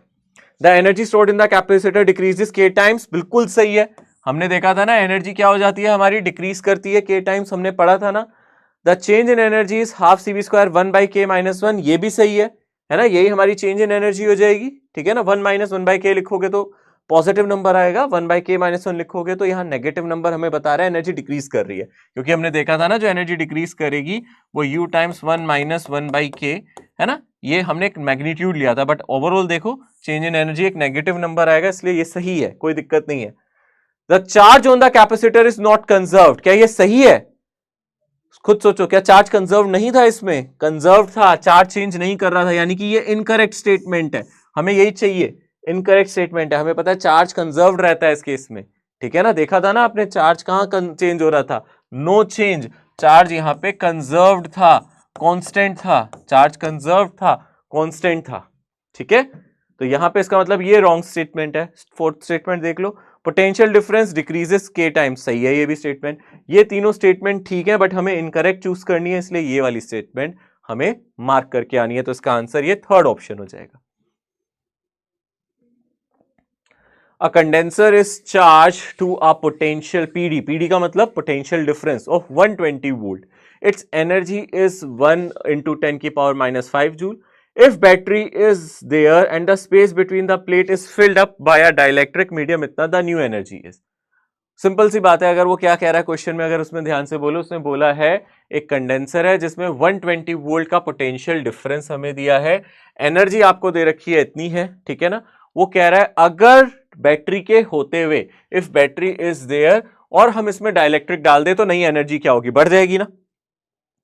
the energy stored in the capacitor decreases के टाइम्स, बिल्कुल सही है। हमने देखा था ना एनर्जी क्या हो जाती है हमारी, डिक्रीज करती है के टाइम्स, हमने पढ़ा था ना। The change in energy is half C V square 1 by K minus 1, ये भी सही है ना, यही हमारी चेंज इन एनर्जी हो जाएगी, ठीक है ना। 1 माइनस 1 बाई के लिखोगे तो पॉजिटिव नंबर आएगा, 1 बाई के माइनस 1 लिखोगे तो यहाँ नेगेटिव नंबर हमें बता रहा है एनर्जी डिक्रीज कर रही है, क्योंकि हमने देखा था ना जो एनर्जी डिक्रीज करेगी वो u टाइम्स 1 माइनस 1 बाई के, है ना। ये हमने एक मैग्नीट्यूड लिया था, बट ओवरऑल देखो चेंज इन एनर्जी एक नेगेटिव नंबर आएगा, इसलिए ये सही है, कोई दिक्कत नहीं है। The charge on the capacitor is not conserved, क्या ये सही है, खुद सोचो, क्या चार्ज कंजर्व नहीं था, इसमें कंजर्व था, चार्ज चेंज नहीं कर रहा था, यानी कि ये इनकरेक्ट स्टेटमेंट है, हमें यही चाहिए, इनकरेक्ट स्टेटमेंट है। हमें पता है चार्ज कंजर्व्ड रहता है इस केस में, ठीक है ना। देखा था ना आपने, चार्ज कहां चेंज हो रहा था, नो चेंज, चार्ज यहां पे कंजर्व्ड था, कांस्टेंट था, चार्ज कंजर्व्ड था, कांस्टेंट था, ठीक है। तो यहां पे इसका मतलब ये रॉन्ग स्टेटमेंट है। फोर्थ स्टेटमेंट देख लो, पोटेंशियल डिफरेंस डिक्रीजेस के टाइम, सही है ये भी स्टेटमेंट। ये तीनों स्टेटमेंट ठीक है, बट हमें इनकरेक्ट चूज करनी है, इसलिए ये वाली स्टेटमेंट हमें मार्क करके आनी है। तो इसका आंसर ये थर्ड ऑप्शन हो जाएगा। A condenser is charged to a potential PD. PD का मतलब potential difference of 120 volt. Its energy is 1 into 10 की power minus 5 joule. If battery is there and the space between the plate is filled up by a dielectric medium, इतना the new energy is. Simple सी बात है, अगर वो क्या कह रहा है क्वेश्चन में, अगर उसमें ध्यान से बोलो, उसने बोला है एक कंडेंसर है जिसमें 120 वोल्ट का पोटेंशियल डिफरेंस हमें दिया है, एनर्जी आपको दे रखी है इतनी है, ठीक है ना। वो कह रहा है अगर बैटरी के होते हुए, इफ बैटरी इज देयर और हम इसमें डाइलेक्ट्रिक डाल दे तो नई एनर्जी क्या होगी, बढ़ जाएगी ना।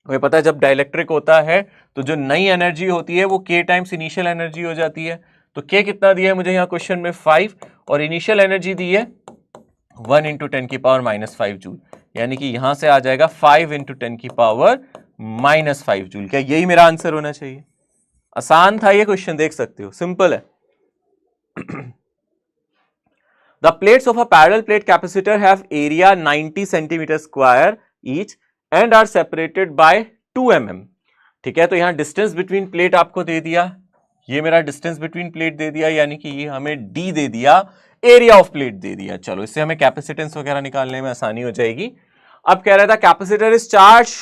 हमें पता है जब डाइलेक्ट्रिक होता है तो जो नई एनर्जी होती है वो के टाइम्स इनिशियल एनर्जी हो जाती है। तो के कितना दिया है मुझे यहाँ क्वेश्चन में 5 और इनिशियल एनर्जी दी है 1 इंटू 10 की पावर माइनस 5 जूल, यानी कि यहां से आ जाएगा 5 इंटू 10 की पावर माइनस 5 जूल। क्या यही मेरा आंसर होना चाहिए? आसान था ये क्वेश्चन, देख सकते हो, सिंपल है। The plates of a parallel plate capacitor have area 90 centimeter square each and are separated by 2 mm। ठीक है, तो यहां डिस्टेंस बिटवीन प्लेट आपको दे दिया, ये मेरा डिस्टेंस बिटवीन प्लेट दे दिया, यानी कि ये हमें d दे दिया, एरिया ऑफ प्लेट दे दिया। चलो इससे हमें कैपेसिटेंस वगैरह निकालने में आसानी हो जाएगी। अब कह रहा था capacitor is charged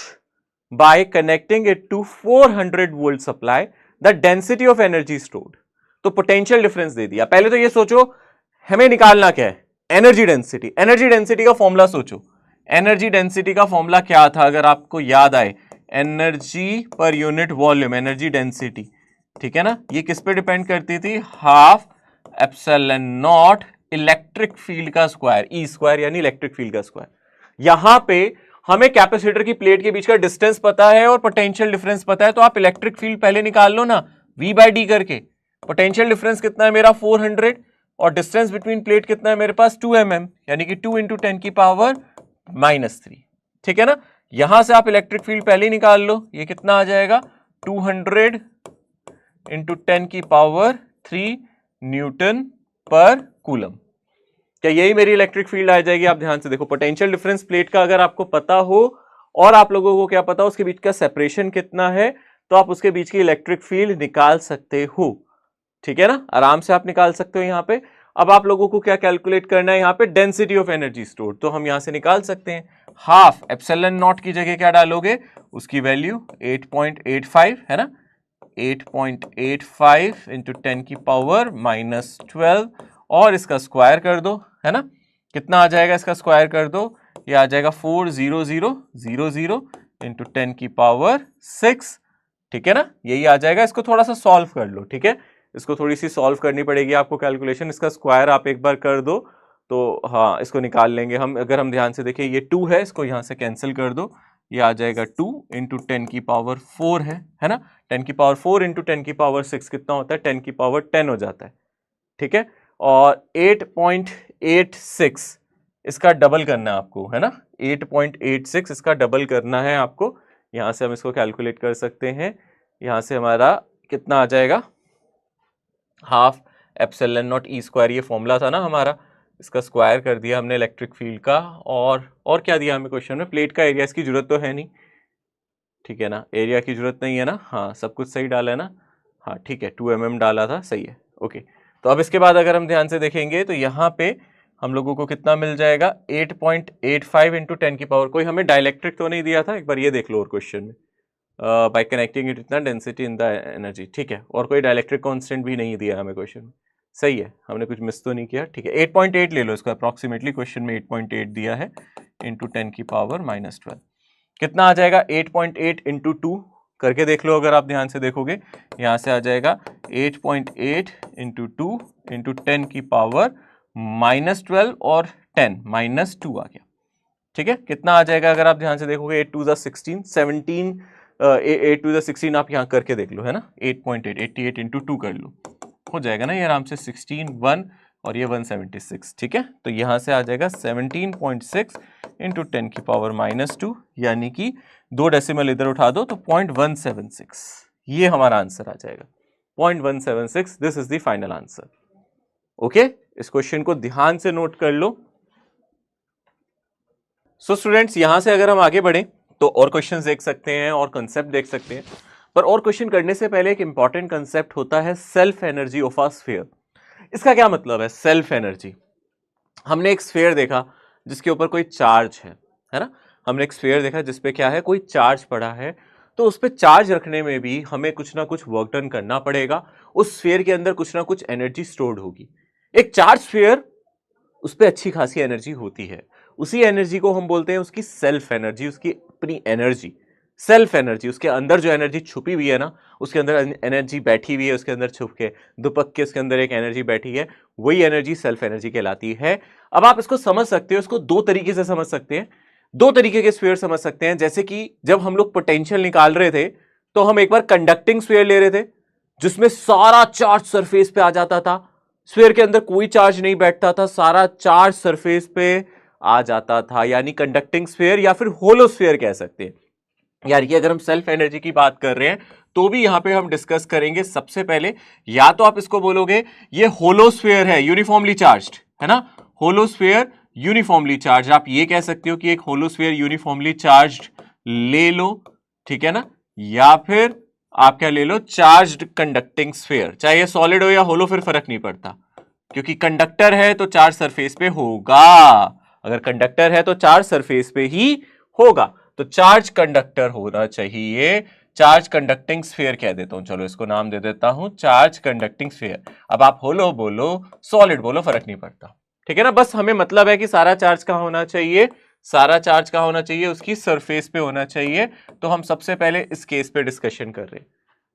by connecting it to 400 volt supply, the density of energy stored. तो पोटेंशियल डिफरेंस दे दिया। पहले तो ये सोचो हमें निकालना क्या है, एनर्जी डेंसिटी। एनर्जी डेंसिटी का फॉर्मूला सोचो, एनर्जी डेंसिटी का फॉर्मूला क्या था अगर आपको याद आए, energy per unit volume, energy density, ठीक है ना। ये किस पे डिपेंड करती थी, half epsilon not electric field का स्क्वायर, ई स्क्वायर यानी इलेक्ट्रिक फील्ड का स्क्वायर। यहां पे हमें कैपेसिटर की प्लेट के बीच का डिस्टेंस पता है और पोटेंशियल डिफरेंस पता है, तो आप इलेक्ट्रिक फील्ड पहले निकाल लो ना, V बाई डी करके। पोटेंशियल डिफरेंस कितना है मेरा 400 और डिस्टेंस बिटवीन प्लेट कितना है मेरे पास 2 mm, यानी कि 2 इंटू 10 की पावर माइनस 3, ठीक है ना। यहां से आप इलेक्ट्रिक फील्ड पहले निकाल लो, ये कितना आ जाएगा 200 इंटू 10 की पावर 3 न्यूटन पर कूलम। क्या यही मेरी इलेक्ट्रिक फील्ड आ जाएगी? आप ध्यान से देखो, पोटेंशियल डिफरेंस प्लेट का अगर आपको पता हो और आप लोगों को क्या पता हो उसके बीच का सेपरेशन कितना है, तो आप उसके बीच की इलेक्ट्रिक फील्ड निकाल सकते हो, ठीक है ना, आराम से आप निकाल सकते हो यहां पे। अब आप लोगों को क्या कैलकुलेट करना है यहाँ पे, डेंसिटी ऑफ एनर्जी स्टोर्ड, तो हम यहां से निकाल सकते हैं। हाफ एप्सिलॉन नॉट की जगह क्या डालोगे, उसकी वैल्यू 8.85 है ना, 8.85 इंटू 10 की पावर माइनस 12 और इसका स्क्वायर कर दो, है ना। कितना आ जाएगा, इसका स्क्वायर कर दो, ये आ जाएगा 40000 इंटू 10 की पावर 6, ठीक है ना, यही आ जाएगा। इसको थोड़ा सा सॉल्व कर लो, ठीक है, इसको थोड़ी सी सॉल्व करनी पड़ेगी आपको कैलकुलेशन। इसका स्क्वायर आप एक बार कर दो तो हाँ इसको निकाल लेंगे हम। अगर हम ध्यान से देखें, ये 2 है, इसको यहाँ से कैंसिल कर दो, ये आ जाएगा 2 इंटू 10 की पावर 4 है ना। 10 की पावर 4 इंटू 10 की पावर 6 कितना होता है, 10 की पावर 10 हो जाता है, ठीक है। और 8.86 इसका डबल करना है आपको, है ना, 8.86 इसका डबल करना है आपको। यहां से हम इसको कैलकुलेट कर सकते हैं, यहां से हमारा कितना आ जाएगा, half epsilon not E square, ये फॉर्मूला था ना हमारा, इसका स्क्वायर कर दिया हमने इलेक्ट्रिक फील्ड का। और क्या दिया हमें क्वेश्चन में, प्लेट का एरिया, इसकी जरूरत तो है नहीं, ठीक है ना, एरिया की जरूरत नहीं है ना, हाँ सब कुछ सही डाला है ना, हाँ ठीक है, 2 mm डाला था, सही है, ओके। तो अब इसके बाद अगर हम ध्यान से देखेंगे तो यहाँ पे हम लोगों को कितना मिल जाएगा, 8.85 इंटू 10 की पावर, कोई हमें डाइलेक्ट्रिक तो नहीं दिया था, एक बार ये देख लो और क्वेश्चन में, बाय कनेक्टिंग इट इतना डेंसिटी इन द एनर्जी, ठीक है, और कोई डाइलेक्ट्रिक कांस्टेंट भी नहीं दिया हमें क्वेश्चन में, सही है, हमने कुछ मिस तो नहीं किया, ठीक है। 8.8 ले लो इसको, अप्रॉक्सीमेटली क्वेश्चन में 8.8 दिया है इंटू 10 की पावर माइनस 12, कितना आ जाएगा 8.8 इंटू 2 करके देख लो, अगर आप ध्यान से देखोगे यहाँ से आ जाएगा 8.8 इंटू 2 इंटू 10 की पावर माइनस 12 और 10 माइनस 2 आ गया, ठीक है। कितना आ जाएगा अगर आप ध्यान से देखोगे, 8 टू द 16 17 8 टू द 16 आप यहाँ करके देख लो, है ना, 8.8 88 इंटू 2 कर लो, हो जाएगा ना ये आराम से, 16 1 और ये 176, ठीक है। तो यहाँ से आ जाएगा 17.6 इंटू 10 की पावर माइनस 2, यानी कि 2 डेसिमल इधर उठा दो तो 0.176, ये हमारा आंसर आ जाएगा 0.176। This is the final answer, okay. इस क्वेश्चन को ध्यान से नोट कर लो। सो स्टूडेंट्स, यहां से अगर हम आगे बढ़े तो और क्वेश्चंस देख सकते हैं और कंसेप्ट देख सकते हैं, पर और क्वेश्चन करने से पहले एक इंपॉर्टेंट कंसेप्ट होता है self energy of a sphere. इसका क्या मतलब है? Self energy. हमने एक स्फीयर देखा जिसके ऊपर कोई चार्ज है ना, हमने एक स्फीयर देखा जिसपे क्या है, कोई चार्ज पड़ा है, तो उस पे चार्ज रखने में भी हमें कुछ ना कुछ वर्क डन करना पड़ेगा, उस स्फीयर के अंदर कुछ ना कुछ एनर्जी स्टोर्ड होगी। एक चार्ज स्फीयर, उस पर अच्छी खासी एनर्जी होती है, उसी एनर्जी को हम बोलते हैं उसकी सेल्फ एनर्जी, उसकी अपनी एनर्जी, सेल्फ एनर्जी। उसके अंदर जो एनर्जी छुपी हुई है ना, उसके अंदर एनर्जी बैठी हुई है, उसके अंदर छुप के दुपक के उसके अंदर एक एनर्जी बैठी है, वही एनर्जी सेल्फ एनर्जी कहलाती है। अब आप इसको समझ सकते हो, इसको दो तरीके से समझ सकते हैं, दो तरीके के स्फीयर समझ सकते हैं। जैसे कि जब हम लोग पोटेंशियल निकाल रहे थे तो हम एक बार कंडक्टिंग स्फीयर ले रहे थे जिसमें सारा चार्ज सरफेस पे आ जाता था, स्फीयर के अंदर कोई चार्ज नहीं बैठता था, सारा चार्ज सरफेस पे आ जाता था, यानी कंडक्टिंग स्फीयर या फिर होलो स्फीयर कह सकते हैं। यार ये अगर हम सेल्फ एनर्जी की बात कर रहे हैं तो भी यहां पे हम डिस्कस करेंगे। सबसे पहले या तो आप इसको बोलोगे ये होलो स्फीयर है, यूनिफॉर्मली चार्ज्ड है ना, होलो स्फीयर यूनिफॉर्मली चार्ज, आप ये कह सकते हो कि एक होलो स्फीयर यूनिफॉर्मली चार्ज्ड ले लो, ठीक है ना, या फिर आप क्या ले लो, चार्ज्ड कंडक्टिंग स्फीयर। चाहे ये सॉलिड हो या होलो फिर फर्क नहीं पड़ता, क्योंकि कंडक्टर है तो चार्ज सरफेस पे होगा, अगर कंडक्टर है तो चार्ज सरफेस पे ही होगा, तो चार्ज कंडक्टर होना चाहिए, चार्ज कंडक्टिंग स्फीयर कह देता हूं, चलो इसको नाम दे देता हूं चार्ज कंडक्टिंग स्फीयर। अब आप होलो बोलो सॉलिड बोलो फर्क नहीं पड़ता, ठीक है ना, बस हमें मतलब है कि सारा चार्ज कहां होना चाहिए, सारा चार्ज कहां होना चाहिए, उसकी सरफेस पे होना चाहिए। तो हम सबसे पहले इस केस पे डिस्कशन कर रहे हैं।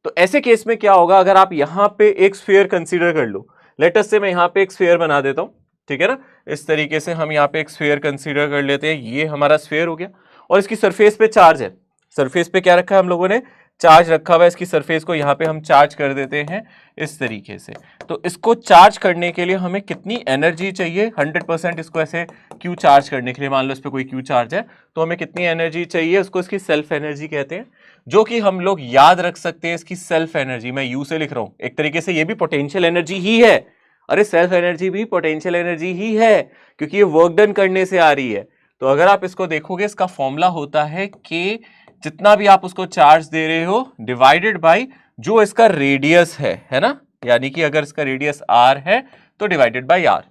तो ऐसे केस में क्या होगा, अगर आप यहां पे एक स्फीयर कंसीडर कर लो, लेट अस से मैं यहां पे एक स्फीयर बना देता हूं, ठीक है ना, इस तरीके से हम यहां पे एक स्फीयर कंसीडर कर लेते हैं, ये हमारा स्फीयर हो गया और इसकी सरफेस पे चार्ज है, सरफेस पे क्या रखा है हम लोगों ने, चार्ज रखा हुआ है, इसकी सरफेस को यहां पे हम चार्ज कर देते हैं इस तरीके से। तो इसको चार्ज करने के लिए हमें कितनी एनर्जी चाहिए, 100% इसको ऐसे क्यू चार्ज करने के लिए, मान लो इस पे कोई क्यू चार्ज है तो हमें कितनी एनर्जी चाहिए, उसको इसकी सेल्फ एनर्जी कहते हैं, जो कि हम लोग याद रख सकते हैं। इसकी सेल्फ एनर्जी मैं यू से लिख रहा हूं, एक तरीके से ये भी पोटेंशियल एनर्जी ही है, अरे सेल्फ एनर्जी भी पोटेंशियल एनर्जी ही है, क्योंकि ये वर्क डन करने से आ रही है। तो अगर आप इसको देखोगे, इसका फॉर्मूला होता है कि जितना भी आप उसको चार्ज दे रहे हो डिवाइडेड बाय जो इसका रेडियस है ना, यानी कि अगर इसका रेडियस आर है तो डिवाइडेड बाय आर।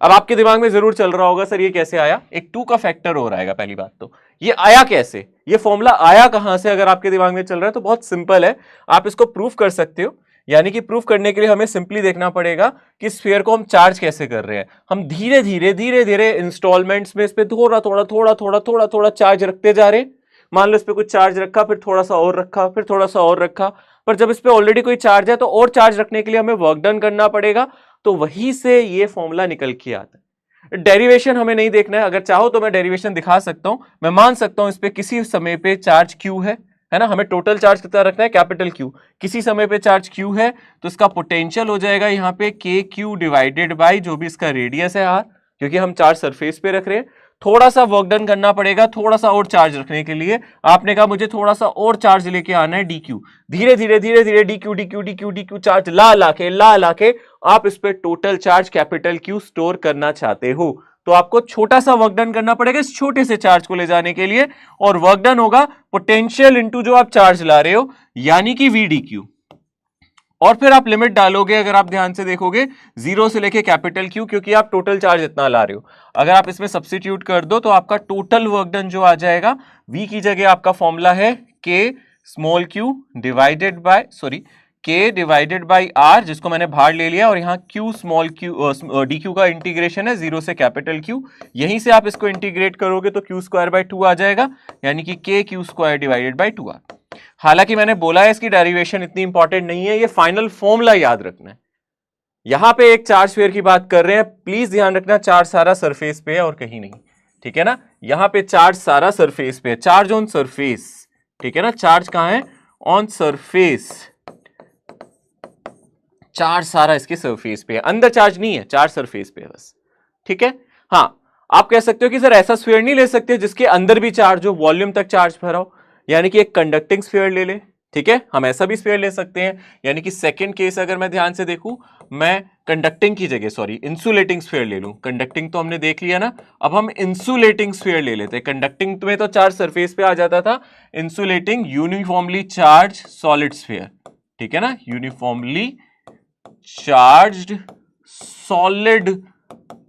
अब आपके दिमाग में जरूर चल रहा होगा सर ये कैसे आया, एक 2 का फैक्टर हो रहेगा, पहली बात तो ये आया कैसे, ये फॉर्मूला आया कहां से, अगर आपके दिमाग में चल रहा है तो बहुत सिंपल है, आप इसको प्रूफ कर सकते हो। यानी कि प्रूफ करने के लिए हमें सिंपली देखना पड़ेगा कि स्फीयर को हम चार्ज कैसे कर रहे हैं। हम धीरे धीरे इंस्टॉलमेंट्स में इस पे थोड़ा थोड़ा चार्ज रखते जा रहे हैं। मान लो इस पे कुछ चार्ज रखा, फिर थोड़ा सा और रखा, फिर थोड़ा सा और रखा, पर जब इस पे ऑलरेडी कोई चार्ज है तो और चार्ज रखने के लिए हमें वर्क डन करना पड़ेगा, तो वहीं से ये फॉर्मूला निकल के आता है। डेरिवेशन हमें नहीं देखना है, अगर चाहो तो मैं डेरिवेशन दिखा सकता हूं, मैं मान सकता हूं इस पे किसी समय पे चार्ज क्यू है ना, हमें टोटल चार्ज कितना रखना है, कैपिटल क्यू, किसी समय पे चार्ज क्यू है तो इसका पोटेंशियल हो जाएगा यहाँ पे के क्यू डिवाइडेड बाई जो भी इसका रेडियस है आर, क्योंकि हम चार्ज सरफेस पे रख रहे हैं। थोड़ा सा वर्क डन करना पड़ेगा, थोड़ा सा और चार्ज रखने के लिए आपने कहा मुझे थोड़ा सा और चार्ज लेके आना है डी क्यू, धीरे धीरे डी क्यू चार्ज ला के आप इस पे total charge capital Q store करना चाहते हो, तो आपको छोटा सा वर्क डन करना पड़ेगा इस छोटे से चार्ज को ले जाने के लिए, और वर्क डन होगा पोटेंशियल इनटू जो आप चार्ज ला रहे हो, यानी कि वी डी क्यू। और फिर आप लिमिट डालोगे, अगर आप ध्यान से देखोगे, 0 से लेके कैपिटल क्यू, क्योंकि आप टोटल चार्ज इतना ला रहे हो। अगर आप इसमें सब्स्टिट्यूट कर दो तो आपका टोटल वर्क डन जो आ जाएगा, v की जगह आपका फॉर्मूला है k small q divided by k divided by r, जिसको मैंने बाहर ले लिया, और यहाँ q स्मॉल q dq का इंटीग्रेशन है 0 से कैपिटल q, यहीं से आप इसको इंटीग्रेट करोगे तो q स्क्वायर बाय 2 आ जाएगा, यानी कि k q square divided by 2r। हालांकि मैंने बोला है इसकी डेरिवेशन इतनी इंपॉर्टेंट नहीं है, ये फाइनल फॉर्मूला याद रखना है। यहां पे एक चार्ज स्फीयर की बात कर रहे हैं, प्लीज ध्यान रखना चार्ज सारा सरफेस पे है और कहीं नहीं, ठीक है ना, यहां पे चार्ज सारा सरफेस पे है, चार्ज ऑन सरफेस, ठीक है ना, चार्ज कहां है, ऑन सरफेस, चार्ज सारा इसके सरफेस पे है, अंदर चार्ज नहीं है, चार्ज सरफेस पे है बस, ठीक है। हाँ, आप कह सकते हो कि सर ऐसा स्फीयर नहीं ले सकते जिसके अंदर भी चार्ज हो, वॉल्यूम तक चार्ज भरा हो, यानी कि एक कंडक्टिंग स्फीयर ले ले, ठीक है, हम ऐसा भी स्फीयर ले सकते हैं। यानी कि सेकंड केस अगर मैं ध्यान से देखूं, मैं कंडक्टिंग की जगह इंसुलेटिंग स्फीयर ले लूं, कंडक्टिंग तो हमने देख लिया ना, अब हम इंसुलेटिंग स्फीयर ले लेते हैं। कंडक्टिंग में तो चार्ज सरफेस पे आ जाता था, insulating uniformly charge solid sphere, ठीक है ना, यूनिफॉर्मली चार्ज्ड सॉलिड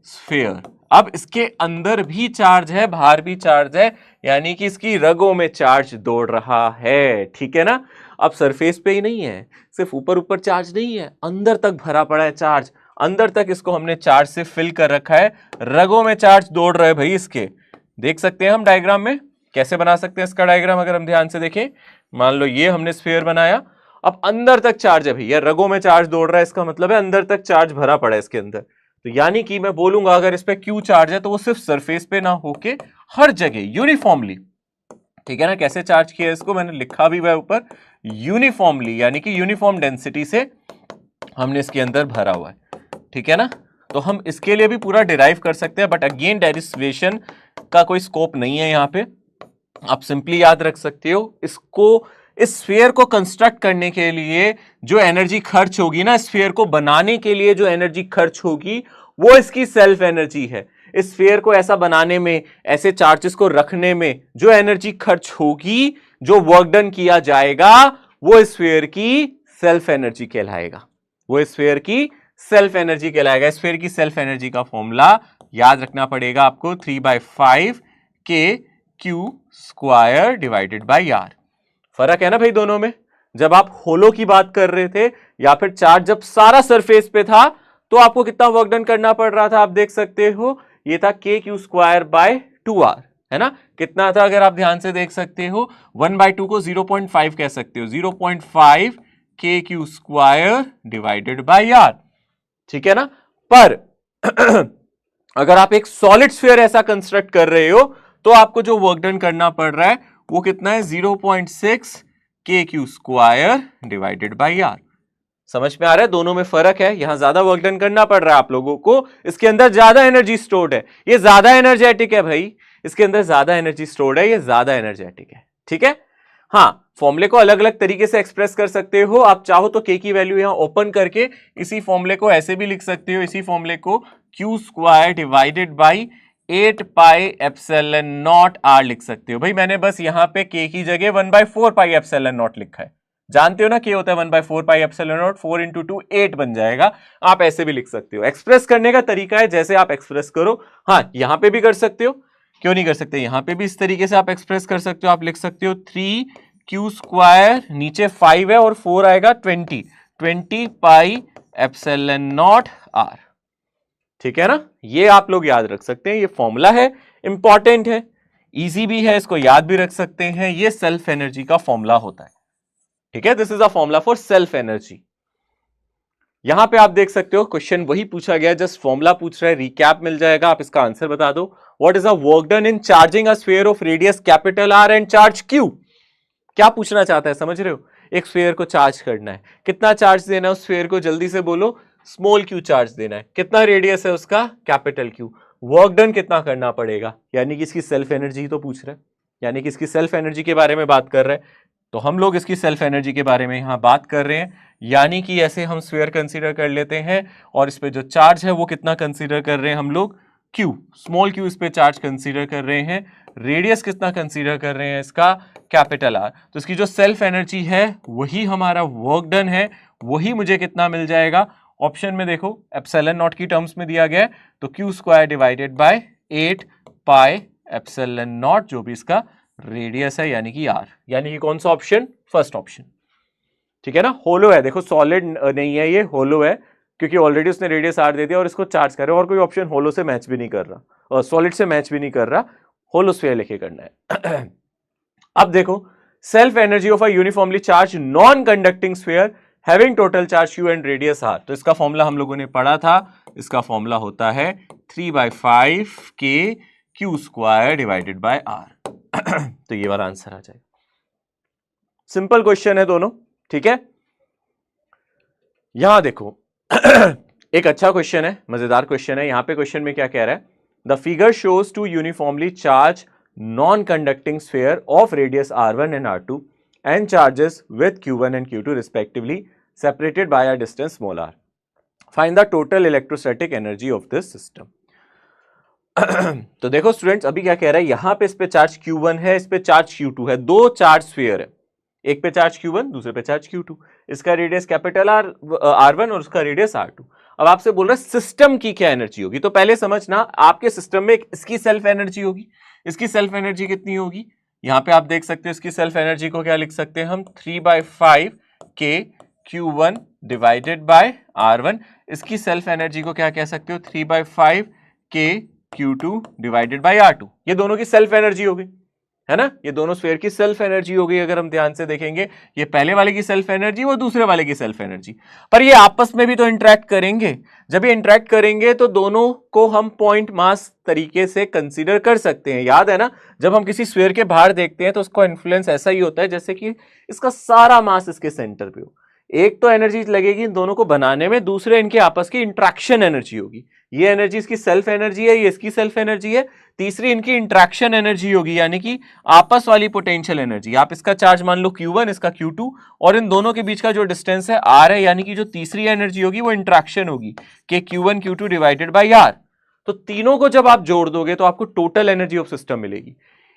स्फीयर। अब इसके अंदर भी चार्ज है, बाहर भी चार्ज है, यानी कि इसकी रगों में चार्ज दौड़ रहा है, ठीक है ना। अब सरफेस पे ही नहीं है, सिर्फ ऊपर ऊपर चार्ज नहीं है, अंदर तक भरा पड़ा है चार्ज, अंदर तक इसको हमने चार्ज से फिल कर रखा है, रगों में चार्ज दौड़ रहे भाई इसके। देख सकते हैं हम डायग्राम में, कैसे बना सकते हैं इसका डायग्राम अगर हम ध्यान से देखें। मान लो ये हमने स्फीयर बनाया, अब अंदर तक चार्ज है भैया, रगों में चार्ज दौड़ रहा है, इसका मतलब है अंदर तक चार्ज भरा पड़ा है इसके अंदर। तो यानी कि मैं बोलूंगा अगर इस पे क्यू चार्ज है तो वो सिर्फ सरफेस पे ना होके हर जगह यूनिफॉर्मली, ठीक है ना। कैसे चार्ज किया इसको मैंने लिखा भी हुआ ऊपर, यूनिफॉर्मली, यानी कि यूनिफॉर्म डेंसिटी से हमने इसके अंदर भरा हुआ है, ठीक है ना। तो हम इसके लिए भी पूरा डिराइव कर सकते हैं, बट अगेन डेरिवेशन का कोई स्कोप नहीं है यहां पे। आप सिंपली याद रख सकते हो इसको, इस स्फीयर को कंस्ट्रक्ट करने के लिए जो एनर्जी खर्च होगी ना, स्फीयर को बनाने के लिए जो एनर्जी खर्च होगी वो इसकी सेल्फ एनर्जी है। इस स्फीयर को ऐसा बनाने में, ऐसे चार्जेस को रखने में जो एनर्जी खर्च होगी, जो वर्क डन किया जाएगा, वो स्फीयर की सेल्फ एनर्जी कहलाएगा, वो स्फीयर की सेल्फ एनर्जी कहलाएगा। स्फीयर की सेल्फ एनर्जी का फॉर्मूला याद रखना पड़ेगा आपको, 3/5 kq² डिवाइडेड बाई r। फर्क है ना भाई दोनों में। जब आप होलो की बात कर रहे थे या फिर चार्ज जब सारा सरफेस पे था तो आपको कितना वर्क डन करना पड़ रहा था, आप देख सकते हो, ये था kq²/2r, है ना। कितना था अगर आप ध्यान से देख सकते हो, 1/2 को 0.5 कह सकते हो, 0.5 kq² डिवाइडेड बाई r, ठीक है ना। पर अगर आप एक सॉलिड स्फीयर ऐसा कंस्ट्रक्ट कर रहे हो तो आपको जो वर्क डन करना पड़ रहा है वो कितना है, 0.6 kq² डिवाइडेड बाई r। समझ में आ रहा है, दोनों में फर्क है। यहां ज्यादा वर्क डन करना पड़ रहा है आप लोगों को, इसके अंदर ज्यादा एनर्जी स्टोर्ड है, ये ज्यादा एनर्जेटिक है भाई, इसके अंदर ज्यादा एनर्जी स्टोर्ड है, ये ज्यादा एनर्जेटिक है, ठीक है। हाँ, फॉर्मूले को अलग अलग तरीके से एक्सप्रेस कर सकते हो, आप चाहो तो k की वैल्यू यहां ओपन करके इसी फॉर्मूले को ऐसे भी लिख सकते हो, इसी फॉर्मूले को q² डिवाइडेड बाई 8πε0 r लिख सकते हो। भाई मैंने बस यहां पे k की जगह 1/4πε0 लिखा है, जानते हो ना k होता है 1/4πε0, 4 × 2 8 बन जाएगा। आप ऐसे भी लिख सकते हो, एक्सप्रेस करने का तरीका है जैसे आप एक्सप्रेस करो। हाँ, यहां पे भी कर सकते हो, क्यों नहीं कर सकते, यहां पे भी इस तरीके से आप एक्सप्रेस कर सकते हो। आप लिख सकते हो 3q², नीचे 5 है और 4 आएगा, 20πε0 r, ठीक है ना। ये आप लोग याद रख सकते हैं, ये फॉर्मूला है, इंपॉर्टेंट है, इजी भी है, इसको याद भी रख सकते हैं। ये सेल्फ एनर्जी का फॉर्मूला होता है, ठीक है। This is a formula for self energy. यहां पे आप देख सकते हो क्वेश्चन वही पूछा गया, जस्ट फॉर्मूला पूछ रहा है, रिकैप मिल जाएगा, आप इसका आंसर बता दो। What is a work done in charging a sphere of radius capital R and charge Q। क्या पूछना चाहता है, समझ रहे हो, एक स्फीयर को चार्ज करना है, कितना चार्ज देना है उस स्फीयर को, जल्दी से बोलो, स्मॉल q चार्ज देना है, कितना रेडियस है उसका, कैपिटल Q। वर्क डन कितना करना पड़ेगा, यानी कि इसकी सेल्फ एनर्जी ही तो पूछ रहा है, यानी कि इसकी सेल्फ एनर्जी के बारे में बात कर रहे हैं, तो हम लोग इसकी सेल्फ एनर्जी के बारे में यहां बात कर रहे हैं। यानी कि ऐसे हम स्फीयर कंसीडर कर लेते हैं और इस पे जो चार्ज है वो कितना कंसीडर कर रहे हैं हम लोग, q, स्मॉल q इस पे चार्ज कंसीडर कर रहे हैं, रेडियस कितना कंसीडर कर रहे हैं इसका, कैपिटल R। तो इसकी जो सेल्फ एनर्जी है वही हमारा वर्क डन है, वही मुझे कितना मिल जाएगा, ऑप्शन में देखो ε0 की टर्म्स में दिया गया है, तो q² डिवाइडेड बाय 8πε0 जो भी इसका रेडियस है, यानी कि r, यानी कि कौन सा ऑप्शन, फर्स्ट ऑप्शन, ठीक है ना। होलो है, देखो सॉलिड नहीं है, ये होलो है, क्योंकि ऑलरेडी उसने रेडियस r दे दिया और इसको चार्ज कर रहे हो, और कोई ऑप्शन होलो से मैच भी नहीं कर रहा और सॉलिड से मैच भी नहीं कर रहा, होलो स्फीयर लेके करना है। अब देखो, self energy of a uniformly charged non conducting sphere having total charge q and radius r। तो इसका फॉर्मूला हम लोगों ने पढ़ा था, इसका फॉर्मूला होता है 3/5 kq² डिवाइडेड बाय r। तो ये वाला आंसर आ जाएगा, सिंपल क्वेश्चन है दोनों, ठीक है। यहां देखो एक अच्छा क्वेश्चन है, मजेदार क्वेश्चन है। यहां पे क्वेश्चन में क्या कह रहा है, the figure shows two uniformly charged non conducting sphere of radius r1 and r2 and charges with q1 and q2 respectively separated by a distance small r. Find the total electrostatic energy of this system. तो देखो स्टूडेंट्स, अभी क्या कह रहा है, यहां पे इस पे चार्ज q1 है, इस पे चार्ज q2 है, दो चार्ज स्फीयर है, एक पे चार्ज q1 दूसरे पे चार्ज q2, इसका रेडियस कैपिटल R1 और उसका रेडियस R2। अब आपसे बोल रहा है सिस्टम की क्या एनर्जी होगी। तो पहले समझना, आपके सिस्टम में इसकी सेल्फ एनर्जी होगी, इसकी सेल्फ एनर्जी कितनी होगी, यहां पे आप देख सकते हो इसकी सेल्फ एनर्जी को क्या लिख सकते हैं हम, 3/5 के Q1 डिवाइडेड बाय R1। इसकी सेल्फ एनर्जी को क्या कह सकते हो, 3/5 के Q2 डिवाइडेड बाय R2। ये दोनों की सेल्फ एनर्जी होगी, है ना, ये दोनों स्फीयर की सेल्फ एनर्जी हो गई। अगर हम ध्यान से देखेंगे, ये पहले वाले की सेल्फ एनर्जी, वो दूसरे वाले की सेल्फ एनर्जी, पर ये आपस में भी तो इंटरेक्ट करेंगे। जब ये इंटरेक्ट करेंगे तो दोनों को हम पॉइंट मास तरीके से कंसीडर कर सकते हैं। याद है ना, जब हम किसी स्फीयर के बाहर देखते हैं तो उसका इन्फ्लुएंस ऐसा ही होता है जैसे कि इसका सारा मास इसके सेंटर पे हो। एक तो एनर्जी लगेगी इन दोनों को बनाने में, दूसरे इनके आपस की इंट्रैक्शन एनर्जी होगी। ये एनर्जी इसकी सेल्फ एनर्जी है, ये इसकी सेल्फ एनर्जी है। तीसरी इनकी इंट्रैक्शन एनर्जी होगी, यानी कि आपस वाली पोटेंशियल एनर्जी। आप इसका चार्ज मान लो Q1, इसका Q2, और इन दोनों के बीच का जो डिस्टेंस है R है, यानी कि जो तीसरी एनर्जी होगी वो इंट्रैक्शन होगी कि Q1 Q2 divided by R। तो तीनों को जब आप जोड़ दोगे तो आपको टोटल एनर्जी ऑफ सिस्टम मिलेगी।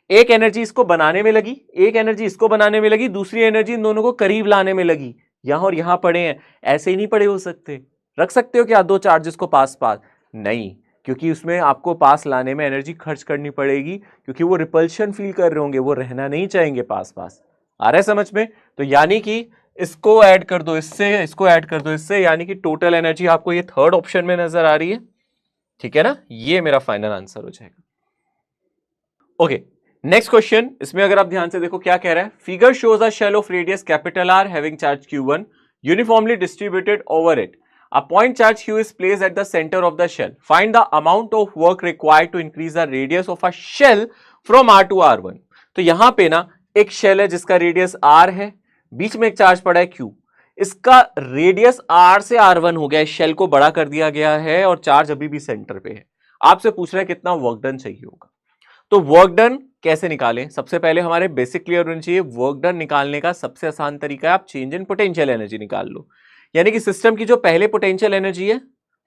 एक एनर्जी इसको बनाने में लगी, एक एनर्जी इसको बनाने में लगी, दूसरी एनर्जी इन दोनों को करीब लाने में लगी। यहां और यहां पड़े हैं, ऐसे ही नहीं पड़े हो सकते। रख सकते हो क्या दो चार्जेस को पास पास? नहीं, क्योंकि उसमें आपको पास लाने में एनर्जी खर्च करनी पड़ेगी, क्योंकि वो रिपल्शन फील कर रहे होंगे, वो रहना नहीं चाहेंगे पास पास। आ रहा है समझ में? तो यानी कि इसको ऐड कर दो इससे, इसको ऐड कर दो इससे, यानी कि टोटल एनर्जी आपको ये थर्ड ऑप्शन में नजर आ रही है। ठीक है ना, ये मेरा फाइनल आंसर हो जाएगा। Okay, next question. इसमें अगर आप ध्यान से देखो क्या कह रहा है, figure shows a shell of radius capital R having charge Q1 uniformly distributed over it. A point charge Q is placed at the center of the shell. Find the amount of work required to increase the radius of a shell from R to R1. तो यहां पे ना एक शेल है जिसका रेडियस R है, बीच में एक चार्ज पड़ा है Q। इसका रेडियस R से R1 हो गया, इस शेल को बड़ा कर दिया गया है और चार्ज अभी भी सेंटर पे है। आपसे पूछ रहा है कितना वर्क डन चाहिए होगा। तो वर्क डन कैसे निकालें? सबसे पहले हमारे बेसिक क्लियर होना चाहिए। वर्क डन निकालने का सबसे आसान तरीका है, आप चेंज इन पोटेंशियल एनर्जी निकाल लो। यानी कि सिस्टम की जो पहले पोटेंशियल एनर्जी है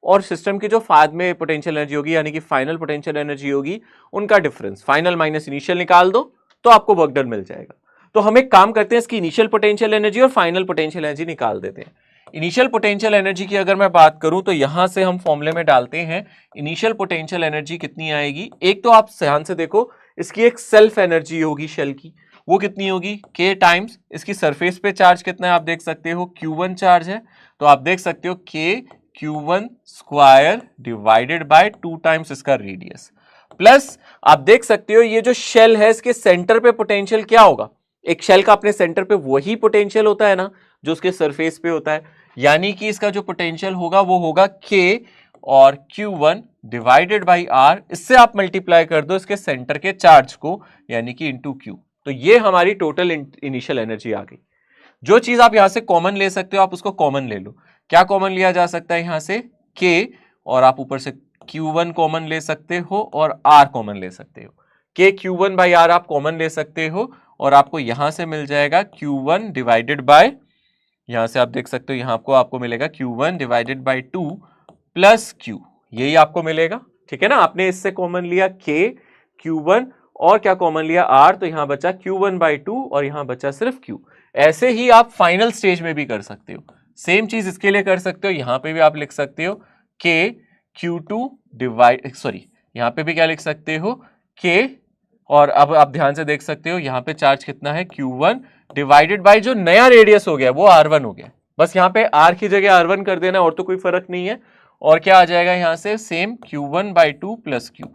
और सिस्टम की जो बाद में पोटेंशियल एनर्जी होगी, यानी कि फाइनल पोटेंशियल एनर्जी होगी, उनका डिफरेंस फाइनल माइनस इनिशियल निकाल दो तो आपको वर्क डन मिल जाएगा। तो हम एक काम करते हैं, इसकी इनिशियल पोटेंशियल एनर्जी और फाइनल पोटेंशियल एनर्जी निकाल देते हैं। इनिशियल पोटेंशियल एनर्जी की अगर मैं बात करूं तो यहां से हम फॉर्मूले में डालते हैं, इनिशियल पोटेंशियल एनर्जी कितनी आएगी। एक तो आप ध्यान से देखो, इसकी एक सेल्फ एनर्जी होगी शेल की, वो कितनी होगी, K टाइम्स इसकी सरफेस पे चार्ज कितना है आप देख सकते हो, Q1 चार्ज है, तो आप देख सकते हो K Q1 square divided by 2 times इसका रेडियस, प्लस आप देख सकते हो ये जो शेल है इसके सेंटर पे पोटेंशियल क्या होगा। एक शेल का अपने सेंटर पे वही पोटेंशियल होता है ना जो उसके सरफेस पे होता है, यानी कि इसका जो पोटेंशियल होगा वो होगा K और Q1 डिवाइडेड बाई R। इससे आप मल्टीप्लाई कर दो इसके सेंटर के चार्ज को, यानी कि इंटू Q। तो ये हमारी टोटल इनिशियल एनर्जी आ गई। जो चीज आप यहां से कॉमन ले सकते हो आप उसको कॉमन ले लो। क्या कॉमन लिया जा सकता है यहां से, K, और आप ऊपर से Q1 कॉमन ले सकते हो और R कॉमन ले सकते हो। K Q1 बाई R आप कॉमन ले सकते हो और आपको यहां से मिल जाएगा Q1 डिवाइडेड बाय, यहां से आप देख सकते हो यहां आपको मिलेगा Q1 divided by 2 plus Q, यही आपको मिलेगा। ठीक है ना, आपने इससे कॉमन लिया K Q1 और क्या कॉमन लिया R, तो यहां बचा Q1 बाई 2 और यहां बचा सिर्फ Q। ऐसे ही आप फाइनल स्टेज में भी कर सकते हो, सेम चीज इसके लिए कर सकते हो। यहां पे भी आप लिख सकते हो K Q2 डिवाइड, सॉरी यहां पे भी क्या लिख सकते हो K, और अब आप ध्यान से देख सकते हो यहां पे चार्ज कितना है Q1 डिवाइडेड बाय जो नया रेडियस हो गया वो R1 हो गया। बस यहां पे R की जगह R1 कर देना और तो कोई फर्क नहीं है। और क्या आ जाएगा यहां से, same Q1 by 2 plus Q।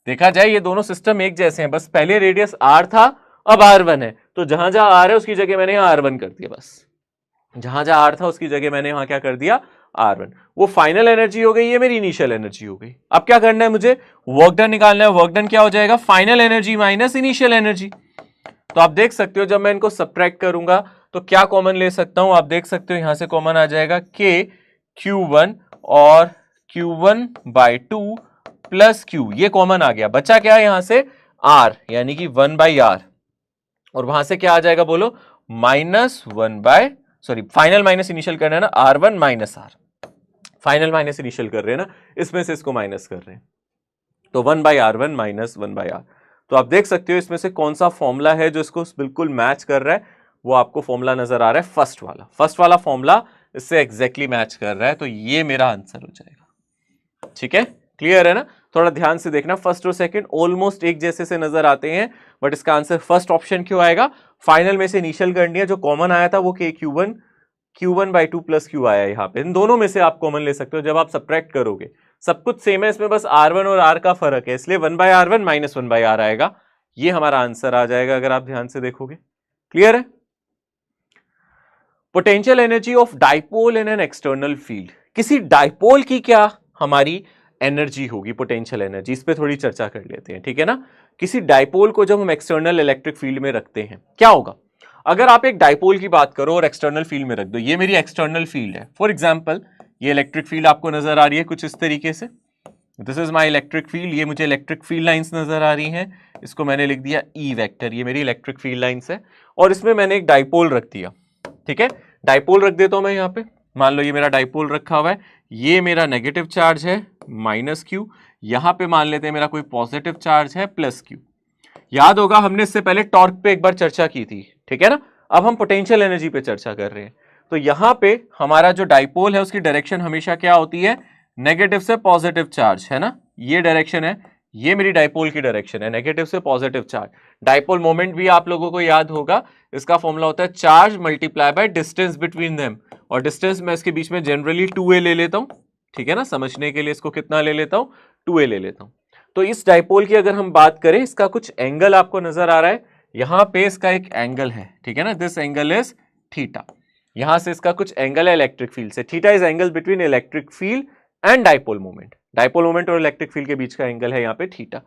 देखा जाए ये दोनों सिस्टम एक जैसे हैं, बस पहले रेडियस R था अब R1 है, तो जहां जहां R है उसकी जगह मैंने यहाँ R1 कर दिया। बस जहां जहां R था उसकी जगह मैंने यहां क्या कर दिया, R1। वो फाइनल एनर्जी हो गई, ये मेरी इनिशियल एनर्जी हो गई। अब क्या करना है मुझे, वर्क डन निकालना है। वर्क डन क्या हो जाएगा, final energy minus initial energy. तो आप देख सकते हो जब मैं इनको सब्ट्रैक्ट करूंगा तो क्या कॉमन ले सकता हूं, आप देख सकते हो यहां से कॉमन आ जाएगा K Q1 और Q1 बाई 2 प्लस Q, ये कॉमन आ गया। बचा क्या यहां से R, यानी कि 1 बाई R, और वहां से क्या आ जाएगा बोलो, minus 1 by, sorry final minus initial करना है ना, R1 minus R, final minus initial कर रहे हैं ना, इसमें से इसको माइनस कर रहे हैं, तो 1 by R1 minus 1 by R। तो आप देख सकते हो इसमें से कौन सा फॉर्मूला है जो इसको बिल्कुल मैच कर रहा है, वो आपको फॉर्मूला नजर आ रहा है फर्स्ट वाला। फर्स्ट वाला फॉर्मूला इससे एग्जैक्टली मैच कर रहा है, तो ये मेरा आंसर हो जाएगा। ठीक है, क्लियर है ना? थोड़ा ध्यान से देखना, फर्स्ट और सेकंड ऑलमोस्ट एक जैसे से नजर आते हैं, बट इसका आंसर फर्स्ट ऑप्शन क्यों आएगा? फाइनल में से इनिशियल करनी है, जो कॉमन आया था वो के Q1 by 2 प्लस Q आया यहाँ पे। इन दोनों में से आप कॉमन ले सकते हो जब आप सब्ट्रैक्ट करोगे। सब कुछ सेम है, इसमें बस R1 और R का फर्क है, इसलिए 1 by R1 minus 1 by R आएगा। ये हमारा आंसर आ जाएगा अगर आप ध्यान से देखोगे। क्लियर है? Potential energy of dipole in an external field. किसी डाइपोल की क्या हमारी एनर्जी होगी, पोटेंशियल एनर्जी, इस पे थोड़ी चर्चा कर लेते हैं। ठीक है ना? किसी डाइपोल को जब हम एक्सटर्नल इलेक्ट्रिक फील्ड में रखते हैं क्या होगा? अगर आप एक डाइपोल की बात करो और एक्सटर्नल फील्ड में रख दो, ये मेरी एक्सटर्नल फील्ड है। फॉर एग्जांपल ये इलेक्ट्रिक फील्ड आपको नजर आ रही है कुछ इस तरीके से, this is my electric field, ये मुझे इलेक्ट्रिक फील्ड लाइंस नजर आ रही हैं, इसको मैंने लिख दिया ई वेक्टर, ये मेरी इलेक्ट्रिक फील्ड लाइंस है, और इसमें मैंने एक डाइपोल रख दिया। ठीक है, डाइपोल रख देता हूं मैं यहाँ पे, मान लो ये मेरा डाइपोल रखा हुआ है, ये मेरा नेगेटिव चार्ज है -Q, यहां पे मान लेते हैं मेरा कोई पॉजिटिव चार्ज है +Q। याद होगा हमने इससे पहले टॉर्क पे एक बार चर्चा की थी। ठीक है ना? अब हम पोटेंशियल एनर्जी पे चर्चा कर रहे हैं। तो यहां पे हमारा जो डाइपोल है उसकी डायरेक्शन हमेशा क्या होती है? नेगेटिव से पॉजिटिव चार्ज, है ना? ये डायरेक्शन है, ये मेरी डाइपोल की डायरेक्शन है, नेगेटिव से पॉजिटिव चार्ज। डाइपोल मोमेंट भी आप लोगों को याद होगा, इसका फॉर्मूला होता है charge multiply by distance between them, और डिस्टेंस मैं इसके बीच में जनरली 2a ले लेता हूं। ठीक है ना? समझने के लिए इसको कितना ले लेता हूं? 2a ले लेता हूं। तो इस डाइपोल की अगर हम बात करें, इसका कुछ एंगल आपको नजर आ रहा है, यहां पे इसका एक एंगल है। ठीक है ना? दिस एंगल इज थीटा, यहां से इसका कुछ एंगल है इलेक्ट्रिक फील्ड से। Theta is angle between electric field and dipole moment. Dipole moment और इलेक्ट्रिक फील्ड के बीच का एंगल है यहाँ पे थीटा।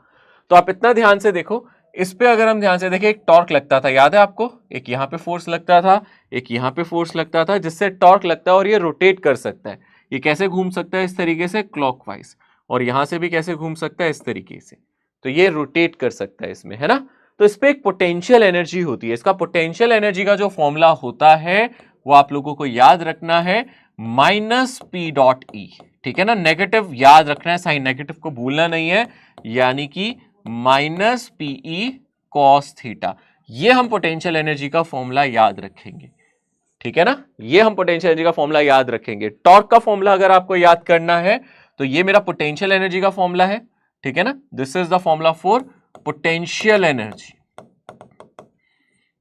तो आप इतना ध्यान से देखो, इस पे अगर हम ध्यान से देखें, एक टॉर्क लगता था, याद है आपको? एक यहाँ पे फोर्स लगता था, एक यहाँ पे फोर्स लगता था, जिससे टॉर्क लगता है और ये रोटेट कर सकता है। ये कैसे घूम सकता है? इस तरीके से क्लॉकवाइज, और यहां से भी कैसे घूम सकता है? इस तरीके से। तो ये रोटेट कर सकता है इसमें, है ना? तो इस पे एक पोटेंशियल एनर्जी होती है। इसका पोटेंशियल एनर्जी का जो फॉर्मूला होता है वो आप लोगों को याद रखना है, -P.E। ठीक है ना? नेगेटिव याद रखना है, साइन नेगेटिव को भूलना नहीं है, यानी कि -Pe cos थीटा। ये हम पोटेंशियल एनर्जी का फॉर्मूला याद रखेंगे। ठीक है ना? ये हम पोटेंशियल एनर्जी का फॉर्मूला याद रखेंगे। टॉर्क का फॉर्मूला अगर आपको याद करना है तो ये मेरा पोटेंशियल एनर्जी का फॉर्मूला है। ठीक है ना? This is the formula for potential energy,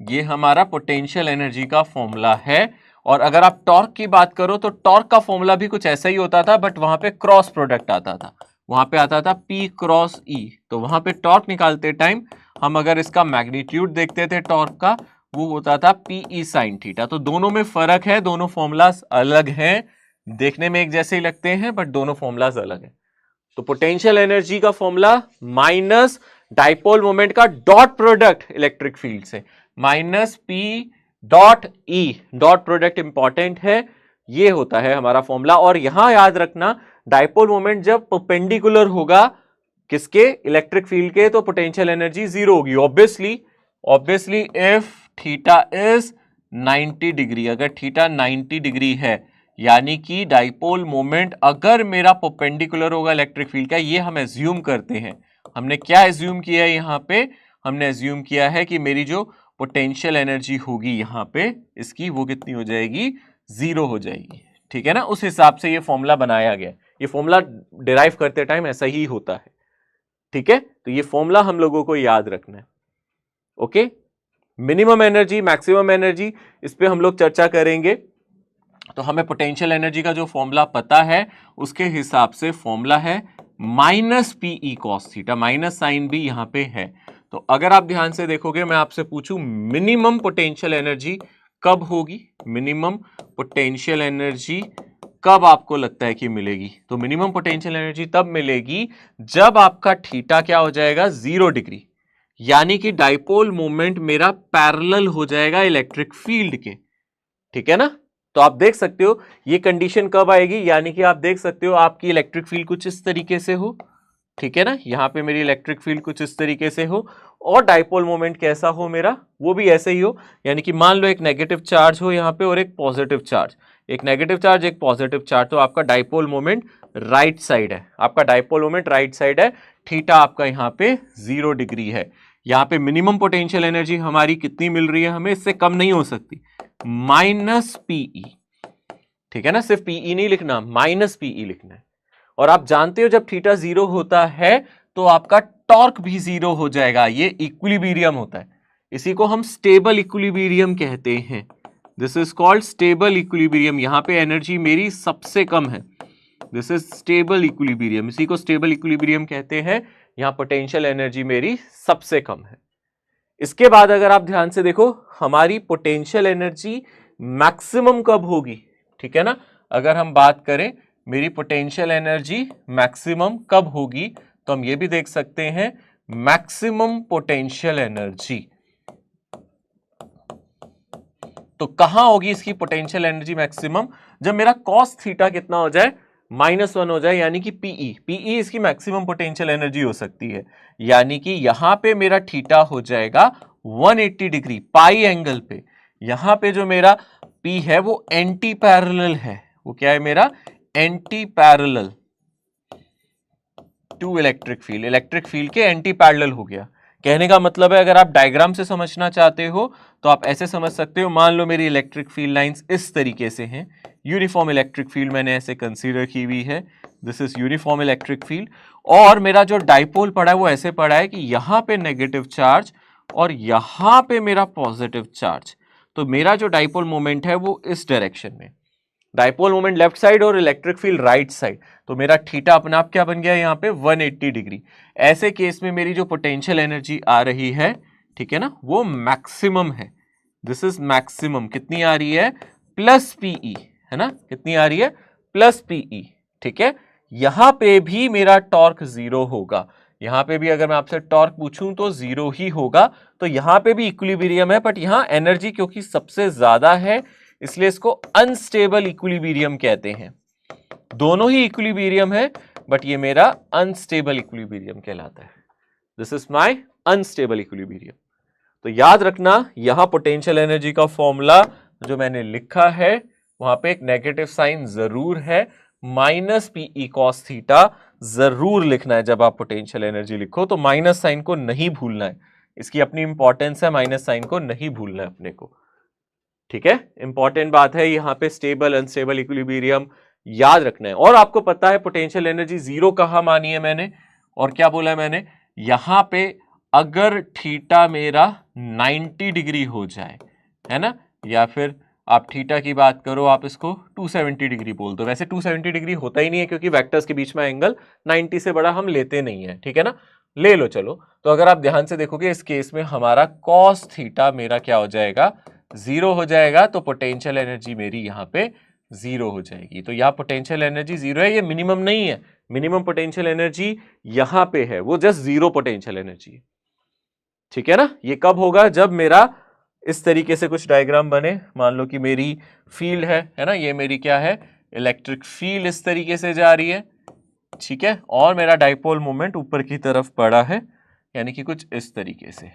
ये हमारा पोटेंशियल एनर्जी का फॉर्मूला है। और अगर आप टॉर्क की बात करो तो टॉर्क का फॉर्मूला भी कुछ ऐसा ही होता था, बट वहां पे क्रॉस प्रोडक्ट आता था, वहां पे आता था P क्रॉस E। तो वहां पे टॉर्क निकालते टाइम हम अगर इसका मैग्नीट्यूड देखते थे टॉर्क का, वो होता था PE साइन थीटा। तो दोनों में फर्क है, दोनों फॉर्मूलाज अलग हैं, देखने में एक जैसे ही लगते हैं बट दोनों फॉर्मूलाज अलग हैं। तो पोटेंशियल एनर्जी का फॉर्मूला माइनस डाइपोल मोमेंट का डॉट प्रोडक्ट इलेक्ट्रिक फील्ड से, -P.E, डॉट प्रोडक्ट इंपॉर्टेंट है, ये होता है हमारा फॉर्मूला। और यहां याद रखना, डाइपोल मोमेंट जब परपेंडिकुलर होगा किसके? इलेक्ट्रिक फील्ड के, तो पोटेंशियल एनर्जी 0 होगी। Obviously if theta is 90 degree, अगर थीटा 90 डिग्री है, यानी कि डाइपोल मोमेंट अगर मेरा परपेंडिकुलर होगा इलेक्ट्रिक फील्ड का, ये हम एज्यूम करते हैं। हमने क्या एज्यूम किया है यहां पे? हमने एज्यूम किया है कि मेरी जो पोटेंशियल एनर्जी होगी यहां पे, इसकी वो कितनी हो जाएगी? 0 हो जाएगी। ठीक है ना? उस हिसाब से ये फॉर्मूला बनाया गया। ये फॉर्मूला डिराइव करते टाइम ऐसा ही होता है। ठीक है? तो ये फॉर्मूला हम लोगों को याद रखना है। Okay? Minimum energy, maximum energy, इस पे हम लोग चर्चा करेंगे। तो हमें पोटेंशियल एनर्जी का जो फॉर्मूला पता है उसके हिसाब से फॉर्मूला है -Pe cos theta, minus sign भी यहां पे है। तो अगर आप ध्यान से देखोगे, मैं आपसे पूछूं मिनिमम पोटेंशियल एनर्जी कब होगी? मिनिमम पोटेंशियल एनर्जी कब आपको लगता है कि मिलेगी? तो मिनिमम पोटेंशियल एनर्जी तब मिलेगी जब आपका थीटा क्या हो जाएगा? 0 डिग्री, यानी कि डाइपोल मोमेंट मेरा पैरेलल हो जाएगा इलेक्ट्रिक फील्ड के। ठीक है ना? तो आप देख सकते हो ये कंडीशन कब आएगी, यानी कि आप देख सकते हो आपकी इलेक्ट्रिक फील्ड कुछ इस तरीके से हो। ठीक है ना? यहां पे मेरी इलेक्ट्रिक फील्ड कुछ इस तरीके से हो, और डाइपोल मोमेंट कैसा हो मेरा? वो भी ऐसे ही हो। यानी कि मान लो एक नेगेटिव चार्ज हो यहाँ पे और एक पॉजिटिव चार्ज, एक नेगेटिव चार्ज एक पॉजिटिव चार्ज, तो आपका डाइपोल मोमेंट राइट साइड है, आपका डाइपोल मोमेंट राइट साइड है, थीटा आपका यहाँ पे 0 डिग्री है। यहाँ पे मिनिमम पोटेंशियल एनर्जी हमारी कितनी मिल रही है हमें? इससे कम नहीं हो सकती, -Pe। ठीक है ना, सिर्फ पीई नहीं लिखना, माइनस पीई लिखना है। और आप जानते हो जब थीटा जीरो होता है तो आपका टॉर्क भी जीरो हो जाएगा, ये इक्विलिब्रियम होता है, इसी को हम स्टेबल इक्विलिब्रियम कहते हैं। This is called stable equilibrium. यहां पे एनर्जी मेरी सबसे कम है, दिस इज स्टेबल इक्विलिब्रियम, इसी को स्टेबल इक्विलिब्रियम कहते हैं। यहां पोटेंशियल एनर्जी मेरी सबसे कम है। इसके बाद अगर आप ध्यान से देखो, हमारी पोटेंशियल एनर्जी मैक्सिमम कब होगी, ठीक है ना। अगर हम बात करें मेरी पोटेंशियल एनर्जी मैक्सिमम कब होगी, तो हम ये भी देख सकते हैं मैक्सिमम पोटेंशियल एनर्जी तो कहां होगी इसकी पोटेंशियल एनर्जी मैक्सिमम, जब मेरा कॉस थीटा कितना हो जाए, -1 हो जाए, यानी कि पीई। पीई इसकी मैक्सिमम पोटेंशियल एनर्जी हो सकती है, यानी कि यहां पे मेरा थीटा हो जाएगा 180 डिग्री पाई एंगल पे। यहां पे जो मेरा पी है वो एंटी पैरेलल है, वो क्या है मेरा anti parallel to electric field, electric field के एंटी पैरेलल हो गया। कहने का मतलब है अगर आप डायग्राम से समझना चाहते हो तो आप ऐसे समझ सकते हो, मान लो मेरी इलेक्ट्रिक फील्ड लाइंस इस तरीके से हैं, यूनिफॉर्म इलेक्ट्रिक फील्ड मैंने ऐसे कंसीडर की हुई है, this is uniform electric field, और मेरा जो डाइपोल पड़ा है वो ऐसे पड़ा है कि यहां पे नेगेटिव चार्ज और यहां पे मेरा पॉजिटिव चार्ज। तो मेरा जो डाइपोल मोमेंट है वो इस डायरेक्शन में, डाइपोल मोमेंट लेफ्ट साइड और इलेक्ट्रिक फील्ड राइट साइड, तो मेरा थीटा अपने आप क्या बन गया यहाँ पे 180 डिग्री। ऐसे केस में मेरी जो पोटेंशियल एनर्जी आ रही है, ठीक है ना, वो मैक्सिमम है, दिस इज मैक्सिमम। कितनी आ रही है, प्लस पीई, है ना, कितनी आ रही है, प्लस पीई, ठीक है। यहां पे भी मेरा टॉर्क जीरो होगा, यहां पे भी अगर मैं आपसे टॉर्क पूछूं तो जीरो ही होगा। तो यहां पे भी इक्विलिब्रियम है, बट यहां एनर्जी क्योंकि सबसे ज्यादा है इसलिए इसको अनस्टेबल इक्विलिब्रियम कहते हैं। दोनों ही इक्विलिब्रियम है बट ये मेरा अनस्टेबल इक्विलिब्रियम कहलाता है, this is my unstable equilibrium. तो याद रखना यहां पोटेंशियल एनर्जी का फॉर्मूला जो मैंने लिखा है वहां पे एक नेगेटिव साइन जरूर है, माइनस पीई कॉस थीटा जरूर लिखना है। जब आप पोटेंशियल एनर्जी लिखो तो माइनस साइन को नहीं भूलना है, इसकी अपनी इंपॉर्टेंस है, माइनस साइन को नहीं भूलना है अपने को, ठीक है। इंपॉर्टेंट बात है यहां पे स्टेबल अनस्टेबल इक्विलिब्रियम याद रखना है। और आपको पता है पोटेंशियल एनर्जी जीरो कहां मानी है मैंने, और क्या बोला है मैंने, यहां पे अगर थीटा मेरा 90 डिग्री हो जाए, है ना, या फिर आप थीटा की बात करो आप इसको 270 डिग्री बोल दो। वैसे 270 डिग्री होता ही नहीं है क्योंकि वेक्टर्स के बीच में एंगल 90 से बड़ा हम लेते नहीं है, ठीक है ना, ले लो चलो। तो अगर आप ध्यान से देखोगे इस केस में हमारा कॉस थीटा मेरा क्या हो जाएगा, जीरो हो जाएगा, तो पोटेंशियल एनर्जी मेरी यहां पे जीरो हो जाएगी। तो यहां पोटेंशियल एनर्जी जीरो है, ये मिनिमम नहीं है, मिनिमम पोटेंशियल एनर्जी यहां पे है, वो जस्ट जीरो पोटेंशियल एनर्जी है, ठीक है ना। ये कब होगा, जब मेरा इस तरीके से कुछ डायग्राम बने, मान लो कि मेरी फील्ड है ना, ये मेरी क्या है, इलेक्ट्रिक फील्ड इस तरीके से जा रही है, ठीक है, और मेरा डाइपोल मोमेंट ऊपर की तरफ पड़ा है, यानी कि कुछ इस तरीके से,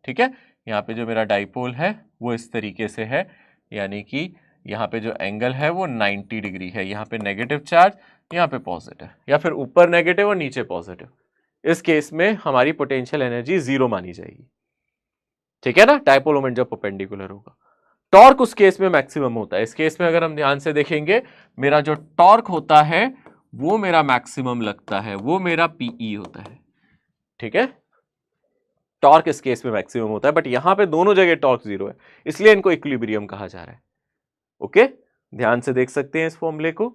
ठीक है। यहाँ पे जो मेरा डाइपोल है वो इस तरीके से है, यानी कि यहाँ पे जो एंगल है वो 90 डिग्री है, यहाँ पे नेगेटिव चार्ज, यहाँ पे पॉजिटिव, या फिर ऊपर नेगेटिव और नीचे पॉजिटिव। इस केस में हमारी पोटेंशियल एनर्जी जीरो मानी जाएगी, ठीक है ना, डाइपोल मोमेंट जब परपेंडिकुलर होगा। टॉर्क उस केस में मैक्सिमम होता है। इस केस में अगर हम ध्यान से देखेंगे मेरा जो टॉर्क होता है वो मेरा मैक्सिमम लगता है, वो मेरा पीई होता है, ठीक है। टॉर्क इस केस में मैक्सिमम होता है, बट यहां पे दोनों जगह टॉर्क जीरो है, इसलिए इनको इक्विलिब्रियम कहा जा रहा है। ओके, ध्यान से देख सकते हैं इस फॉर्मूले को।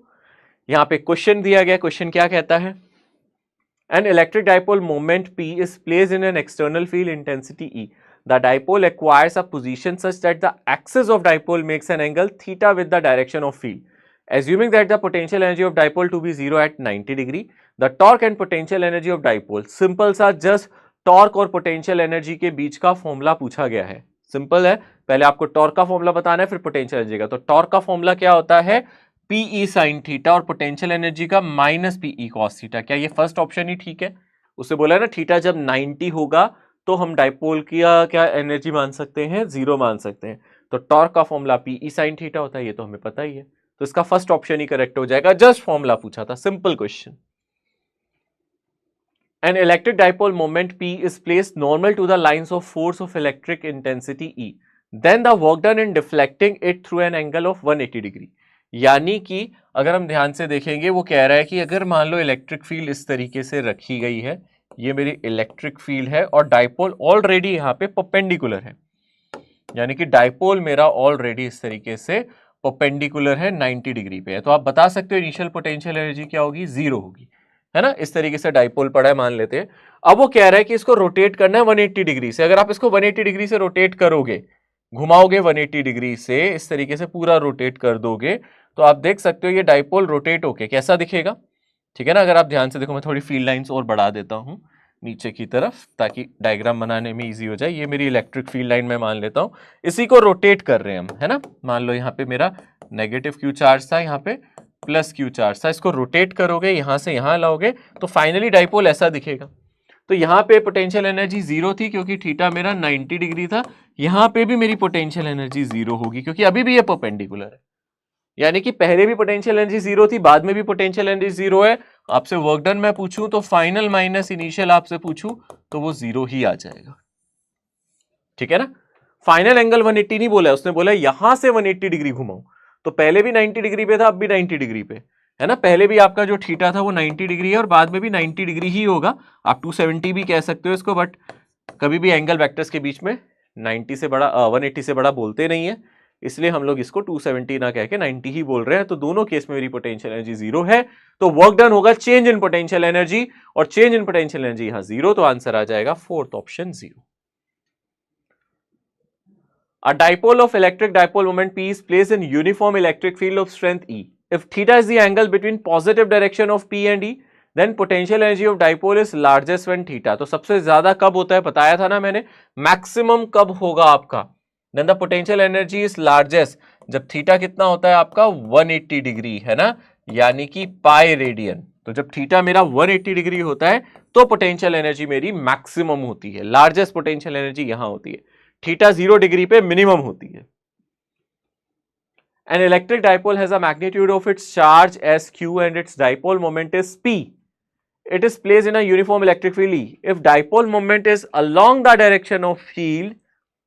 यहां पे क्वेश्चन दिया गया, क्वेश्चन क्या कहता है, an electric dipole moment P is placed in an external field intensity E. The dipole acquires a position such that the axis of dipole makes an angle theta with the direction of field. Assuming that the potential energy of dipole to be 0 at 90 degree, the torque and potential energy of dipole, simple सा just टॉर्क और पोटेंशियल एनर्जी के बीच का फॉर्मूला पूछा गया है। सिंपल है, पहले आपको टॉर्क का फॉर्मूला बताना है फिर पोटेंशियल एनर्जी का। तो टॉर्क का फॉर्मूला क्या होता है, पीई साइन थीटा, और पोटेंशियल एनर्जी का माइनस पीई कॉस थीटा। क्या ये फर्स्ट ऑप्शन ही ठीक है, उससे बोला है ना थीटा जब 90 होगा तो हम डाइपोल की क्या एनर्जी मान सकते हैं, जीरो मान सकते हैं। तो टॉर्क का फॉर्मूला पीई साइन थीटा होता है, ये तो हमें पता ही है, तो इसका फर्स्ट ऑप्शन ही करेक्ट हो जाएगा, जस्ट फॉर्मूला पूछा था, simple question. An electric dipole moment P is placed normal to the lines of force of electric intensity E. Then the work done in deflecting it through an angle of 180 degree. यानी कि अगर हम ध्यान से देखेंगे वो कह रहा है कि अगर मान लो इलेक्ट्रिक फील्ड इस तरीके से रखी गई है, ये मेरी इलेक्ट्रिक फील्ड है और डाइपोल ऑलरेडी यहाँ पे परपेंडिकुलर है, यानी कि डाइपोल मेरा ऑलरेडी इस तरीके से परपेंडिकुलर है, 90 डिग्री पे है, तो आप बता सकते हो इनिशियल पोटेंशियल एनर्जी क्या होगी, 0 होगी, है ना। इस तरीके से डाइपोल पड़ा है मान लेते हैं। अब वो कह रहा है कि इसको रोटेट करना है 180 डिग्री से। अगर आप इसको 180 डिग्री से रोटेट करोगे, घुमाओगे 180 डिग्री से, इस तरीके से पूरा रोटेट कर दोगे, तो आप देख सकते हो ये डाइपोल रोटेट होके कैसा दिखेगा, ठीक है ना। अगर आप ध्यान से देखो, मैं थोड़ी फील्ड लाइंस और बढ़ा देता हूं नीचे की तरफ ताकि डायग्राम बनाने में इजी हो जाए। ये मेरी इलेक्ट्रिक फील्ड लाइन में मान लेता हूं, इसी को रोटेट कर रहे हैं हम, है ना। मान लो यहाँ पे मेरा नेगेटिव क्यू चार्ज था, यहाँ पे प्लस क्यू चार्ज था, इसको रोटेट करोगे, यहां से यहां लाओगे तो फाइनली डाइपोल ऐसा दिखेगा। तो यहाँ पे पोटेंशियल एनर्जी 0 थी क्योंकि थीटा मेरा 90 डिग्री था, यहाँ पे भी मेरी पोटेंशियल एनर्जी 0 होगी क्योंकि अभी भी ये परपेंडिकुलर है, यानी कि पहले भी पोटेंशियल एनर्जी 0 थी, बाद में भी पोटेंशियल एनर्जी 0 है। आपसे वर्क डन मैं पूछूं तो फाइनल माइनस इनिशियल आपसे पूछूं तो वो 0 ही आ जाएगा, ठीक है ना। फाइनल एंगल 180 नहीं बोला, उसने बोला यहां से 180 डिग्री घुमाओ, तो पहले भी 90 डिग्री पे था, अब भी 90 डिग्री पे है ना। पहले भी आपका जो थीटा था वो 90 डिग्री है और बाद में भी 90 डिग्री ही होगा। आप 270 भी कह सकते हो इसको, बट कभी भी एंगल वेक्टर्स के बीच में 90 से बड़ा 180 से बड़ा बोलते नहीं है, इसलिए हम लोग इसको 270 ना कह के 90 ही बोल रहे हैं। तो दोनों केस में मेरी पोटेंशियल एनर्जी 0 है, तो वर्क डन होगा चेंज इन पोटेंशियल एनर्जी, और चेंज इन पोटेंशियल एनर्जी यहां 0, तो आंसर आ जाएगा fourth option 0। A dipole of electric dipole moment P is placed in uniform electric field of strength E. If theta is the angle between positive direction of P and E, then potential energy of dipole is largest when theta. तो सबसे ज्यादा कब होता है बताया था ना मैंने, मैक्सिमम कब होगा आपका, then the potential energy is largest जब थीटा कितना होता है आपका 180 डिग्री, है ना, यानी कि पाई रेडियन। तो जब थीटा मेरा 180 डिग्री होता है तो पोटेंशियल एनर्जी मेरी मैक्सिमम होती है, लार्जेस्ट पोटेंशियल एनर्जी यहां होती है, थीटा 0 डिग्री पे मिनिमम होती है। An electric dipole has a magnitude of its charge as q and its dipole moment is p. It is placed in a uniform electric field E. If dipole moment is along the direction of field,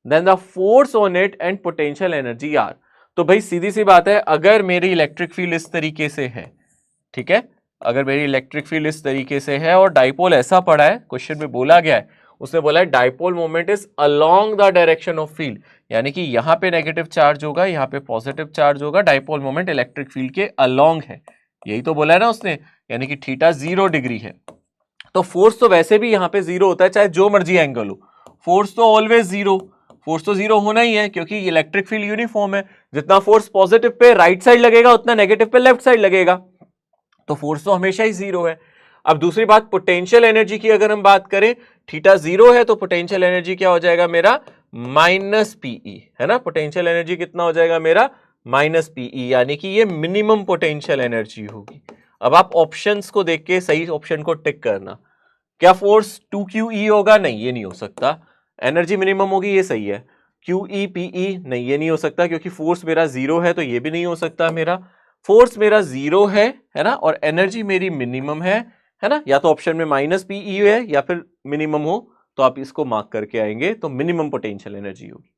then the force on it and potential energy are. तो भाई सीधी सी बात है, अगर मेरी इलेक्ट्रिक फील्ड इस तरीके से है, ठीक है, अगर मेरी इलेक्ट्रिक फील्ड इस तरीके से है और डाइपोल ऐसा पड़ा है, क्वेश्चन में बोला गया है, उसने बोला है dipole moment is along the direction of field, यानी कि यहां पे नेगेटिव चार्ज होगा, यहां पे पॉजिटिव चार्ज होगा, डाइपोल मोमेंट इलेक्ट्रिक फील्ड के अलोंग है, यही तो बोला है ना उसने, यानी कि थीटा 0 डिग्री है। तो फोर्स तो वैसे भी यहां पे 0 होता है, चाहे जो मर्जी एंगल हो, फोर्स तो ऑलवेज 0, फोर्स तो 0 होना ही है क्योंकि इलेक्ट्रिक फील्ड यूनिफॉर्म है। जितना force positive pay right side लगेगा उतना नेगेटिव पे लेफ्ट साइड लगेगा, तो फोर्स तो हमेशा ही 0 है। अब दूसरी बात, पोटेंशियल एनर्जी की अगर हम बात करें, थीटा 0 है तो पोटेंशियल एनर्जी क्या हो जाएगा मेरा, माइनस पीई, है ना। पोटेंशियल एनर्जी कितना हो जाएगा मेरा, माइनस पीई, यानी कि ये मिनिमम पोटेंशियल एनर्जी होगी। अब आप ऑप्शंस को देख के सही ऑप्शन को टिक करना। क्या फोर्स 2QE होगा, नहीं ये नहीं हो सकता। एनर्जी मिनिमम होगी, ये सही है। QEPE नहीं, ये नहीं हो सकता क्योंकि फोर्स मेरा 0 है, तो ये भी नहीं हो सकता। मेरा फोर्स मेरा 0 है ना, और एनर्जी मेरी मिनिमम है ना। या तो ऑप्शन में माइनस पीई है या फिर मिनिमम हो, तो आप इसको मार्क करके आएंगे, तो मिनिमम पोटेंशियल एनर्जी होगी।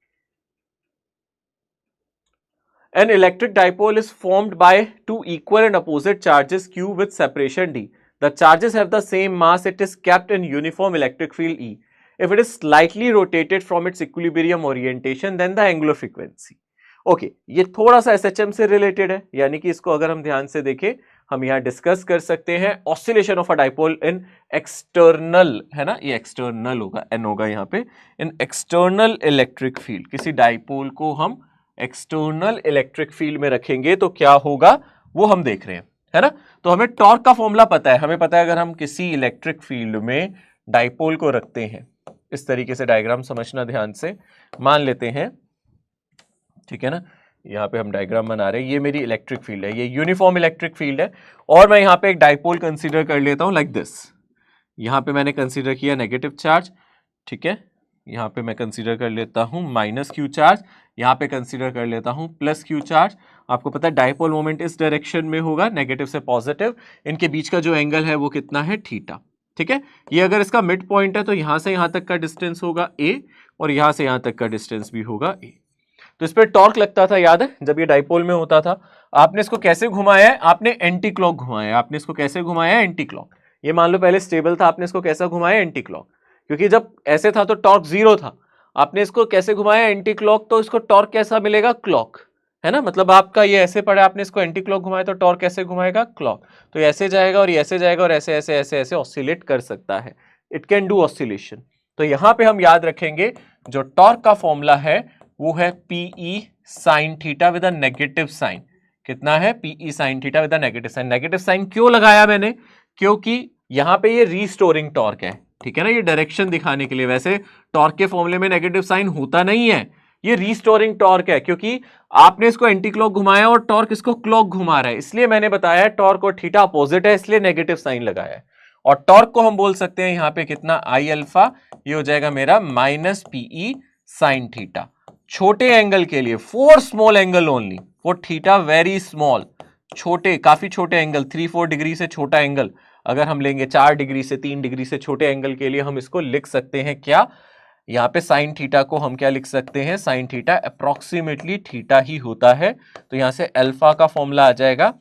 An electric dipole is formed by two equal and opposite charges Q with separation D. The charges have the same mass. It is kept in uniform electric field E. If it is slightly rotated from its equilibrium orientation, then the angular frequency. Okay, ये थोड़ा सा एसएचएम से रिलेटेड है, यानी कि इसको अगर हम ध्यान से देखें, हम यहां डिस्कस कर सकते हैं oscillation of a dipole in external, है ना, ये एक्सटर्नल होगा, एन होगा यहाँ पे, इन एक्सटर्नल इलेक्ट्रिक फील्ड। किसी डाइपोल को हम एक्सटर्नल इलेक्ट्रिक फील्ड में रखेंगे तो क्या होगा वो हम देख रहे हैं, है ना। तो हमें टॉर्क का फॉर्मूला पता है, हमें पता है अगर हम किसी इलेक्ट्रिक फील्ड में डाइपोल को रखते हैं, इस तरीके से डायग्राम समझना ध्यान से, मान लेते हैं, ठीक है ना, यहाँ पे हम डायग्राम बना रहे हैं, ये मेरी इलेक्ट्रिक फील्ड है, ये यूनिफॉर्म इलेक्ट्रिक फील्ड है, और मैं यहाँ पे एक डाइपोल कंसीडर कर लेता हूँ लाइक दिस। यहाँ पे मैंने कंसीडर किया नेगेटिव चार्ज, ठीक है, यहाँ पे मैं कंसीडर कर लेता हूँ माइनस क्यू चार्ज, यहाँ पे कंसीडर कर लेता हूँ प्लस क्यू चार्ज। आपको पता है डाइपोल मोमेंट इस डायरेक्शन में होगा, नेगेटिव से पॉजिटिव, इनके बीच का जो एंगल है वो कितना है, थीटा, ठीक है। ये अगर इसका मिड पॉइंट है तो यहाँ से यहाँ तक का डिस्टेंस होगा ए, और यहाँ से यहाँ तक का डिस्टेंस भी होगा ए। तो इस पर टॉर्क लगता था, याद है जब ये डाइपोल में होता था। आपने इसको कैसे घुमाया है, आपने एंटी क्लॉक घुमाया है। आपने इसको कैसे घुमाया है, एंटी क्लॉक। ये मान लो पहले स्टेबल था, आपने इसको कैसा घुमाया, एंटी क्लॉक, क्योंकि जब ऐसे था तो टॉर्क 0 था। आपने इसको कैसे घुमाया, एंटी क्लॉक, तो इसको टॉर्क कैसा मिलेगा, क्लॉक, है ना। मतलब आपका ये ऐसे पड़ा, आपने इसको एंटी क्लॉक घुमाया तो टॉर्क कैसे घुमाएगा, क्लॉक। तो ऐसे जाएगा और ये ऐसे जाएगा और ऐसे ऐसे ऐसे ऐसे ऑसिलेट कर सकता है। It can do oscillation. तो यहां पे हम याद रखेंगे जो टॉर्क का फॉर्मूला है वो है PE sine theta with a negative sign. कितना है, PE sine theta with a negative sign. Negative sign क्यों लगाया मैंने, क्योंकि यहां पे ये रीस्टोरिंग टॉर्क है, ठीक है ना, ये डायरेक्शन दिखाने के लिए। वैसे टॉर्क के फॉर्मूले में नेगेटिव साइन होता नहीं है, ये रीस्टोरिंग टॉर्क है, क्योंकि आपने इसको एंटी क्लॉक घुमाया और टॉर्क इसको क्लॉक घुमा रहा है, इसलिए मैंने बताया टॉर्क और थीटा अपोजिट है, इसलिए नेगेटिव साइन लगाया है। और टॉर्क को हम बोल सकते हैं यहां पे कितना, आई अल्फा, ये हो जाएगा मेरा माइनस पीई साइन थीटा। छोटे एंगल के लिए, for small angle only, for theta very small, छोटे, काफी छोटे एंगल, 3-4 डिग्री से छोटा एंगल अगर हम लेंगे, 4 डिग्री से 3 डिग्री से छोटे एंगल के लिए हम इसको लिख सकते हैं क्या, यहां पे साइन थीटा को हम क्या लिख सकते हैं, साइन थीटा अप्रोक्सीमेटली थीटा ही होता है। तो यहां से अल्फा का फॉर्मूला आ जाएगा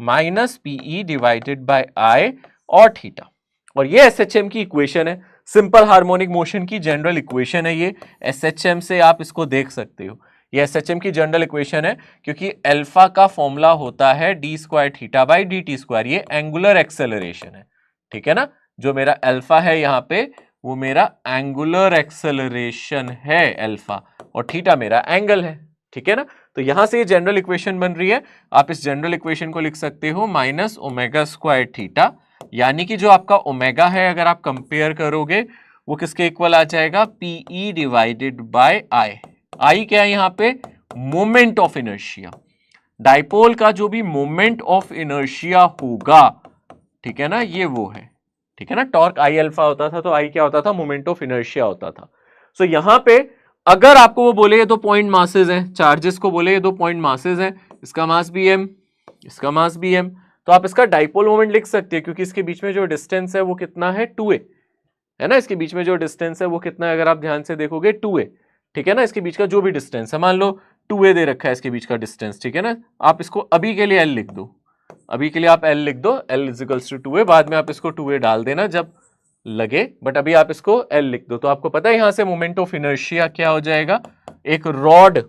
माइनस पीई डिवाइडेड बाय आई और थीटा। और ये एसएचएम की इक्वेशन है, सिंपल हार्मोनिक मोशन की जनरल इक्वेशन है ये। एसएचएम से आप इसको देख सकते हो, ये एसएचएम की जनरल इक्वेशन है, क्योंकि अल्फा का फॉर्मूला होता है D square theta by D T square. ये एंगुलर एक्सेलरेशन है, ठीक है ना। जो मेरा अल्फा है यहां पे वो मेरा एंगुलर एक्सेलरेशन है अल्फा, और थीटा मेरा एंगल है, ठीक है ना। तो यहां से ये जनरल इक्वेशन बन रही है। आप इस जनरल इक्वेशन को लिख सकते हो माइनस ओमेगा स्क्वायर थीटा, यानी कि जो आपका ओमेगा है अगर आप कंपेयर करोगे वो किसके इक्वल आ जाएगा, पीई डिवाइडेड बाय आई। आई क्या है यहां पे, मोमेंट ऑफ इनर्शिया। डाइपोल का जो भी मोमेंट ऑफ इनर्शिया होगा, ठीक है ना, ये वो है, ठीक है ना। टॉर्क आई अल्फा होता था तो आई क्या होता था, मोमेंट ऑफ इनर्शिया होता था। सो यहां पे अगर आपको वो बोले ये दो पॉइंट मासेस हैं, चार्जेस को बोले ये दो पॉइंट मासेस हैं, इसका मास भी एम, इसका मास भी एम, तो आप इसका डाइपोल मोमेंट लिख सकते हैं, क्योंकि इसके बीच में जो डिस्टेंस है वो कितना है, 2a, है ना। इसके बीच में जो डिस्टेंस है वो कितना है, अगर आप ध्यान से देखोगे 2a, ठीक है ना। इसके बीच का जो भी डिस्टेंस है, मान लो 2a दे रखा है इसके बीच का डिस्टेंस, ठीक है ना। आप इसको अभी के लिए l लिख दो, अभी के लिए आप l लिख दो, l इजिकल्स टू 2a, बाद में आप इसको 2a डाल देना जब लगे, बट अभी आप इसको l लिख दो। तो आपको पता है यहां से मोमेंट ऑफ इनर्शिया क्या हो जाएगा, एक रॉड,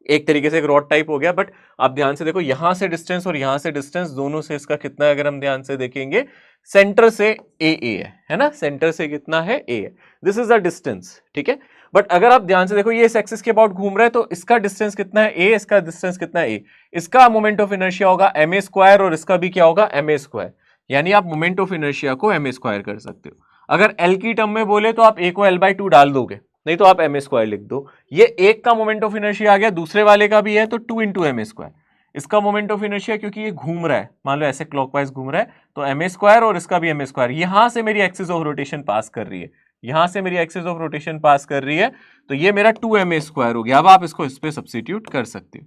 एक तरीके से एक रॉड टाइप हो गया, बट आप ध्यान से देखो यहां से डिस्टेंस और यहां से डिस्टेंस दोनों से इसका कितना है, अगर हम ध्यान से देखेंगे सेंटर से ए है ना, सेंटर से कितना है, ए है, दिस इज द डिस्टेंस, ठीक है। बट अगर आप ध्यान से देखो ये इस एक्सिस के अबाउट घूम रहा है, तो इसका डिस्टेंस कितना है, ए, इसका डिस्टेंस कितना है, ए, इसका मोमेंट ऑफ इनर्शिया होगा एम ए स्क्वायर और इसका भी क्या होगा, एम ए स्क्वायर, यानी आप मोमेंट ऑफ इनर्शिया को एम ए स्क्वायर कर सकते हो। अगर एल की टर्म में बोले तो आप ए को L/2 डाल दोगे, नहीं तो आप एम ए स्क्वायर लिख दो। ये एक का मोमेंट ऑफ इनर्शिया आ गया, दूसरे वाले का भी है तो 2 इंटू एम ए स्क्वायर। इसका मोमेंट ऑफ इनर्शिया क्योंकि ये घूम रहा है, मान लो ऐसे क्लॉकवाइज घूम रहा है, तो एम ए स्क्वायर और इसका भी एम ए स्क्वायर, यहां से मेरी एक्सिस ऑफ रोटेशन पास कर रही है, यहां से मेरी एक्सिस ऑफ रोटेशन पास कर रही है, तो ये मेरा 2 एम ए स्क्वायर हो गया। अब आप इसको इस पे सब्स्टिट्यूट कर सकते हो,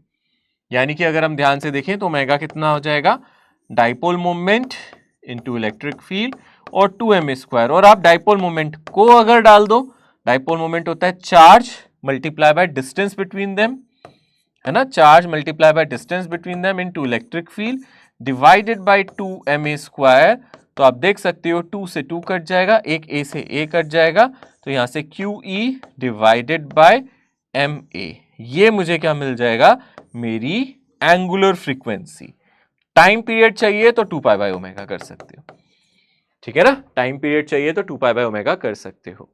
यानी कि अगर हम ध्यान से देखें तो ओमेगा कितना हो जाएगा, dipole moment into electric field और 2 एम ए स्क्वायर, और आप डाइपोल मोमेंट को अगर डाल दो, डाइपोल मोमेंट होता है charge multiply by distance between them, है ना, charge multiply by distance between them into electric field divided by 2 M A square. तो आप देख सकते हो 2 से 2 कट जाएगा, एक ए से ए कट जाएगा, तो यहां से Q E divided by M A, ये मुझे क्या मिल जाएगा, मेरी एंगुलर फ्रीक्वेंसी। टाइम पीरियड चाहिए तो 2 पाई बाय ओमेगा कर सकते हो, ठीक है ना, टाइम पीरियड चाहिए तो 2 पाई बाय ओमेगा कर सकते हो।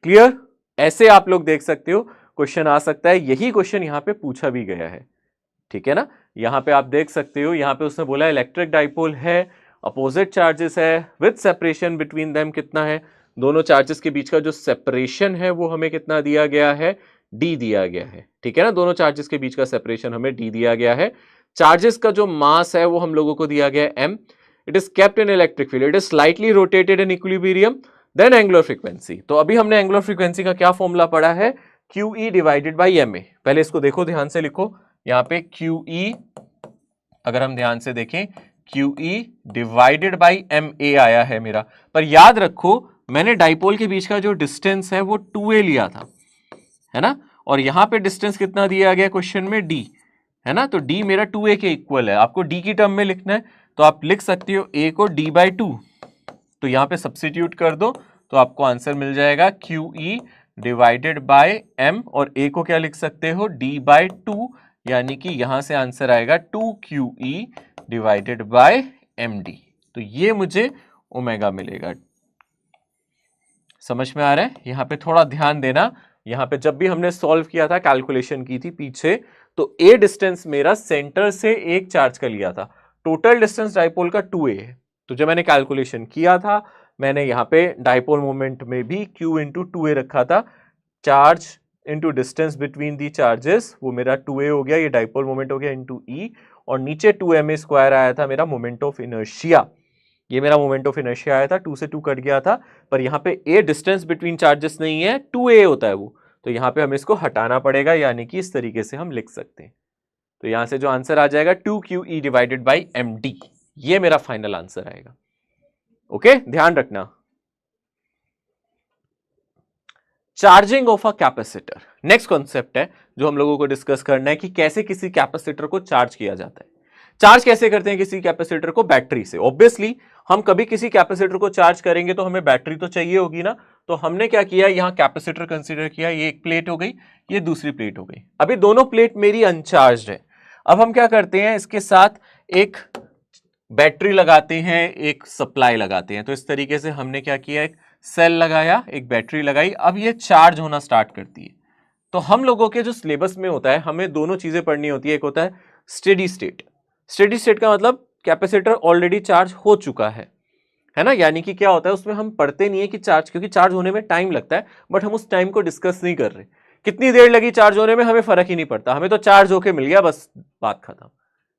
क्लियर, ऐसे आप लोग देख सकते हो क्वेश्चन आ सकता है, यही क्वेश्चन यहां पे पूछा भी गया है, ठीक है ना। यहां पे आप देख सकते हो, यहां पे उसने बोला इलेक्ट्रिक डाइपोल है, अपोजिट चार्जेस है, विद सेपरेशन बिटवीन देम कितना है, दोनों चार्जेस के बीच का जो सेपरेशन है वो हमें कितना दिया गया है, डी दिया गया है, ठीक है ना। दोनों चार्जेस के बीच का सेपरेशन हमें डी दिया गया है। चार्जेस का जो मास है वो हम लोगों को दिया गया है M, it is kept in electric field, it is slightly rotated in equilibrium, then angular frequency. तो अभी हमने एंगुलर फ्रीक्वेंसी का क्या फॉर्मूला पढ़ा है, Q E divided by M A. पहले इसको देखो, ध्यान से लिखो, यहां पे क्यू ई, अगर हम ध्यान से देखें Q E divided by M A आया है मेरा, पर याद रखो मैंने डाइपोल के बीच का जो डिस्टेंस है वो 2a लिया था, है ना, और यहां पे डिस्टेंस कितना दिया गया क्वेश्चन में, d, है ना। तो d मेरा 2a के इक्वल है। आपको d की टर्म में लिखना है तो आप लिख सकते हो a को d/2, तो यहां पे सब्स्टिट्यूट कर दो तो आपको आंसर मिल जाएगा QE डिवाइडेड बाय m, और a को क्या लिख सकते हो, d/2, यानी कि यहां से आंसर आएगा 2QE डिवाइडेड बाय md। तो ये मुझे ओमेगा मिलेगा। समझ में आ रहा है? यहां पे थोड़ा ध्यान देना, यहां पे जब भी हमने सॉल्व किया था, कैलकुलेशन की थी पीछे, तो a डिस्टेंस मेरा सेंटर से एक चार्ज का लिया था, टोटल डिस्टेंस डाइपोल का 2a है। तो जब मैंने कैलकुलेशन किया था, मैंने यहाँ पे डाइपोल मोमेंट में भी q इंटू 2a रखा था, charge into distance between the charges, वो मेरा 2a हो गया, ये डाइपोल मोमेंट हो गया इंटू e, और नीचे 2ma स्क्वायर आया था मेरा मोमेंट ऑफ इनर्शिया। ये मेरा मोमेंट ऑफ इनर्शिया आया था, 2 से 2 कट गया था, पर यहाँ पे a डिस्टेंस बिटवीन चार्जेस नहीं है, 2a होता है वो, तो यहाँ पे हमें इसको हटाना पड़ेगा, यानी कि इस तरीके से हम लिख सकते हैं। तो यहां से जो आंसर आ जाएगा 2QE डिवाइडेड बाई md, ये मेरा फाइनल आंसर आएगा। ओके, ध्यान रखना। Charging of a capacitor, next concept है जो हम लोगों को डिस्कस करना है कि कैसे किसी कैपेसिटर को चार्ज किया जाता है। चार्ज कैसे करते हैं किसी कैपेसिटर को? बैटरी से। ऑब्वियसली हम कभी किसी कैपेसिटर को चार्ज करेंगे तो हमें बैटरी तो चाहिए होगी ना, तो हमने क्या किया, यहां कैपेसिटर कंसीडर किया, ये एक प्लेट हो गई, ये दूसरी प्लेट हो गई। अभी दोनों प्लेट मेरी अनचार्ज है। अब हम क्या करते हैं, इसके साथ एक बैटरी लगाते हैं, एक सप्लाई लगाते हैं। तो इस तरीके से हमने क्या किया, एक सेल लगाया, एक बैटरी लगाई, अब ये चार्ज होना स्टार्ट करती है। तो हम लोगों के जो सिलेबस में होता है, हमें दोनों चीजें पढ़नी होती है। एक होता है स्टेडी स्टेट। स्टेडी स्टेट का मतलब कैपेसिटर ऑलरेडी चार्ज हो चुका है ना, यानी कि क्या होता है उसमें हम पढ़ते नहीं है कि चार्ज, क्योंकि चार्ज होने में टाइम लगता है, बट हम उस टाइम को डिस्कस नहीं कर रहे। कितनी देर लगी चार्ज होने में हमें फर्क ही नहीं पड़ता, हमें तो चार्ज होके मिल गया, बस बात खत्म।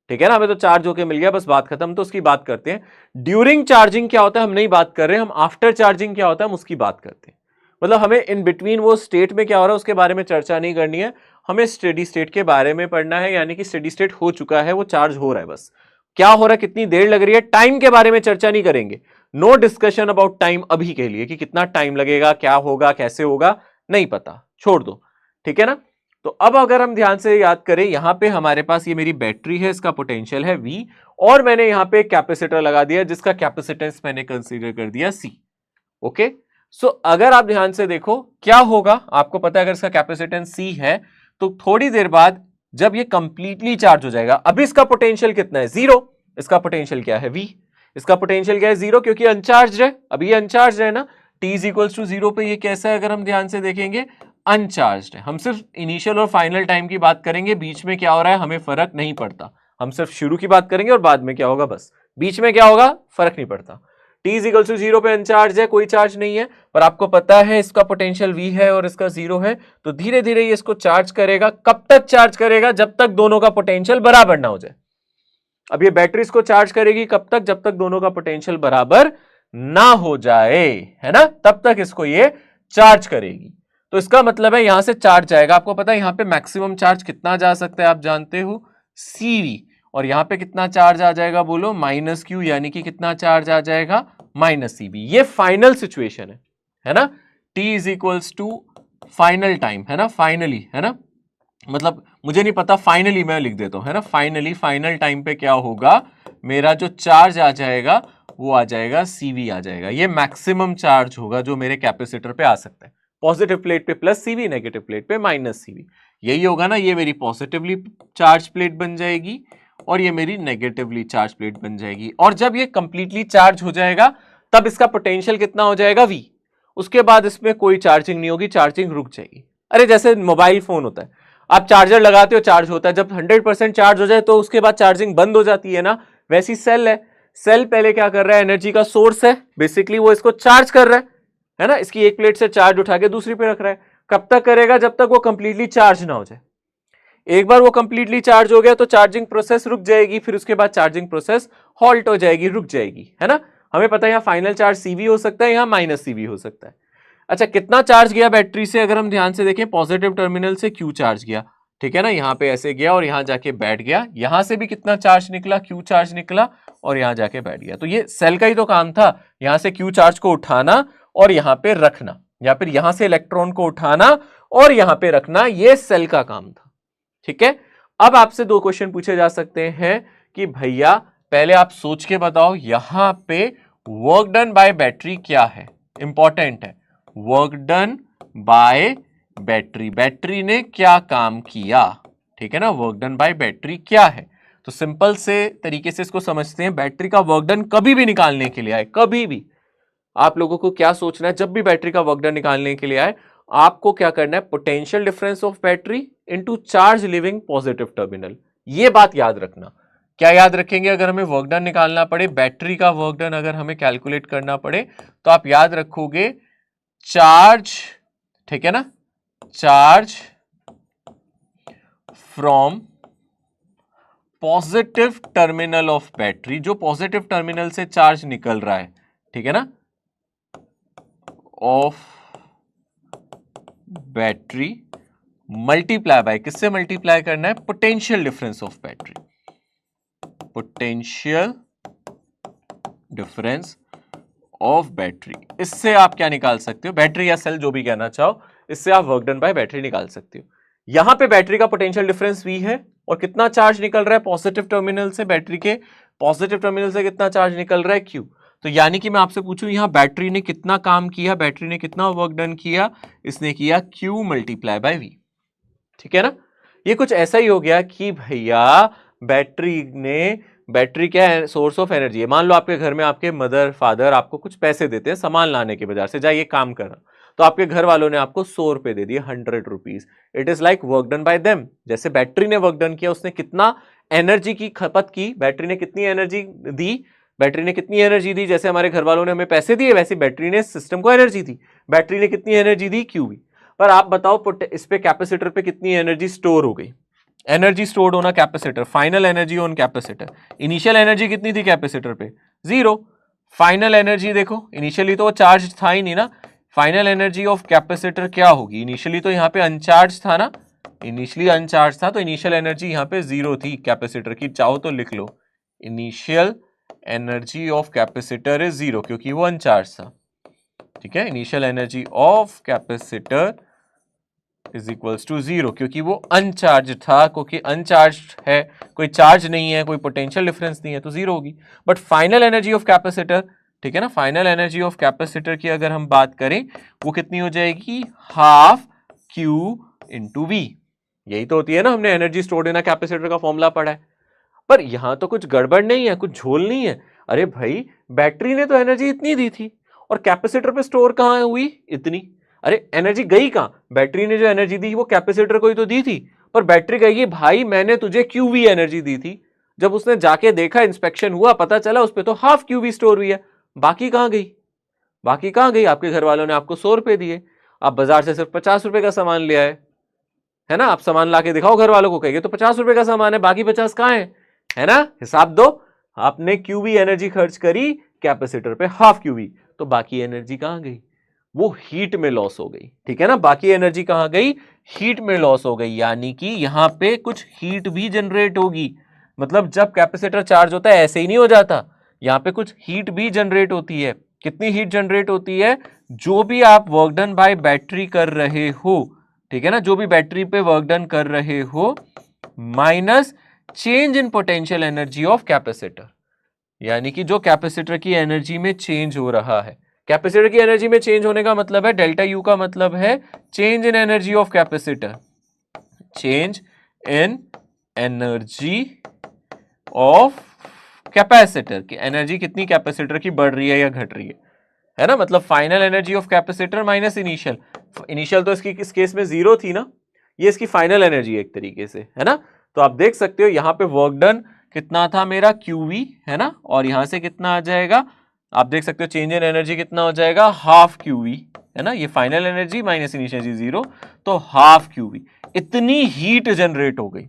ठीक है ना, हमें तो चार्ज होके मिल गया, बस बात खत्म। तो उसकी बात करते हैं। ड्यूरिंग चार्जिंग क्या होता है हम नहीं बात कर रहे, हम आफ्टर चार्जिंग क्या होता है हम उसकी बात करते हैं। मतलब हमें इन बिटवीन वो स्टेट में क्या हो रहा है उसके बारे में चर्चा नहीं करनी है, हमें स्टेडी स्टेट के बारे में पढ़ना है, यानी कि स्टेडी स्टेट हो चुका है, वो चार्ज हो रहा है, बस क्या हो रहा है, कितनी देर लग रही है, टाइम के बारे में चर्चा नहीं करेंगे। नो डिस्कशन अबाउट टाइम अभी के लिए, कि कितना टाइम लगेगा, क्या होगा, कैसे होगा, नहीं पता, छोड़ दो। ठीक है ना। तो अब अगर हम ध्यान से याद करें, यहां पे हमारे पास ये मेरी बैटरी है, इसका पोटेंशियल है V, और मैंने यहां पे कैपेसिटर लगा दिया जिसका कैपेसिटेंस मैंने कंसीडर कर दिया C। ओके, सो अगर आप ध्यान से देखो क्या होगा, आपको पता है अगर इसका कैपेसिटेंस C है तो थोड़ी देर बाद जब ये कंप्लीटली चार्ज हो जाएगा, अभी इसका पोटेंशियल कितना है, 0, इसका पोटेंशियल क्या है, V, इसका पोटेंशियल क्या है, 0, क्योंकि अनचार्ज है, अभी ये अनचार्ज है ना। T इज इक्वल्स टू 0 पे ये कैसा है, अगर हम ध्यान से देखेंगे अनचार्ज है। हम सिर्फ इनिशियल और फाइनल टाइम की बात करेंगे, बीच में क्या हो रहा है हमें फर्क नहीं पड़ता, हम सिर्फ शुरू की बात करेंगे और बाद में क्या होगा, बस बीच में क्या होगा फर्क नहीं पड़ता। T इज इक्वल टू 0 पे अनचार्ज है, कोई चार्ज नहीं है, पर आपको पता है इसका पोटेंशियल V है और इसका 0 है, तो धीरे धीरे ये इसको चार्ज करेगा। कब तक चार्ज करेगा, जब तक दोनों का पोटेंशियल बराबर ना हो जाए। अब ये बैटरी इसको चार्ज करेगी कब तक, जब तक दोनों का पोटेंशियल बराबर ना हो जाए, है ना, तब तक इसको ये चार्ज करेगी। तो इसका मतलब है यहां से चार्ज जाएगा, आपको पता है यहां पे मैक्सिमम चार्ज कितना जा सकता है, आप जानते हो CV, और यहां पे कितना चार्ज आ जाएगा बोलो, -Q, यानी कि कितना चार्ज आ जाएगा, -CV। ये फाइनल सिचुएशन है ना। T is equals to final time, है ना, फाइनली, है ना, मतलब मुझे नहीं पता, फाइनली मैं लिख देता हूं, है ना, फाइनली फाइनल टाइम पे क्या होगा, मेरा जो चार्ज आ जाएगा वो आ जाएगा CV आ जाएगा। ये मैक्सिमम चार्ज होगा जो मेरे कैपेसिटर पे आ सकता है। पॉजिटिव प्लेट पे +CV, नेगेटिव प्लेट पे -CV, यही होगा ना। ये मेरी पॉजिटिवली चार्ज प्लेट बन जाएगी और ये मेरी नेगेटिवली चार्ज प्लेट बन जाएगी। और जब ये कंप्लीटली चार्ज हो जाएगा तब इसका पोटेंशियल कितना हो जाएगा, V। उसके बाद इसमें कोई चार्जिंग नहीं होगी, चार्जिंग रुक जाएगी। अरे जैसे मोबाइल फोन होता है, आप चार्जर लगाते हो, चार्ज होता है, जब 100% चार्ज हो जाए तो उसके बाद चार्जिंग बंद हो जाती है ना। वैसी सेल है, सेल पहले क्या कर रहा है, एनर्जी का सोर्स है, बेसिकली वो इसको चार्ज कर रहा है ना, इसकी एक प्लेट से चार्ज उठा के दूसरी पे रख रहा है। कब तक करेगा, जब तक वो कंप्लीटली चार्ज ना हो जाए। एक बार वो कंप्लीटली चार्ज हो गया तो चार्जिंग प्रोसेस रुक जाएगी, फिर उसके बाद चार्जिंग प्रोसेस हॉल्ट हो जाएगी, रुक जाएगी, है ना। हमें पता है यहाँ फाइनल चार्ज CV हो सकता है, यहाँ -CV हो सकता है। अच्छा, कितना चार्ज गया बैटरी से, अगर हम ध्यान से देखें, पॉजिटिव टर्मिनल से Q चार्ज गया, ठीक है ना, यहाँ पे ऐसे गया और यहाँ जाके बैठ गया, यहाँ से भी कितना चार्ज निकला, Q चार्ज निकला और यहाँ जाके बैठ गया। तो ये सेल का ही तो काम था, यहाँ से Q चार्ज को उठाना और यहाँ पे रखना, या फिर यहां से इलेक्ट्रॉन को उठाना और यहां पे रखना, ये सेल का काम था। ठीक है, अब आपसे दो क्वेश्चन पूछे जा सकते हैं कि भैया पहले आप सोच के बताओ यहां पे वर्क डन बाय बैटरी क्या है, इंपॉर्टेंट है। Work done by battery, battery ने क्या काम किया, ठीक है ना, वर्क डन बाय बैटरी क्या है। तो सिंपल से तरीके से इसको समझते हैं। बैटरी का वर्क डन कभी भी निकालने के लिए आए, कभी भी आप लोगों को क्या सोचना है, जब भी बैटरी का वर्क डन निकालने के लिए आए आपको क्या करना है, potential difference of battery into charge living positive terminal. ये बात याद रखना। क्या याद रखेंगे, अगर हमें वर्क डन निकालना पड़े, बैटरी का वर्क डन अगर हमें कैलकुलेट करना पड़े, तो आप याद रखोगे चार्ज, ठीक है ना, charge from positive terminal of battery, जो पॉजिटिव टर्मिनल से चार्ज निकल रहा है, ठीक है ना, ऑफ बैटरी मल्टीप्लाई बाय, किससे मल्टीप्लाई करना है, potential difference of battery, potential difference of battery. इससे आप क्या निकाल सकते हो, बैटरी या सेल जो भी कहना चाहो, इससे आप वर्क डन बाय बैटरी निकाल सकते हो। यहां पे बैटरी का पोटेंशियल डिफरेंस V है और कितना चार्ज निकल रहा है पॉजिटिव टर्मिनल से, बैटरी के पॉजिटिव टर्मिनल से कितना चार्ज निकल रहा है Q। तो यानी कि मैं आपसे पूछूं यहां बैटरी ने कितना काम किया, बैटरी ने कितना वर्क डन किया, इसने किया Q मल्टीप्लाई बाय V। ठीक है ना, ये कुछ ऐसा ही हो गया कि भैया बैटरी क्या है, सोर्स ऑफ एनर्जी है। मान लो आपके घर में आपके मदर फादर आपको कुछ पैसे देते हैं सामान लाने के बाजार से, जाइए काम करना, तो आपके घर वालों ने आपको 100 रुपए दे दिए, 100 rupees. It is like work done by them. जैसे बैटरी ने वर्क डन किया, उसने कितना एनर्जी की खपत की, बैटरी ने कितनी एनर्जी दी, बैटरी ने कितनी एनर्जी दी, जैसे हमारे घर वालों ने हमें पैसे दिए वैसे बैटरी ने सिस्टम को एनर्जी दी। बैटरी ने कितनी एनर्जी दी, क्यूबी। पर आप बताओ इस पे कैपेसिटर पे कितनी एनर्जी स्टोर हो गई, एनर्जी स्टोर्ड होना capacitor, final energy on capacitor. Initial energy कितनी थी कैपेसिटर पे, 0। फाइनल एनर्जी देखो, इनिशियली तो वो चार्ज था ही नहीं ना, फाइनल एनर्जी ऑफ कैपेसिटर क्या होगी, इनिशियली तो यहाँ पे अनचार्ज था ना, इनिशियली अनचार्ज था, तो इनिशियल एनर्जी यहाँ पे 0 थी कैपेसिटर की, चाहो तो लिख लो, initial energy of capacitor is 0, क्योंकि वो अनचार्ज था। ठीक है, initial energy of capacitor is equals to 0, क्योंकि वो अनचार्ज था, क्योंकि अनचार्ज है, कोई चार्ज नहीं है, कोई पोटेंशियल डिफरेंस नहीं है, तो 0 होगी। But final energy of capacitor, ठीक है ना, फाइनल एनर्जी ऑफ कैपेसिटर की अगर हम बात करें वो कितनी हो जाएगी, हाफ Q इंटू V। यही तो होती है ना, हमने एनर्जी स्टोर्ड इन कैपेसिटर का फॉर्मूला पढ़ा है। पर यहां तो कुछ गड़बड़ नहीं है, कुछ झोल नहीं है। अरे भाई बैटरी ने तो एनर्जी इतनी दी थी और कैपेसिटर पे स्टोर कहां हुई इतनी, अरे एनर्जी गई कहां, बैटरी ने जो एनर्जी दी वो कैपेसिटर को ही तो दी थी, पर बैटरी कहेगी भाई मैंने तुझे QV एनर्जी दी थी। जब उसने जाके देखा, इंस्पेक्शन हुआ, पता चला उस पर तो हाफ QV स्टोर हुई है, बाकी कहां गई, बाकी कहां गई। आपके घर वालों ने आपको 100 रुपए दिए, आप बाजार से सिर्फ 50 रुपए का सामान ले आए, है ना, आप सामान ला के दिखाओ घर वालों को, कहेंगे तो 50 रुपए का सामान है, बाकी 50 कहां है ना, हिसाब दो। आपने QV एनर्जी खर्च करी कैपेसिटर पे, हाफ QV, तो बाकी एनर्जी कहां गई, वो हीट में लॉस हो गई। ठीक है ना, बाकी एनर्जी कहां गई, हीट में लॉस हो गई, यानी कि यहां पे कुछ हीट भी जनरेट होगी। मतलब जब कैपेसिटर चार्ज होता है ऐसे ही नहीं हो जाता, यहां पे कुछ हीट भी जनरेट होती है। कितनी हीट जनरेट होती है, जो भी आप वर्क डन बाय बैटरी कर रहे हो, ठीक है ना, जो भी बैटरी पे वर्क डन कर रहे हो, minus change in potential energy of capacitor, यानी कि जो कैपेसिटर की एनर्जी में चेंज हो रहा है। कैपेसिटर की एनर्जी में चेंज होने का मतलब है, डेल्टा यू का मतलब है change in energy of capacitor, change in energy of capacitor की एनर्जी कितनी कैपेसिटर की बढ़ रही है या घट रही है ना, मतलब final energy of capacitor minus initial. Initial तो इसकी इस केस में 0 थी ना, ये इसकी फाइनल एनर्जी एक तरीके से, है ना। तो आप देख सकते हो यहां पे वर्क डन कितना था मेरा QV, है ना, और यहां से कितना आ जाएगा, आप देख सकते हो चेंज इन एनर्जी कितना हो जाएगा, हाफ QV, है ना, ये final energy minus initial energy 0, तो हाफ QV। इतनी हीट जनरेट हो गई,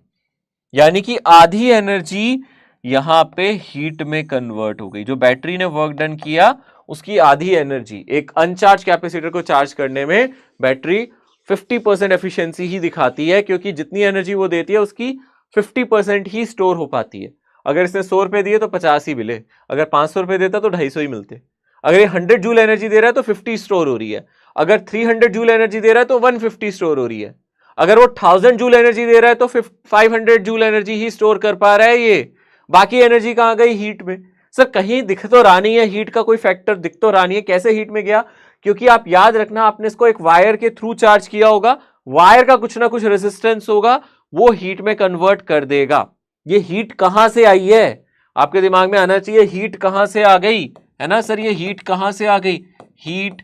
यानी कि आधी एनर्जी यहां पे हीट में कन्वर्ट हो गई। जो बैटरी ने वर्क डन किया उसकी आधी एनर्जी, एक अनचार्ज कैपेसिटर को चार्ज करने में बैटरी 50% एफिशिएंसी ही दिखाती है, क्योंकि जितनी एनर्जी वो देती है उसकी 50% ही स्टोर हो पाती है। अगर इसने 100 रुपए दिए तो 50 ही मिले, अगर 500 रुपए देता तो 250 ही मिलते। अगर ये 100 जूल एनर्जी दे रहा है तो 50 स्टोर हो रही है, अगर 300 जूल एनर्जी दे रहा है तो 150 स्टोर हो रही है, अगर वो 1000 जूल एनर्जी दे रहा है तो 500 जूल एनर्जी ही स्टोर कर पा रहा है ये, बाकी एनर्जी कहां गई? हीट में। सर कहीं दिख तो रहा नहीं है, हीट का कोई फैक्टर दिख तो रहा नहीं है, कैसे हीट में गया? क्योंकि आप याद रखना आपने इसको एक वायर के थ्रू चार्ज किया होगा, वायर का कुछ ना कुछ रेजिस्टेंस होगा, वो हीट में कन्वर्ट कर देगा। ये हीट कहां से आई है आपके दिमाग में आना चाहिए, हीट कहां से आ गई, है ना सर? ये हीट कहां से आ गई, हीट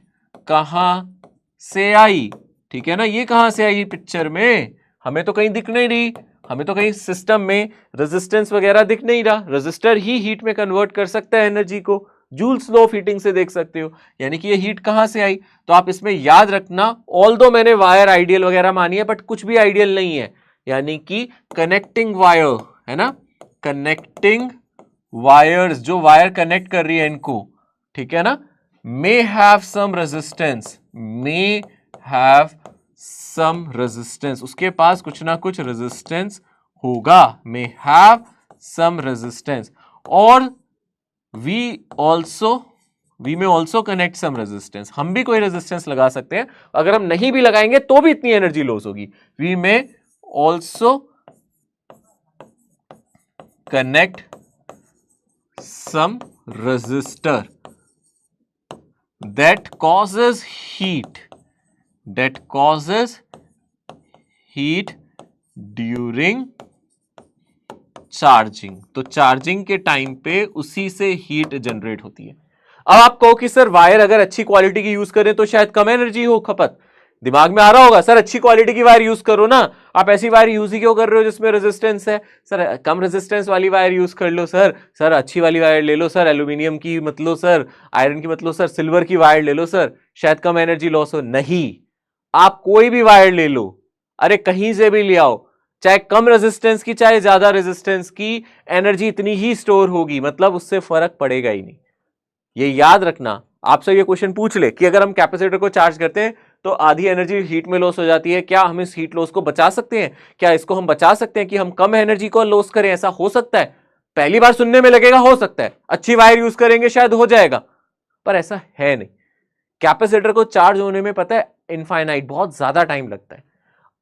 कहां से आई, ठीक है ना? ये कहां से आई पिक्चर में? हमें तो कहीं दिख नहीं रही, हमें तो कहीं सिस्टम में रेजिस्टेंस वगैरह दिख नहीं रहा। रेजिस्टर ही हीट में कन्वर्ट कर सकता है एनर्जी को, जूल्स लॉ ऑफ हीटिंग से देख सकते हो। यानी कि ये हीट कहां से आई? तो आप इसमें याद रखना, ऑल्दो मैंने वायर आइडियल वगैरह मानी है बट कुछ भी आइडियल नहीं है, यानी कि कनेक्टिंग वायर, है ना, कनेक्टिंग वायर्स, जो वायर कनेक्ट कर रही है इनको, ठीक है ना, may have some resistance, may have some resistance, उसके पास कुछ ना कुछ रेजिस्टेंस होगा, मे हैव सम रेजिस्टेंस, और we may also connect some resistance, हम भी कोई रेजिस्टेंस लगा सकते हैं, अगर हम नहीं भी लगाएंगे तो भी इतनी एनर्जी लॉस होगी। We may also connect some resistor that causes heat during charging. तो चार्जिंग के टाइम पे उसी से हीट जनरेट होती है। अब आप कहो कि सर वायर अगर अच्छी क्वालिटी की यूज करें तो शायद कम एनर्जी हो खपत, दिमाग में आ रहा होगा सर अच्छी क्वालिटी की वायर यूज करो ना, आप ऐसी वायर यूज ही क्यों कर रहे हो जिसमें रेजिस्टेंस है? सर कम रेजिस्टेंस वाली वायर यूज कर लो सर अच्छी वाली वायर ले लो सर, एल्यूमिनियम की मत लो सर, आयरन की मत लो सर, सिल्वर की वायर ले लो सर, शायद कम एनर्जी लॉस हो। नहीं, आप कोई भी वायर ले लो, अरे कहीं से भी ले आओ, चाहे कम रेजिस्टेंस की चाहे ज्यादा रेजिस्टेंस की, एनर्जी इतनी ही स्टोर होगी, मतलब उससे फर्क पड़ेगा ही नहीं। ये याद रखना। आपसे ये क्वेश्चन पूछ ले कि अगर हम कैपेसिटर को चार्ज करते हैं तो आधी एनर्जी हीट में लॉस हो जाती है, क्या हम इस हीट लॉस को बचा सकते हैं? क्या इसको हम बचा सकते हैं कि हम कम एनर्जी को लॉस करें? ऐसा हो सकता है? पहली बार सुनने में लगेगा हो सकता है, अच्छी वायर यूज करेंगे शायद हो जाएगा, पर ऐसा है नहीं। कैपेसिटर को चार्ज होने में पता है इनफाइनाइट बहुत ज्यादा टाइम लगता है।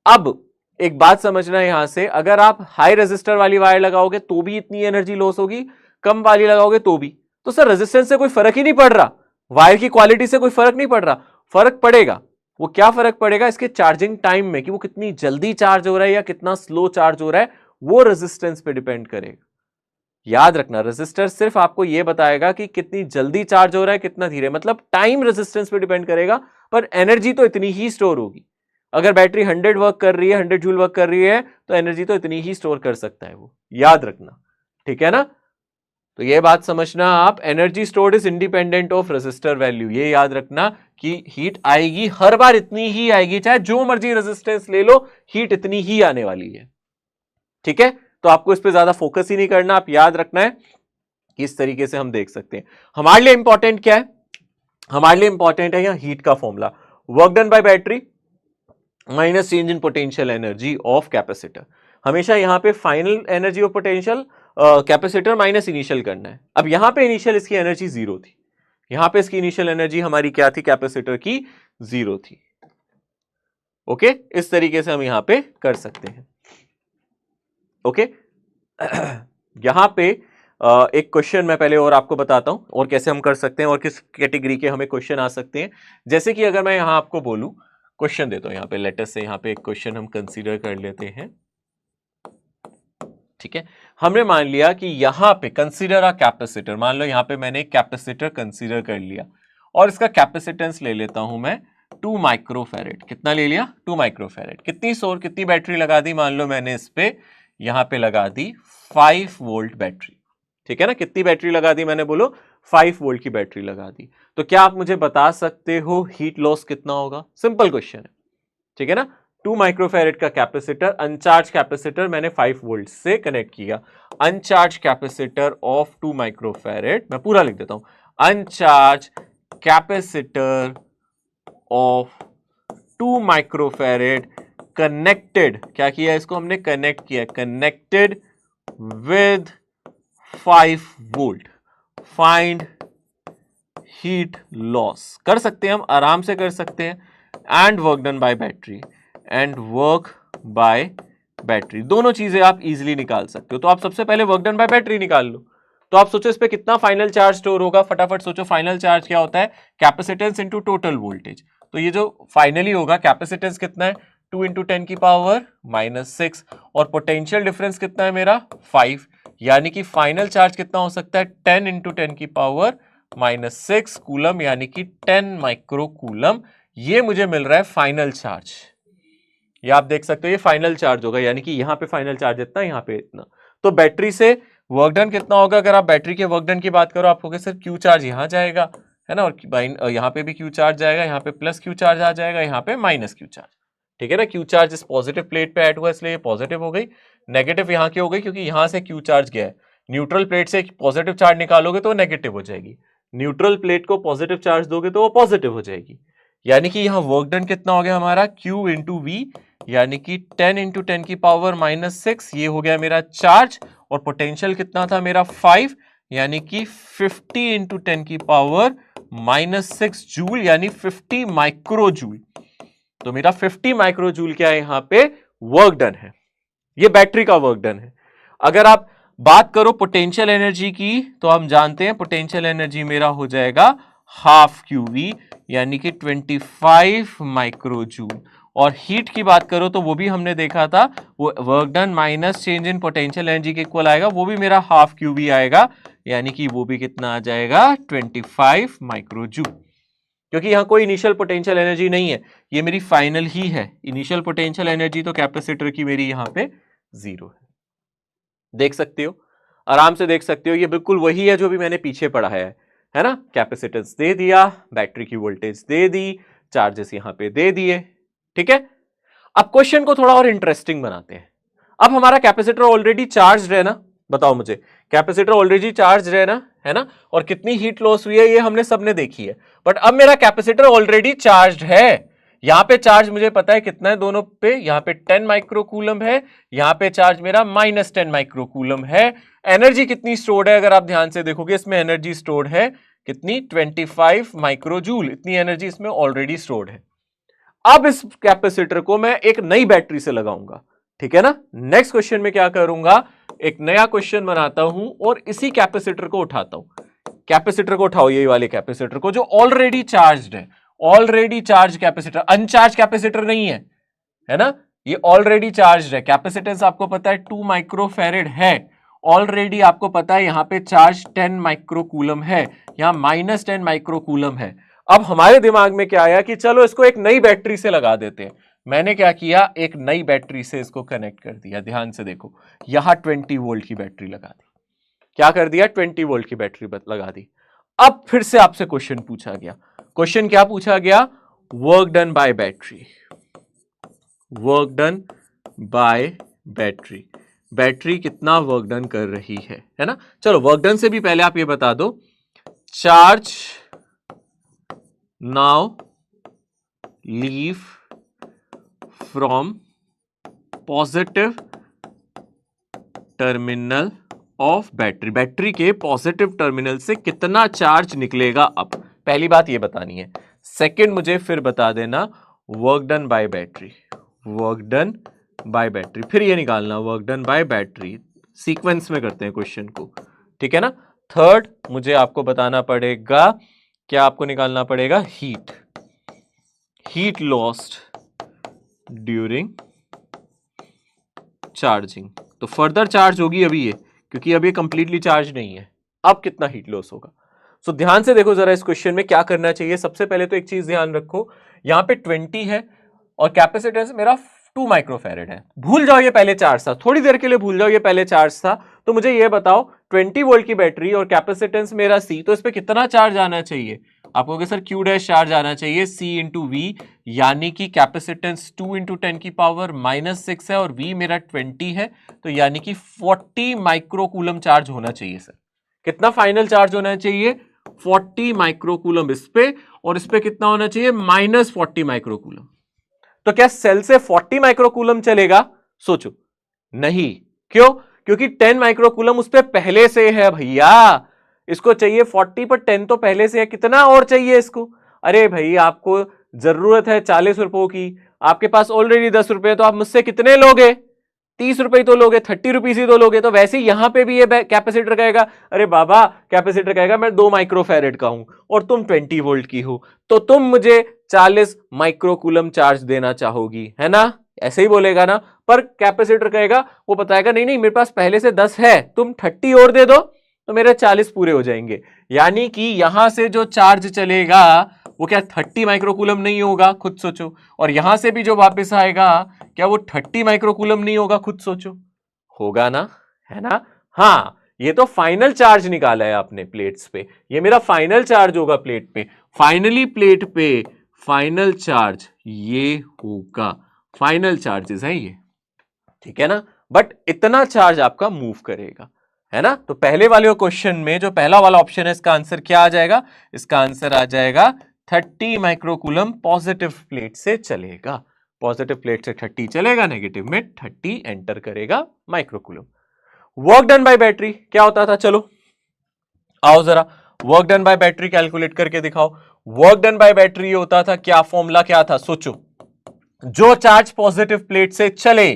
अब एक बात समझना है यहां से, अगर आप हाई रेजिस्टर वाली वायर लगाओगे तो भी इतनी एनर्जी लॉस होगी, कम वाली लगाओगे तो भी। तो सर रेजिस्टेंस से कोई फर्क ही नहीं पड़ रहा, वायर की क्वालिटी से कोई फर्क नहीं पड़ रहा। फर्क पड़ेगा, वो क्या फर्क पड़ेगा? इसके चार्जिंग टाइम में, कि वो कितनी जल्दी चार्ज हो रहा है या कितना स्लो चार्ज हो रहा है, वो रेजिस्टेंस पे डिपेंड करेगा। याद रखना, रेजिस्टर सिर्फ आपको यह बताएगा कि कितनी जल्दी चार्ज हो रहा है कितना धीरे, मतलब टाइम रेजिस्टेंस पे डिपेंड करेगा, पर एनर्जी तो इतनी ही स्टोर होगी। अगर बैटरी 100 वर्क कर रही है, 100 जूल वर्क कर रही है, तो एनर्जी तो इतनी ही स्टोर कर सकता है वो, याद रखना, ठीक है ना? तो ये बात समझना आप, energy stored is independent of resistor value. ये याद रखना कि हीट आएगी हर बार इतनी ही आएगी, चाहे जो मर्जी रेजिस्टेंस ले लो, हीट इतनी ही आने वाली है, ठीक है? तो आपको इस पे ज्यादा फोकस ही नहीं करना, आप याद रखना है कि इस तरीके से हम देख सकते हैं। हमारे लिए इंपॉर्टेंट क्या है? हमारे लिए इंपॉर्टेंट है यहां हीट का formula, work done by battery minus change in potential energy of capacitor. हमेशा यहां पे final energy of potential capacitor minus initial करना है। अब यहां पे इनिशियल इसकी एनर्जी 0 थी, यहां पे इसकी इनिशियल एनर्जी हमारी क्या थी? कैपेसिटर की 0 थी। ओके, इस तरीके से हम यहां पे कर सकते हैं। ओके यहां पे एक क्वेश्चन मैं पहले और आपको बताता हूं और कैसे हम कर सकते हैं और किस कैटेगरी के हमें क्वेश्चन आ सकते हैं। जैसे कि अगर मैं यहां आपको बोलूं, क्वेश्चन देता हूं, यहां पे लेटेस्ट से यहां पे एक क्वेश्चन हम कंसीडर कर लेते हैं, ठीक है? हमने मान लिया कि यहां पे कंसीडर अ कैपेसिटर, मान लो यहां पे मैंने एक कैपेसिटर कंसीडर कर लिया और इसका कैपेसिटेंस ले लेता हूं मैं 2 माइक्रोफैरेड। कितना ले लिया? 2 माइक्रोफैरेड। कितनी बैटरी लगा दी? मान लो मैंने इस पे यहां पे लगा दी 5 वोल्ट बैटरी, ठीक है ना? कितनी बैटरी लगा दी मैंने? बोलो 5 वोल्ट की बैटरी लगा दी। तो क्या आप मुझे बता सकते हो हीट लॉस कितना होगा? सिंपल क्वेश्चन है, ठीक है ना? 2 माइक्रोफैरेड का कैपेसिटर, अनचार्ज कैपेसिटर मैंने 5 वोल्ट से कनेक्ट किया। अनचार्ज कैपेसिटर ऑफ 2 माइक्रोफैरेड, मैं पूरा लिख देता हूं, अनचार्ज कैपेसिटर ऑफ 2 माइक्रोफैरेड कनेक्टेड, क्या किया इसको हमने? कनेक्ट किया, connected with 5 volt. Find heat loss कर सकते हैं, हम आराम से कर सकते हैं, and work done by battery, and work by battery, दोनों चीजें आप इजीली निकाल सकते हो। तो आप सबसे पहले वर्क डन बाय बैटरी निकाल लो। तो आप सोचो इस पे कितना फाइनल चार्ज स्टोर होगा, फटाफट सोचो। फाइनल चार्ज क्या होता है, कैपेसिटेंस इनटू टोटल वोल्टेज। तो ये जो फाइनली होगा, कैपेसिटेंस कितना है, 2 इंटू 10 की पावर -6, और पोटेंशियल डिफरेंस कितना है मेरा 5, यानी कि फाइनल चार्ज कितना हो सकता है 10 इंटू 10 की पावर -6 कूलम, यानी कि 10 माइक्रो कूलम। ये मुझे मिल रहा है फाइनल चार्ज। ये आप देख सकते हो, ये फाइनल चार्ज होगा, यानी कि यहां पे फाइनल चार्ज इतना, यहां पे इतना। तो बैटरी से वर्क डन कितना होगा, अगर आप बैटरी के वर्क डन की बात करो, आप कहोगे सर क्यू चार्ज यहां जाएगा, है ना, और यहां पे भी क्यू चार्ज जाएगा, यहां पे प्लस क्यू चार्ज आ जाएगा, यहां पे माइनस क्यू चार्ज, ठीक है ना। क्यू चार्ज इस पॉजिटिव प्लेट पे ऐड हुआ, इसलिए पॉजिटिव हो गई। नेगेटिव यहां की हो गई क्योंकि यहां से क्यू चार्ज गया है। न्यूट्रल प्लेट से पॉजिटिव चार्ज निकालोगे तो नेगेटिव हो जाएगी, न्यूट्रल प्लेट को पॉजिटिव चार्ज दोगे तो वो पॉजिटिव हो जाएगी। यानी कि यहां वर्क डन कितना हो गया हमारा, Q इंटू वी, यानी कि 10 इंटू 10 की पावर -6, ये हो गया मेरा चार्ज। और पोटेंशियल कितना था मेरा 5, यानी कि 50 इंटू 10 की पावर -6 जूल, यानी 50 माइक्रो जूल। तो मेरा 50 माइक्रो जूल क्या है, यहां पे वर्क डन है। ये बैटरी का वर्क डन है। अगर आप बात करो पोटेंशियल एनर्जी की, तो हम जानते हैं पोटेंशियल एनर्जी मेरा हो जाएगा हाफ QV, यानी कि 25 माइक्रो जूल। और हीट की बात करो तो वो भी हमने देखा था, वो work done minus change in potential energy के इक्वल आएगा, वो भी मेरा हाफ QV आएगा, यानी कि वो भी कितना आ जाएगा 25 माइक्रो जूल। क्योंकि यहां कोई इनिशियल पोटेंशियल एनर्जी नहीं है, ये मेरी फाइनल ही है। इनिशियल पोटेंशियल एनर्जी तो कैपेसिटर की मेरी यहां पे 0 है। देख सकते हो, आराम से देख सकते हो, ये बिल्कुल वही है जो भी मैंने पीछे पढ़ाया है ना। कैपेसिटेंस दे दिया, बैटरी की वोल्टेज दे दी, चार्जेस यहां पे दे दिए, ठीक है। अब क्वेश्चन को थोड़ा और इंटरेस्टिंग बनाते हैं। अब हमारा कैपेसिटर ऑलरेडी चार्ज है ना, बताओ मुझे, कैपेसिटर ऑलरेडी चार्ज है ना, और कितनी हीट लॉस हुई है ये हमने सबने देखी है। बट अब मेरा कैपेसिटर ऑलरेडी चार्ज है, यहां पे चार्ज मुझे पता है कितना है दोनों पे, यहां पे 10 माइक्रो कूलम है, यहां पे चार्ज मेरा -10 माइक्रो कूलम है। एनर्जी कितनी स्टोर्ड है, अगर आप ध्यान से देखोगे इसमें एनर्जी स्टोर्ड है कितनी, 25 माइक्रो जूल, इतनी एनर्जी इसमें ऑलरेडी स्टोर्ड है। अब इस कैपेसिटर को मैं एक नई बैटरी से लगाऊंगा, ठीक है ना। नेक्स्ट क्वेश्चन में क्या करूंगा, एक नया क्वेश्चन बनाता हूं और इसी कैपेसिटर को उठाता हूं। कैपेसिटर को उठाओ, ये वाले कैपेसिटर को जो ऑलरेडी चार्ज्ड है, ऑलरेडी चार्ज कैपेसिटर, अनचार्ज कैपेसिटर नहीं है ना, ये ऑलरेडी चार्ज है। कैपेसिटेंस आपको पता है 2 माइक्रोफैरेड है, ऑलरेडी आपको पता है यहां पे चार्ज 10 माइक्रो कूलम है, यहां -10 माइक्रो कूलम है। अब हमारे दिमाग में क्या आया कि चलो इसको एक नई बैटरी से लगा देते हैं। मैंने क्या किया, एक नई बैटरी से इसको कनेक्ट कर दिया। ध्यान से देखो, यहां 20 वोल्ट की बैटरी लगा दी। क्या कर दिया, 20 वोल्ट की बैटरी लगा दी। अब फिर से आपसे क्वेश्चन पूछा गया। क्वेश्चन क्या पूछा गया, work done by battery, work done by battery, battery कितना वर्क डन कर रही है ना। चलो वर्क डन से भी पहले आप ये बता दो, charge now leave from positive terminal of battery, battery के पॉजिटिव टर्मिनल से कितना चार्ज निकलेगा। अब पहली बात ये बतानी है। सेकंड मुझे फिर बता देना work done by battery, work done by battery, फिर ये निकालना work done by battery. Sequence में करते हैं क्वेश्चन को, ठीक है ना। थर्ड मुझे आपको बताना पड़ेगा, क्या आपको निकालना पड़ेगा, heat, heat lost during charging. तो फर्दर चार्ज होगी अभी ये, क्योंकि अभी कंप्लीटली चार्ज नहीं है। अब कितना हीट लॉस होगा। सो ध्यान से देखो जरा, इस क्वेश्चन में क्या करना चाहिए। सबसे पहले तो एक चीज ध्यान रखो, यहां पे 20 है और कैपेसिटेंस मेरा 2 माइक्रोफैरेड है। भूल जाओ ये पहले चार्ज था, थोड़ी देर के लिए भूल जाओ ये पहले चार्ज था। तो मुझे ये बताओ 20 वोल्ट की बैटरी और कैपेसिटेंस मेरा C, तो इस पे कितना चार्ज आना चाहिए। आपको सर Q डैश चार्ज आना चाहिए C इंटू वी, यानी कि कैपेसिटेंस 2 इंटू 10 की पावर -6 है और V मेरा 20 है, तो यानी कि 40 माइक्रोकूलम चार्ज होना चाहिए। सर कितना फाइनल चार्ज होना चाहिए, 40 माइक्रोकूलम इस पे, और इस पे कितना होना चाहिए, -40 माइक्रोकूलम। तो क्या सेल से 40 माइक्रोकूलम चलेगा, सोचो, नहीं। क्यों, क्योंकि 10 माइक्रोकूलम उस पे पहले से है भैया। इसको चाहिए 40 पर 10 तो पहले से है, कितना और चाहिए इसको? अरे भाई आपको जरूरत है 40 रुपयों की, आपके पास ऑलरेडी 10 रुपए, तो आप मुझसे कितने लोगे? 30 रुपए तो लोगे, 30 रुपीज ही तो लोगे। तो वैसे ही यहां पे भी ये कैपेसिटर कहेगा, अरे बाबा कैपेसिटर कहेगा मैं 2 माइक्रोफैरेड का हूं और तुम 20 वोल्ट की हो, तो तुम मुझे 40 माइक्रोकूलम चार्ज देना चाहोगी, है ना? ऐसे ही बोलेगा ना। पर कैपेसिटर कहेगा, वो बताएगा नहीं नहीं मेरे पास पहले से 10 है, तुम 30 और दे दो तो मेरे 40 पूरे हो जाएंगे। यानी कि यहां से जो चार्ज चलेगा वो क्या 30 माइक्रोकूलम नहीं होगा? खुद सोचो। और यहां से भी जो वापस आएगा क्या वो 30 माइक्रोकूलम नहीं होगा? खुद सोचो। होगा ना, है ना? हाँ, ये तो फाइनल चार्ज निकाला है आपने प्लेट्स पे, ये मेरा फाइनल चार्ज होगा प्लेट पे। फाइनली प्लेट पे फाइनल चार्ज ये होगा, फाइनल चार्जेस है ये, ठीक है ना? बट इतना चार्ज आपका मूव करेगा, है ना? तो पहले वाले क्वेश्चन में जो पहला वाला ऑप्शन है इसका आंसर क्या आ जाएगा? इसका आंसर आ जाएगा 30 माइक्रोकूलम पॉजिटिव प्लेट से चलेगा। पॉजिटिव प्लेट से 30 चलेगा, नेगेटिव में 30 एंटर करेगा microcoulomb. Work done by battery क्या होता था? चलो आओ जरा work done by battery calculate करके दिखाओ। वर्क डन बाय बैटरी होता था क्या? फॉर्मूला क्या था? सोचो। जो चार्ज पॉजिटिव प्लेट से चले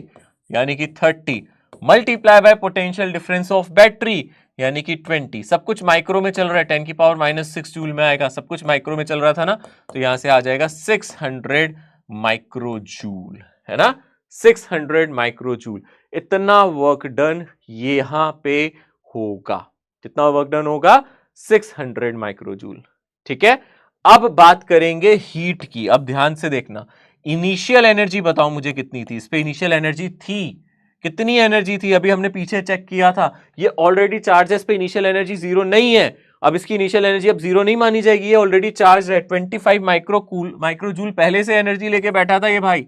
यानी कि 30 multiply by potential difference of battery यानी कि 20। सब कुछ माइक्रो में चल रहा है, 10 की पावर -6 जूल में आएगा, सब कुछ माइक्रो में चल रहा था ना, तो यहां से आ जाएगा 600 माइक्रो जूल, है ना? 600 माइक्रो जूल। इतना वर्क डन यहां पे होगा। कितना वर्क डन होगा? 600 माइक्रो जूल, ठीक है? अब बात करेंगे हीट की। अब ध्यान से देखना, इनिशियल एनर्जी बताओ मुझे कितनी थी? इस पे इनिशियल एनर्जी थी, कितनी एनर्जी थी? अभी हमने पीछे चेक किया था, ये ऑलरेडी चार्ज है, इस पे इनिशियल एनर्जी 0 नहीं है। अब इसकी इनिशियल एनर्जी अब 0 नहीं मानी जाएगी, ये ऑलरेडी चार्ज है। 25 माइक्रोजूल पहले से एनर्जी लेके बैठा था ये भाई,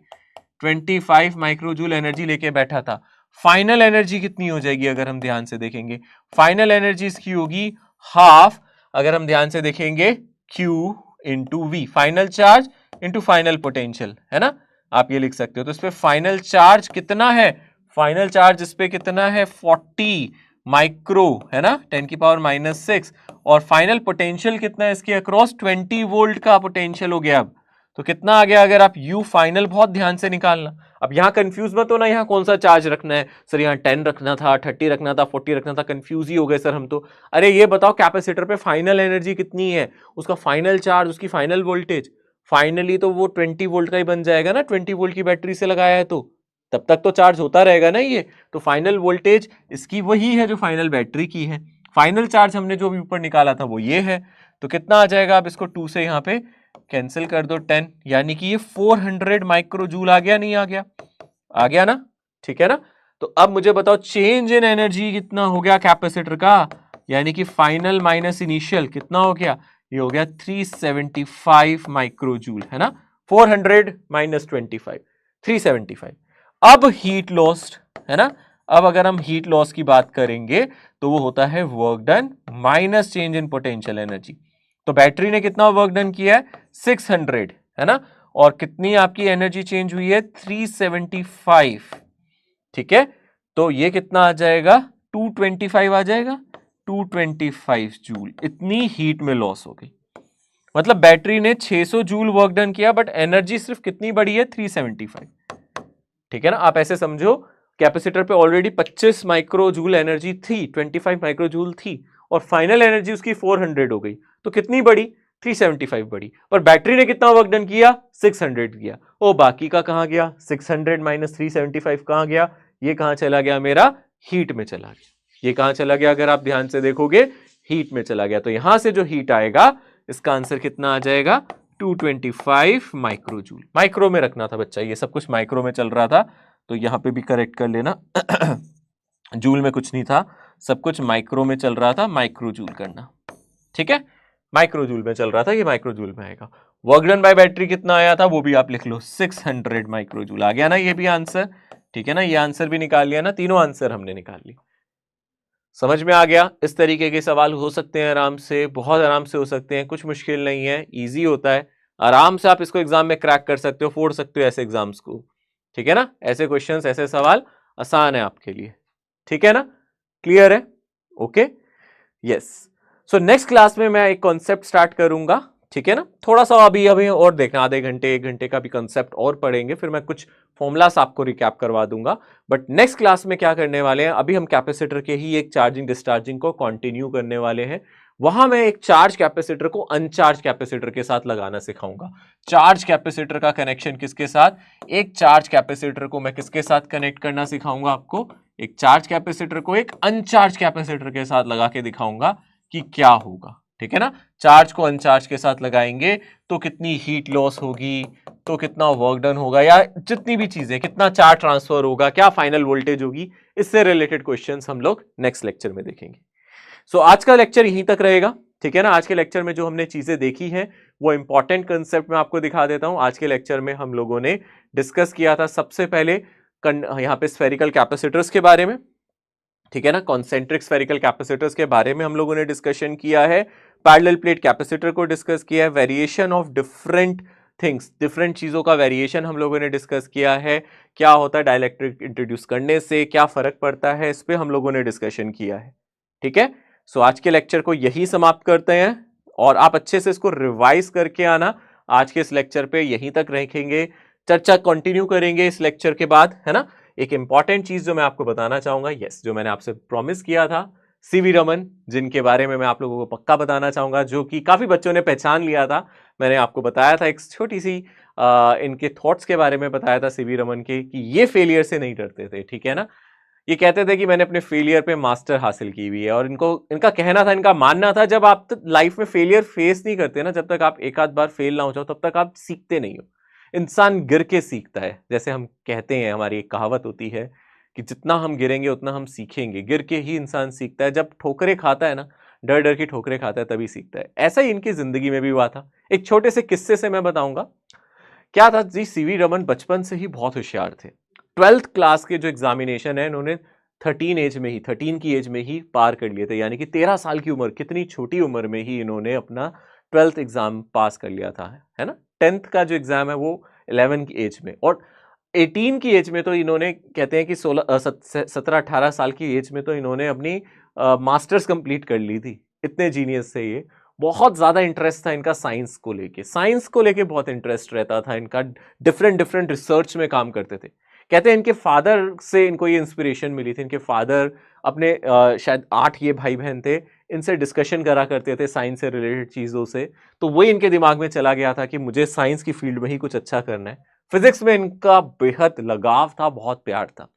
25 माइक्रोजूल एनर्जी लेके बैठा था। फाइनल एनर्जी कितनी हो जाएगी अगर हम ध्यान से देखेंगे? फाइनल एनर्जी इसकी होगी हाफ, अगर हम ध्यान से देखेंगे, Q into V, final charge into final potential, है ना? आप ये लिख सकते हो। तो इस पे फाइनल चार्ज कितना है? फाइनल चार्ज इस पे कितना है? 40 माइक्रो, है ना? 10 की पावर -6। और फाइनल पोटेंशियल कितना है इसके अक्रॉस? 20 वोल्ट का पोटेंशियल हो गया। अब तो कितना आ गया? अगर आप यू फाइनल बहुत ध्यान से निकालना। अब यहां कंफ्यूज मत होना, यहां कौन सा चार्ज रखना है सर, यहाँ 10 रखना था, 30 रखना था, 40 रखना था, कंफ्यूज ही हो गए सर हम तो। अरे ये बताओ कैपेसिटर पे फाइनल एनर्जी कितनी है, उसका फाइनल चार्ज, उसकी फाइनल वोल्टेज। फाइनली तो वो 20 वोल्ट का ही बन जाएगा ना, 20 वोल्ट की बैटरी से लगाया है तो तब तक तो चार्ज होता रहेगा ना ये। तो फाइनल वोल्टेज इसकी वही है जो फाइनल बैटरी की है। फाइनल चार्ज हमने जो भी ऊपर निकाला था वो ये है। तो कितना आ जाएगा? अब इसको 2 से यहाँ पे कैंसिल कर दो, 10, यानी कि ये 400 माइक्रोजूल आ गया, नहीं आ गया? आ गया ना, ठीक है ना? तो अब मुझे बताओ चेंज इन एनर्जी कितना हो गया कैपेसिटर का, यानी कि फाइनल माइनस इनिशियल कितना हो गया? ये हो गया 375 माइक्रोजूल, है ना? 400 माइनस 25, 375। अब हीट लॉस्ट, है ना? अब अगर हम हीट लॉस की बात करेंगे तो वो होता है work done minus change in potential energy. तो बैटरी ने कितना वर्क डन किया है? 600, है ना? और कितनी आपकी एनर्जी चेंज हुई है? 375, ठीक है? तो ये कितना आ जाएगा? 225 आ जाएगा, 225 जूल। इतनी हीट में लॉस हो गई। मतलब बैटरी ने 600 जूल वर्क डन किया, बट एनर्जी सिर्फ कितनी बढ़ी है? 375, ठीक है ना? आप ऐसे समझो, कैपेसिटर पे ऑलरेडी 25 माइक्रो जूल एनर्जी थी, 25 माइक्रो जूल थी, और फाइनल एनर्जी उसकी 400 हो गई, तो कितनी बढ़ी? 375 बढ़ी। और बैटरी ने कितना वर्क डन किया? 600 किया। ओ बाकी का कहां गया? 600 माइनस 375 कहां गया? ये कहां चला गया? मेरा हीट में चला गया। ये कहां चला गया? अगर आप ध्यान से देखोगे, हीट में चला गया। तो यहां से जो हीट आएगा इसका आंसर कितना आ जाएगा? 225 माइक्रो जूल। माइक्रो में रखना था बच्चा, ये सब कुछ माइक्रो में चल रहा था, तो यहां पे भी करेक्ट कर लेना। जूल में कुछ नहीं था, सब कुछ माइक्रो में चल रहा था, माइक्रो जूल करना, ठीक है? माइक्रो जूल में चल रहा था, ये माइक्रो जूल में आएगा। वर्क डन बाय बैटरी कितना आया था वो भी आप लिख लो, 600 माइक्रो जूल। आ गया ना ये भी आंसर, ठीक है ना? ये आंसर भी निकाल लिया ना, तीनों आंसर हमने निकाल ली। समझ में आ गया? इस तरीके के सवाल हो सकते हैं आराम से, बहुत आराम से हो सकते हैं, कुछ मुश्किल नहीं है, इजी होता है। आराम से आप इसको एग्जाम में क्रैक कर सकते हो, फोड़ सकते हो ऐसे एग्जाम्स को, ठीक है ना? ऐसे क्वेश्चंस, ऐसे सवाल आसान है आपके लिए, ठीक है ना? क्लियर है? Okay, yes. So next class में मैं एक कॉन्सेप्ट स्टार्ट करूंगा, ठीक है ना। थोड़ा सा अभी अभी और देखना, आधे घंटे 1 घंटे का भी कॉन्सेप्ट और पढ़ेंगे, फिर मैं कुछ फॉर्मूलास आपको रिकैप करवा दूंगा। बट नेक्स्ट क्लास में क्या करने वाले हैं, अभी हम कैपेसिटर के ही एक चार्जिंग डिस्चार्जिंग को कंटिन्यू करने वाले हैं। वहां मैं एक चार्ज कैपेसिटर को अनचार्ज कैपेसिटर के साथ लगाना सिखाऊंगा। चार्ज कैपेसिटर का कनेक्शन किसके साथ, एक चार्ज कैपेसिटर को मैं किसके साथ कनेक्ट करना सिखाऊंगा आपको, एक चार्ज कैपेसिटर को एक अनचार्ज कैपेसिटर के साथ लगा के दिखाऊंगा कि क्या होगा, ठीक है ना। चार्ज को अनचार्ज के साथ लगाएंगे तो कितनी हीट लॉस होगी, तो कितना वर्क डन होगा, या जितनी भी चीजें, कितना चार्ज ट्रांसफर होगा, क्या फाइनल वोल्टेज होगी, इससे रिलेटेड क्वेश्चंस हम लोग नेक्स्ट लेक्चर में देखेंगे। सो आज का लेक्चर यहीं तक रहेगा, ठीक है ना। आज के लेक्चर में जो हमने चीजें देखी हैं वो इंपॉर्टेंट कंसेप्ट मैं आपको दिखा देता हूं। आज के लेक्चर में हम लोगों ने डिस्कस किया था सबसे पहले यहां पे स्फेरिकल कैपेसिटर्स के बारे में, ठीक है ना। कॉन्सेंट्रिक स्फेरिकल कैपेसिटर्स के बारे में हम लोगों ने डिस्कशन किया है। पैरेलल प्लेट कैपेसिटर को डिस्कस किया है। Variation of different things, different चीजों का वेरिएशन हम लोगों ने डिस्कस किया है। क्या होता है डाइलेक्ट्रिक इंट्रोड्यूस करने से, क्या फर्क पड़ता है, इस पे हम लोगों ने डिस्कशन किया है, ठीक है। सो आज के लेक्चर को यही समाप्त करते हैं और आप अच्छे से इसको रिवाइज करके आना। आज के इस लेक्चर पे यहीं तक रखेंगे, चर्चा कंटिन्यू करेंगे इस लेक्चर के बाद, है ना। एक इंपॉर्टेंट चीज जो मैं आपको बताना चाहूंगा, यस, जो मैंने आपसे प्रॉमिस किया था, सीवी रमन, जिनके बारे में मैं आप लोगों को पक्का बताना चाहूंगा, जो कि काफी बच्चों ने पहचान लिया था। मैंने आपको बताया था एक छोटी सी इनके थॉट्स के बारे में बताया था सीवी रमन के, कि ये फेलियर से नहीं डरते थे, ठीक है ना। ये कहते थे कि मैंने अपने फेलियर पे मास्टर हासिल की हुई है, और इनका कहना था, इनका मानना था, जब आप लाइफ में फेलियर फेस नहीं करते ना, जब तक आप एक आध बार फेल ना हो जाओ, तब तक आप सीखते नहीं हो। इंसान गिर के सीखता है, जैसे हम कहते हैं, हमारी एक कहावत होती है कि जितना हम गिरेंगे उतना हम सीखेंगे। गिर के ही इंसान सीखता है, जब ठोकरे खाता है ना, डर डर की ठोकरे खाता है, तभी सीखता है। ऐसा ही इनकी जिंदगी में भी हुआ था। एक छोटे से किस्से से मैं बताऊंगा। क्या था जी, सीवी रमन बचपन से ही बहुत होशियार थे। 12th क्लास के जो एग्जामिनेशन है, इन्होंने 13 की एज में ही पार कर लिए थे, यानी कि 13 साल की उम्र, कितनी छोटी उम्र में ही इन्होंने अपना 12th एग्जाम पास कर लिया था, है ना। 10th का जो एग्जाम है वो 11 की एज में, और 18 की एज में तो इन्होंने, कहते हैं कि 17-18 साल की एज में तो इन्होंने अपनी मास्टर्स कंप्लीट कर ली थी। इतने जीनियस थे ये। बहुत ज्यादा इंटरेस्ट था इनका साइंस को लेके बहुत इंटरेस्ट रहता था इनका। डिफरेंट डिफरेंट रिसर्च में काम करते थे। कहते हैं इनके फादर से इनको ये इंस्पिरेशन मिली थी। इनके फादर अपने शायद 8 ये भाई बहन थे, इनसे डिस्कशन करा करते थे साइंस से रिलेटेड चीजों से। तो वही इनके दिमाग में चला गया था कि मुझे साइंस की फील्ड में ही कुछ अच्छा करना है। फिजिक्स में इनका बेहद लगाव था, बहुत प्यार था।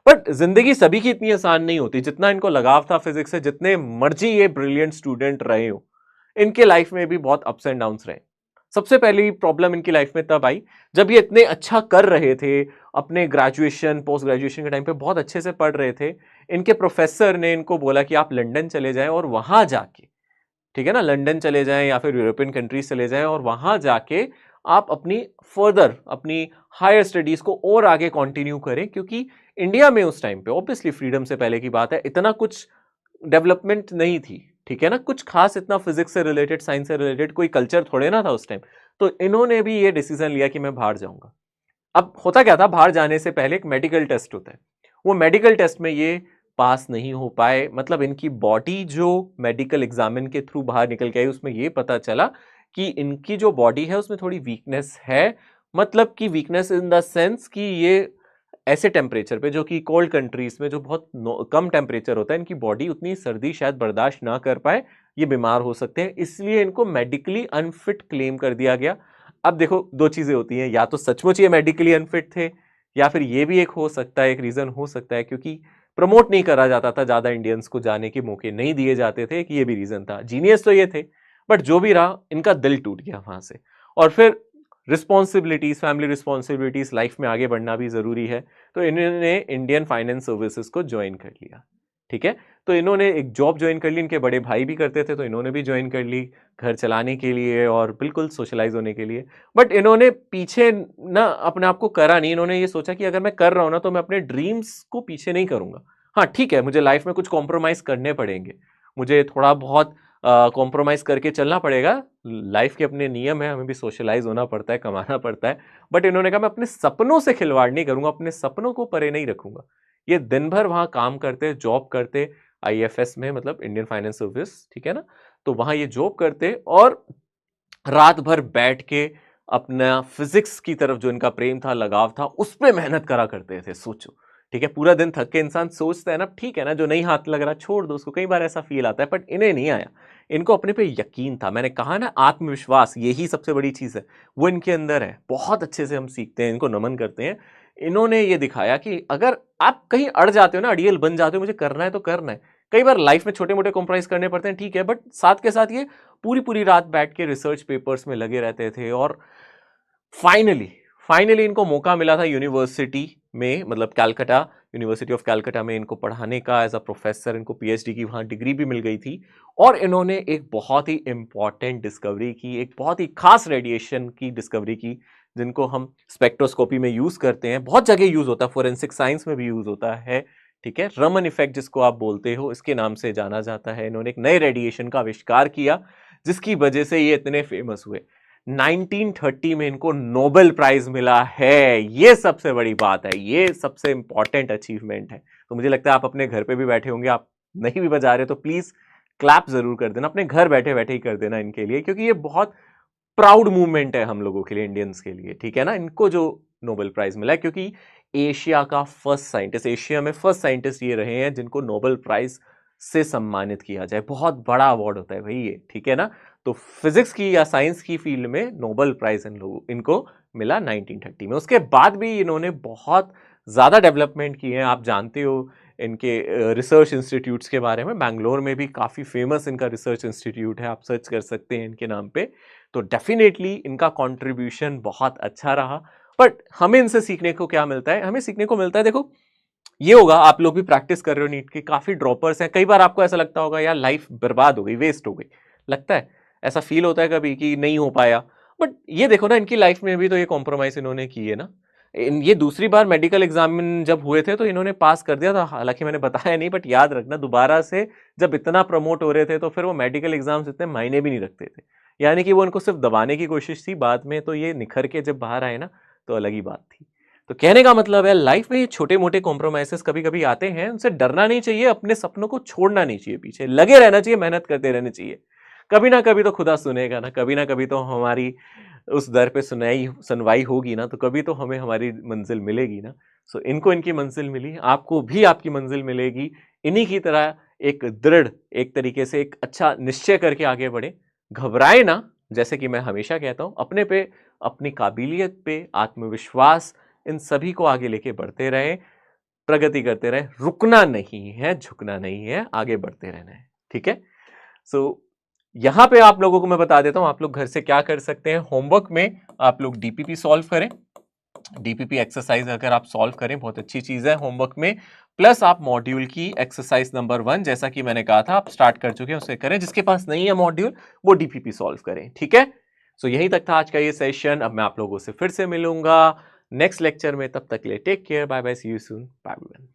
बट जिंदगी सभी की इतनी आसान नहीं होती। जितना इनको लगाव था फिजिक्स से, जितने मर्जी ये ब्रिलियंट स्टूडेंट रहे हो, इनके लाइफ में भी बहुत अप्स एंड डाउन्स रहे। सबसे पहली प्रॉब्लम इनकी लाइफ में तब आई जब ये इतने अच्छा कर रहे थे, अपने ग्रेजुएशन पोस्ट ग्रेजुएशन के टाइम पे बहुत अच्छे से पढ़ रहे थे। इनके प्रोफेसर ने इनको बोला कि आप लंदन चले जाएं और वहां जाके, ठीक है ना, लंदन चले जाएं या फिर यूरोपियन कंट्रीज चले जाएं, और वहां जाके आप अपनी हायर स्टडीज को और आगे कंटिन्यू करें। क्योंकि इंडिया में उस टाइम पे, ऑब्वियसली फ्रीडम से पहले की बात है, इतना कुछ डेवलपमेंट नहीं थी, ठीक है ना। कुछ खास इतना फिजिक्स से रिलेटेड, साइंस से रिलेटेड कोई कल्चर थोड़े ना था उस टाइम। तो इन्होंने भी ये डिसीजन लिया कि मैं बाहर जाऊंगा। अब होता क्या था, बाहर जाने से पहले एक मेडिकल टेस्ट होता है। वो मेडिकल टेस्ट में ये पास नहीं हो पाए। मतलब इनकी बॉडी जो मेडिकल एग्जामिन के थ्रू बाहर निकल के आई, उसमें ये पता चला कि इनकी जो बॉडी है उसमें थोड़ी वीकनेस है। मतलब कि वीकनेस इन द सेंस कि ये ऐसे टेम्परेचर पे, जो कि कोल्ड कंट्रीज में जो बहुत कम टेम्परेचर होता है, इनकी बॉडी उतनी सर्दी शायद बर्दाश्त ना कर पाए, ये बीमार हो सकते हैं। इसलिए इनको मेडिकली अनफिट क्लेम कर दिया गया। अब देखो, दो चीजें होती हैं, या तो सचमुच ये मेडिकली अनफिट थे, या फिर ये भी एक हो सकता है, एक रीजन हो सकता है क्योंकि प्रमोट नहीं करा जाता था, ज्यादा इंडियंस को जाने के मौके नहीं दिए जाते थे, कि ये भी रीजन था। जीनियस तो ये थे, बट जो भी रहा, इनका दिल टूट गया वहां से। और फिर रिस्पॉन्सिबिलिटीज, फैमिली रिस्पॉन्सिबिलिटीज, लाइफ में आगे बढ़ना भी जरूरी है। तो इन्होंने इंडियन फाइनेंस सर्विसेज को ज्वाइन कर लिया, ठीक है। तो इन्होंने एक जॉब ज्वाइन कर ली, इनके बड़े भाई भी करते थे तो इन्होंने भी ज्वाइन कर ली, घर चलाने के लिए और बिल्कुल सोशलाइज होने के लिए। बट इन्होंने पीछे ना अपने आप को करा नहीं। इन्होंने ये सोचा कि अगर मैं कर रहा हूं ना, तो मैं अपने ड्रीम्स को पीछे नहीं करूंगा। हाँ ठीक है, मुझे लाइफ में कुछ कॉम्प्रोमाइज करने पड़ेंगे, मुझे थोड़ा बहुत कॉम्प्रोमाइज करके चलना पड़ेगा। लाइफ के अपने नियम है, हमें भी सोशलाइज होना पड़ता है, कमाना पड़ता है। बट इन्होंने कहा मैं अपने सपनों से खिलवाड़ नहीं करूंगा, अपने सपनों को परे नहीं रखूंगा। ये दिन भर वहां काम करते, जॉब करते, आईएफएस में, मतलब इंडियन फाइनेंस सर्विस, ठीक है ना। तो वहां ये जॉब करते और रात भर बैठ के अपना फिजिक्स की तरफ जो इनका प्रेम था, लगाव था, उस पे मेहनत करा करते थे। सोचो, ठीक है, पूरा दिन थक के इंसान सोचता है ना, ठीक है ना, जो नहीं हाथ लग रहा छोड़ दो उसको, कई बार ऐसा फील आता है, बट इन्हें नहीं आया। इनको अपने पे यकीन था। मैंने कहा ना, आत्मविश्वास यही सबसे बड़ी चीज है, वो इनके अंदर है। बहुत अच्छे से हम सीखते हैं, इनको नमन करते हैं। इन्होंने ये दिखाया कि अगर आप कहीं अड़ जाते हो ना, अड़ियल बन जाते हो, मुझे करना है तो करना है। कई बार लाइफ में छोटे मोटे कॉम्प्रोमाइज करने पड़ते हैं, ठीक है, बट साथ के साथ ये पूरी पूरी रात बैठ के रिसर्च पेपर्स में लगे रहते थे। और फाइनली फाइनली इनको मौका मिला था यूनिवर्सिटी में, मतलब कैलकाटा, यूनिवर्सिटी ऑफ कैलकाटा में इनको पढ़ाने का एज अ प्रोफेसर। इनको पीएचडी की वहां डिग्री भी मिल गई थी। और इन्होंने एक बहुत ही इंपॉर्टेंट डिस्कवरी की, एक बहुत ही खास रेडिएशन की डिस्कवरी की, जिनको हम स्पेक्ट्रोस्कोपी में यूज करते हैं, बहुत जगह यूज होता है, फोरेंसिक साइंस में भी यूज होता है, ठीक है। रमन इफेक्ट जिसको आप बोलते हो, इसके नाम से जाना जाता है। इन्होंने एक नए रेडिएशन का आविष्कार किया, जिसकी वजह से ये इतने फेमस हुए। 1930 में इनको नोबेल प्राइज मिला है। ये सबसे बड़ी बात है, ये सबसे इंपॉर्टेंट अचीवमेंट है। तो मुझे लगता है आप अपने घर पे भी बैठे होंगे, आप नहीं भी बजा रहे तो प्लीज क्लैप जरूर कर देना, अपने घर बैठे बैठे ही कर देना इनके लिए, क्योंकि ये बहुत प्राउड मूवमेंट है हम लोगों के लिए, इंडियंस के लिए, ठीक है ना। इनको जो नोबेल प्राइज मिला है, क्योंकि एशिया का फर्स्ट साइंटिस्ट, एशिया में फर्स्ट साइंटिस्ट ये रहे हैं जिनको नोबेल प्राइज से सम्मानित किया जाए। बहुत बड़ा अवार्ड होता है भाई ये, ठीक है ना। तो फिजिक्स की या साइंस की फील्ड में नोबेल प्राइज इनको मिला 1930 में। उसके बाद भी इन्होंने बहुत ज्यादा डेवलपमेंट की है। आप जानते हो इनके रिसर्च इंस्टीट्यूट्स के बारे में, बैंगलोर में भी काफी फेमस इनका रिसर्च इंस्टीट्यूट है, आप सर्च कर सकते हैं इनके नाम पे। तो डेफिनेटली इनका कंट्रीब्यूशन बहुत अच्छा रहा। बट हमें इनसे सीखने को क्या मिलता है? हमें सीखने को मिलता है, देखो ये होगा, आप लोग भी प्रैक्टिस कर रहे हो नीट की, काफी ड्रॉपर्स हैं, कई बार आपको ऐसा लगता होगा यार लाइफ बर्बाद हो गई, वेस्ट हो गई, लगता है, ऐसा फील होता है कभी कि नहीं हो पाया। बट ये देखो ना, इनकी लाइफ में भी तो ये कॉम्प्रोमाइज इन्होंने की है ना। ये दूसरी बार मेडिकल एग्जामिन जब हुए थे तो इन्होंने पास कर दिया था, हालांकि मैंने बताया नहीं, बट याद रखना दोबारा से जब इतना प्रमोट हो रहे थे तो फिर वो मेडिकल एग्जाम्स इतने मायने भी नहीं रखते थे, यानी कि वो इनको सिर्फ दबाने की कोशिश थी। बाद में तो ये निखर के जब बाहर आए ना, तो अलग ही बात थी। तो कहने का मतलब है, लाइफ में ये छोटे मोटे कॉम्प्रोमाइजेस कभी कभी आते हैं, उनसे डरना नहीं चाहिए, अपने सपनों को छोड़ना नहीं चाहिए, पीछे लगे रहना चाहिए, मेहनत करते रहना चाहिए। कभी ना कभी तो खुदा सुनेगा ना कभी तो हमारी उस दर पे सुनवाई होगी ना, तो कभी तो हमें हमारी मंजिल मिलेगी ना। सो इनको इनकी मंजिल मिली, आपको भी आपकी मंजिल मिलेगी। इन्हीं की तरह एक दृढ़, एक तरीके से एक अच्छा निश्चय करके आगे बढ़े, घबराए ना। जैसे कि मैं हमेशा कहता हूं, अपने पे, अपनी काबिलियत पे आत्मविश्वास, इन सभी को आगे लेके बढ़ते रहे, प्रगति करते रहे। रुकना नहीं है, झुकना नहीं है, आगे बढ़ते रहना है, ठीक है। सो यहां पे आप लोगों को मैं बता देता हूं, आप लोग घर से क्या कर सकते हैं। होमवर्क में आप लोग डीपीपी सॉल्व करें, डीपीपी एक्सरसाइज अगर आप सॉल्व करें, बहुत अच्छी चीज है होमवर्क में। प्लस आप मॉड्यूल की एक्सरसाइज नंबर 1, जैसा कि मैंने कहा था, आप स्टार्ट कर चुके हैं, उसे करें। जिसके पास नहीं है मॉड्यूल, वो डीपीपी सॉल्व करें, ठीक है। सो यहीं तक था आज का ये सेशन। अब मैं आप लोगों से फिर से मिलूंगा नेक्स्ट लेक्चर में, तब तक के लिए take care, bye bye, see you soon, bye bye.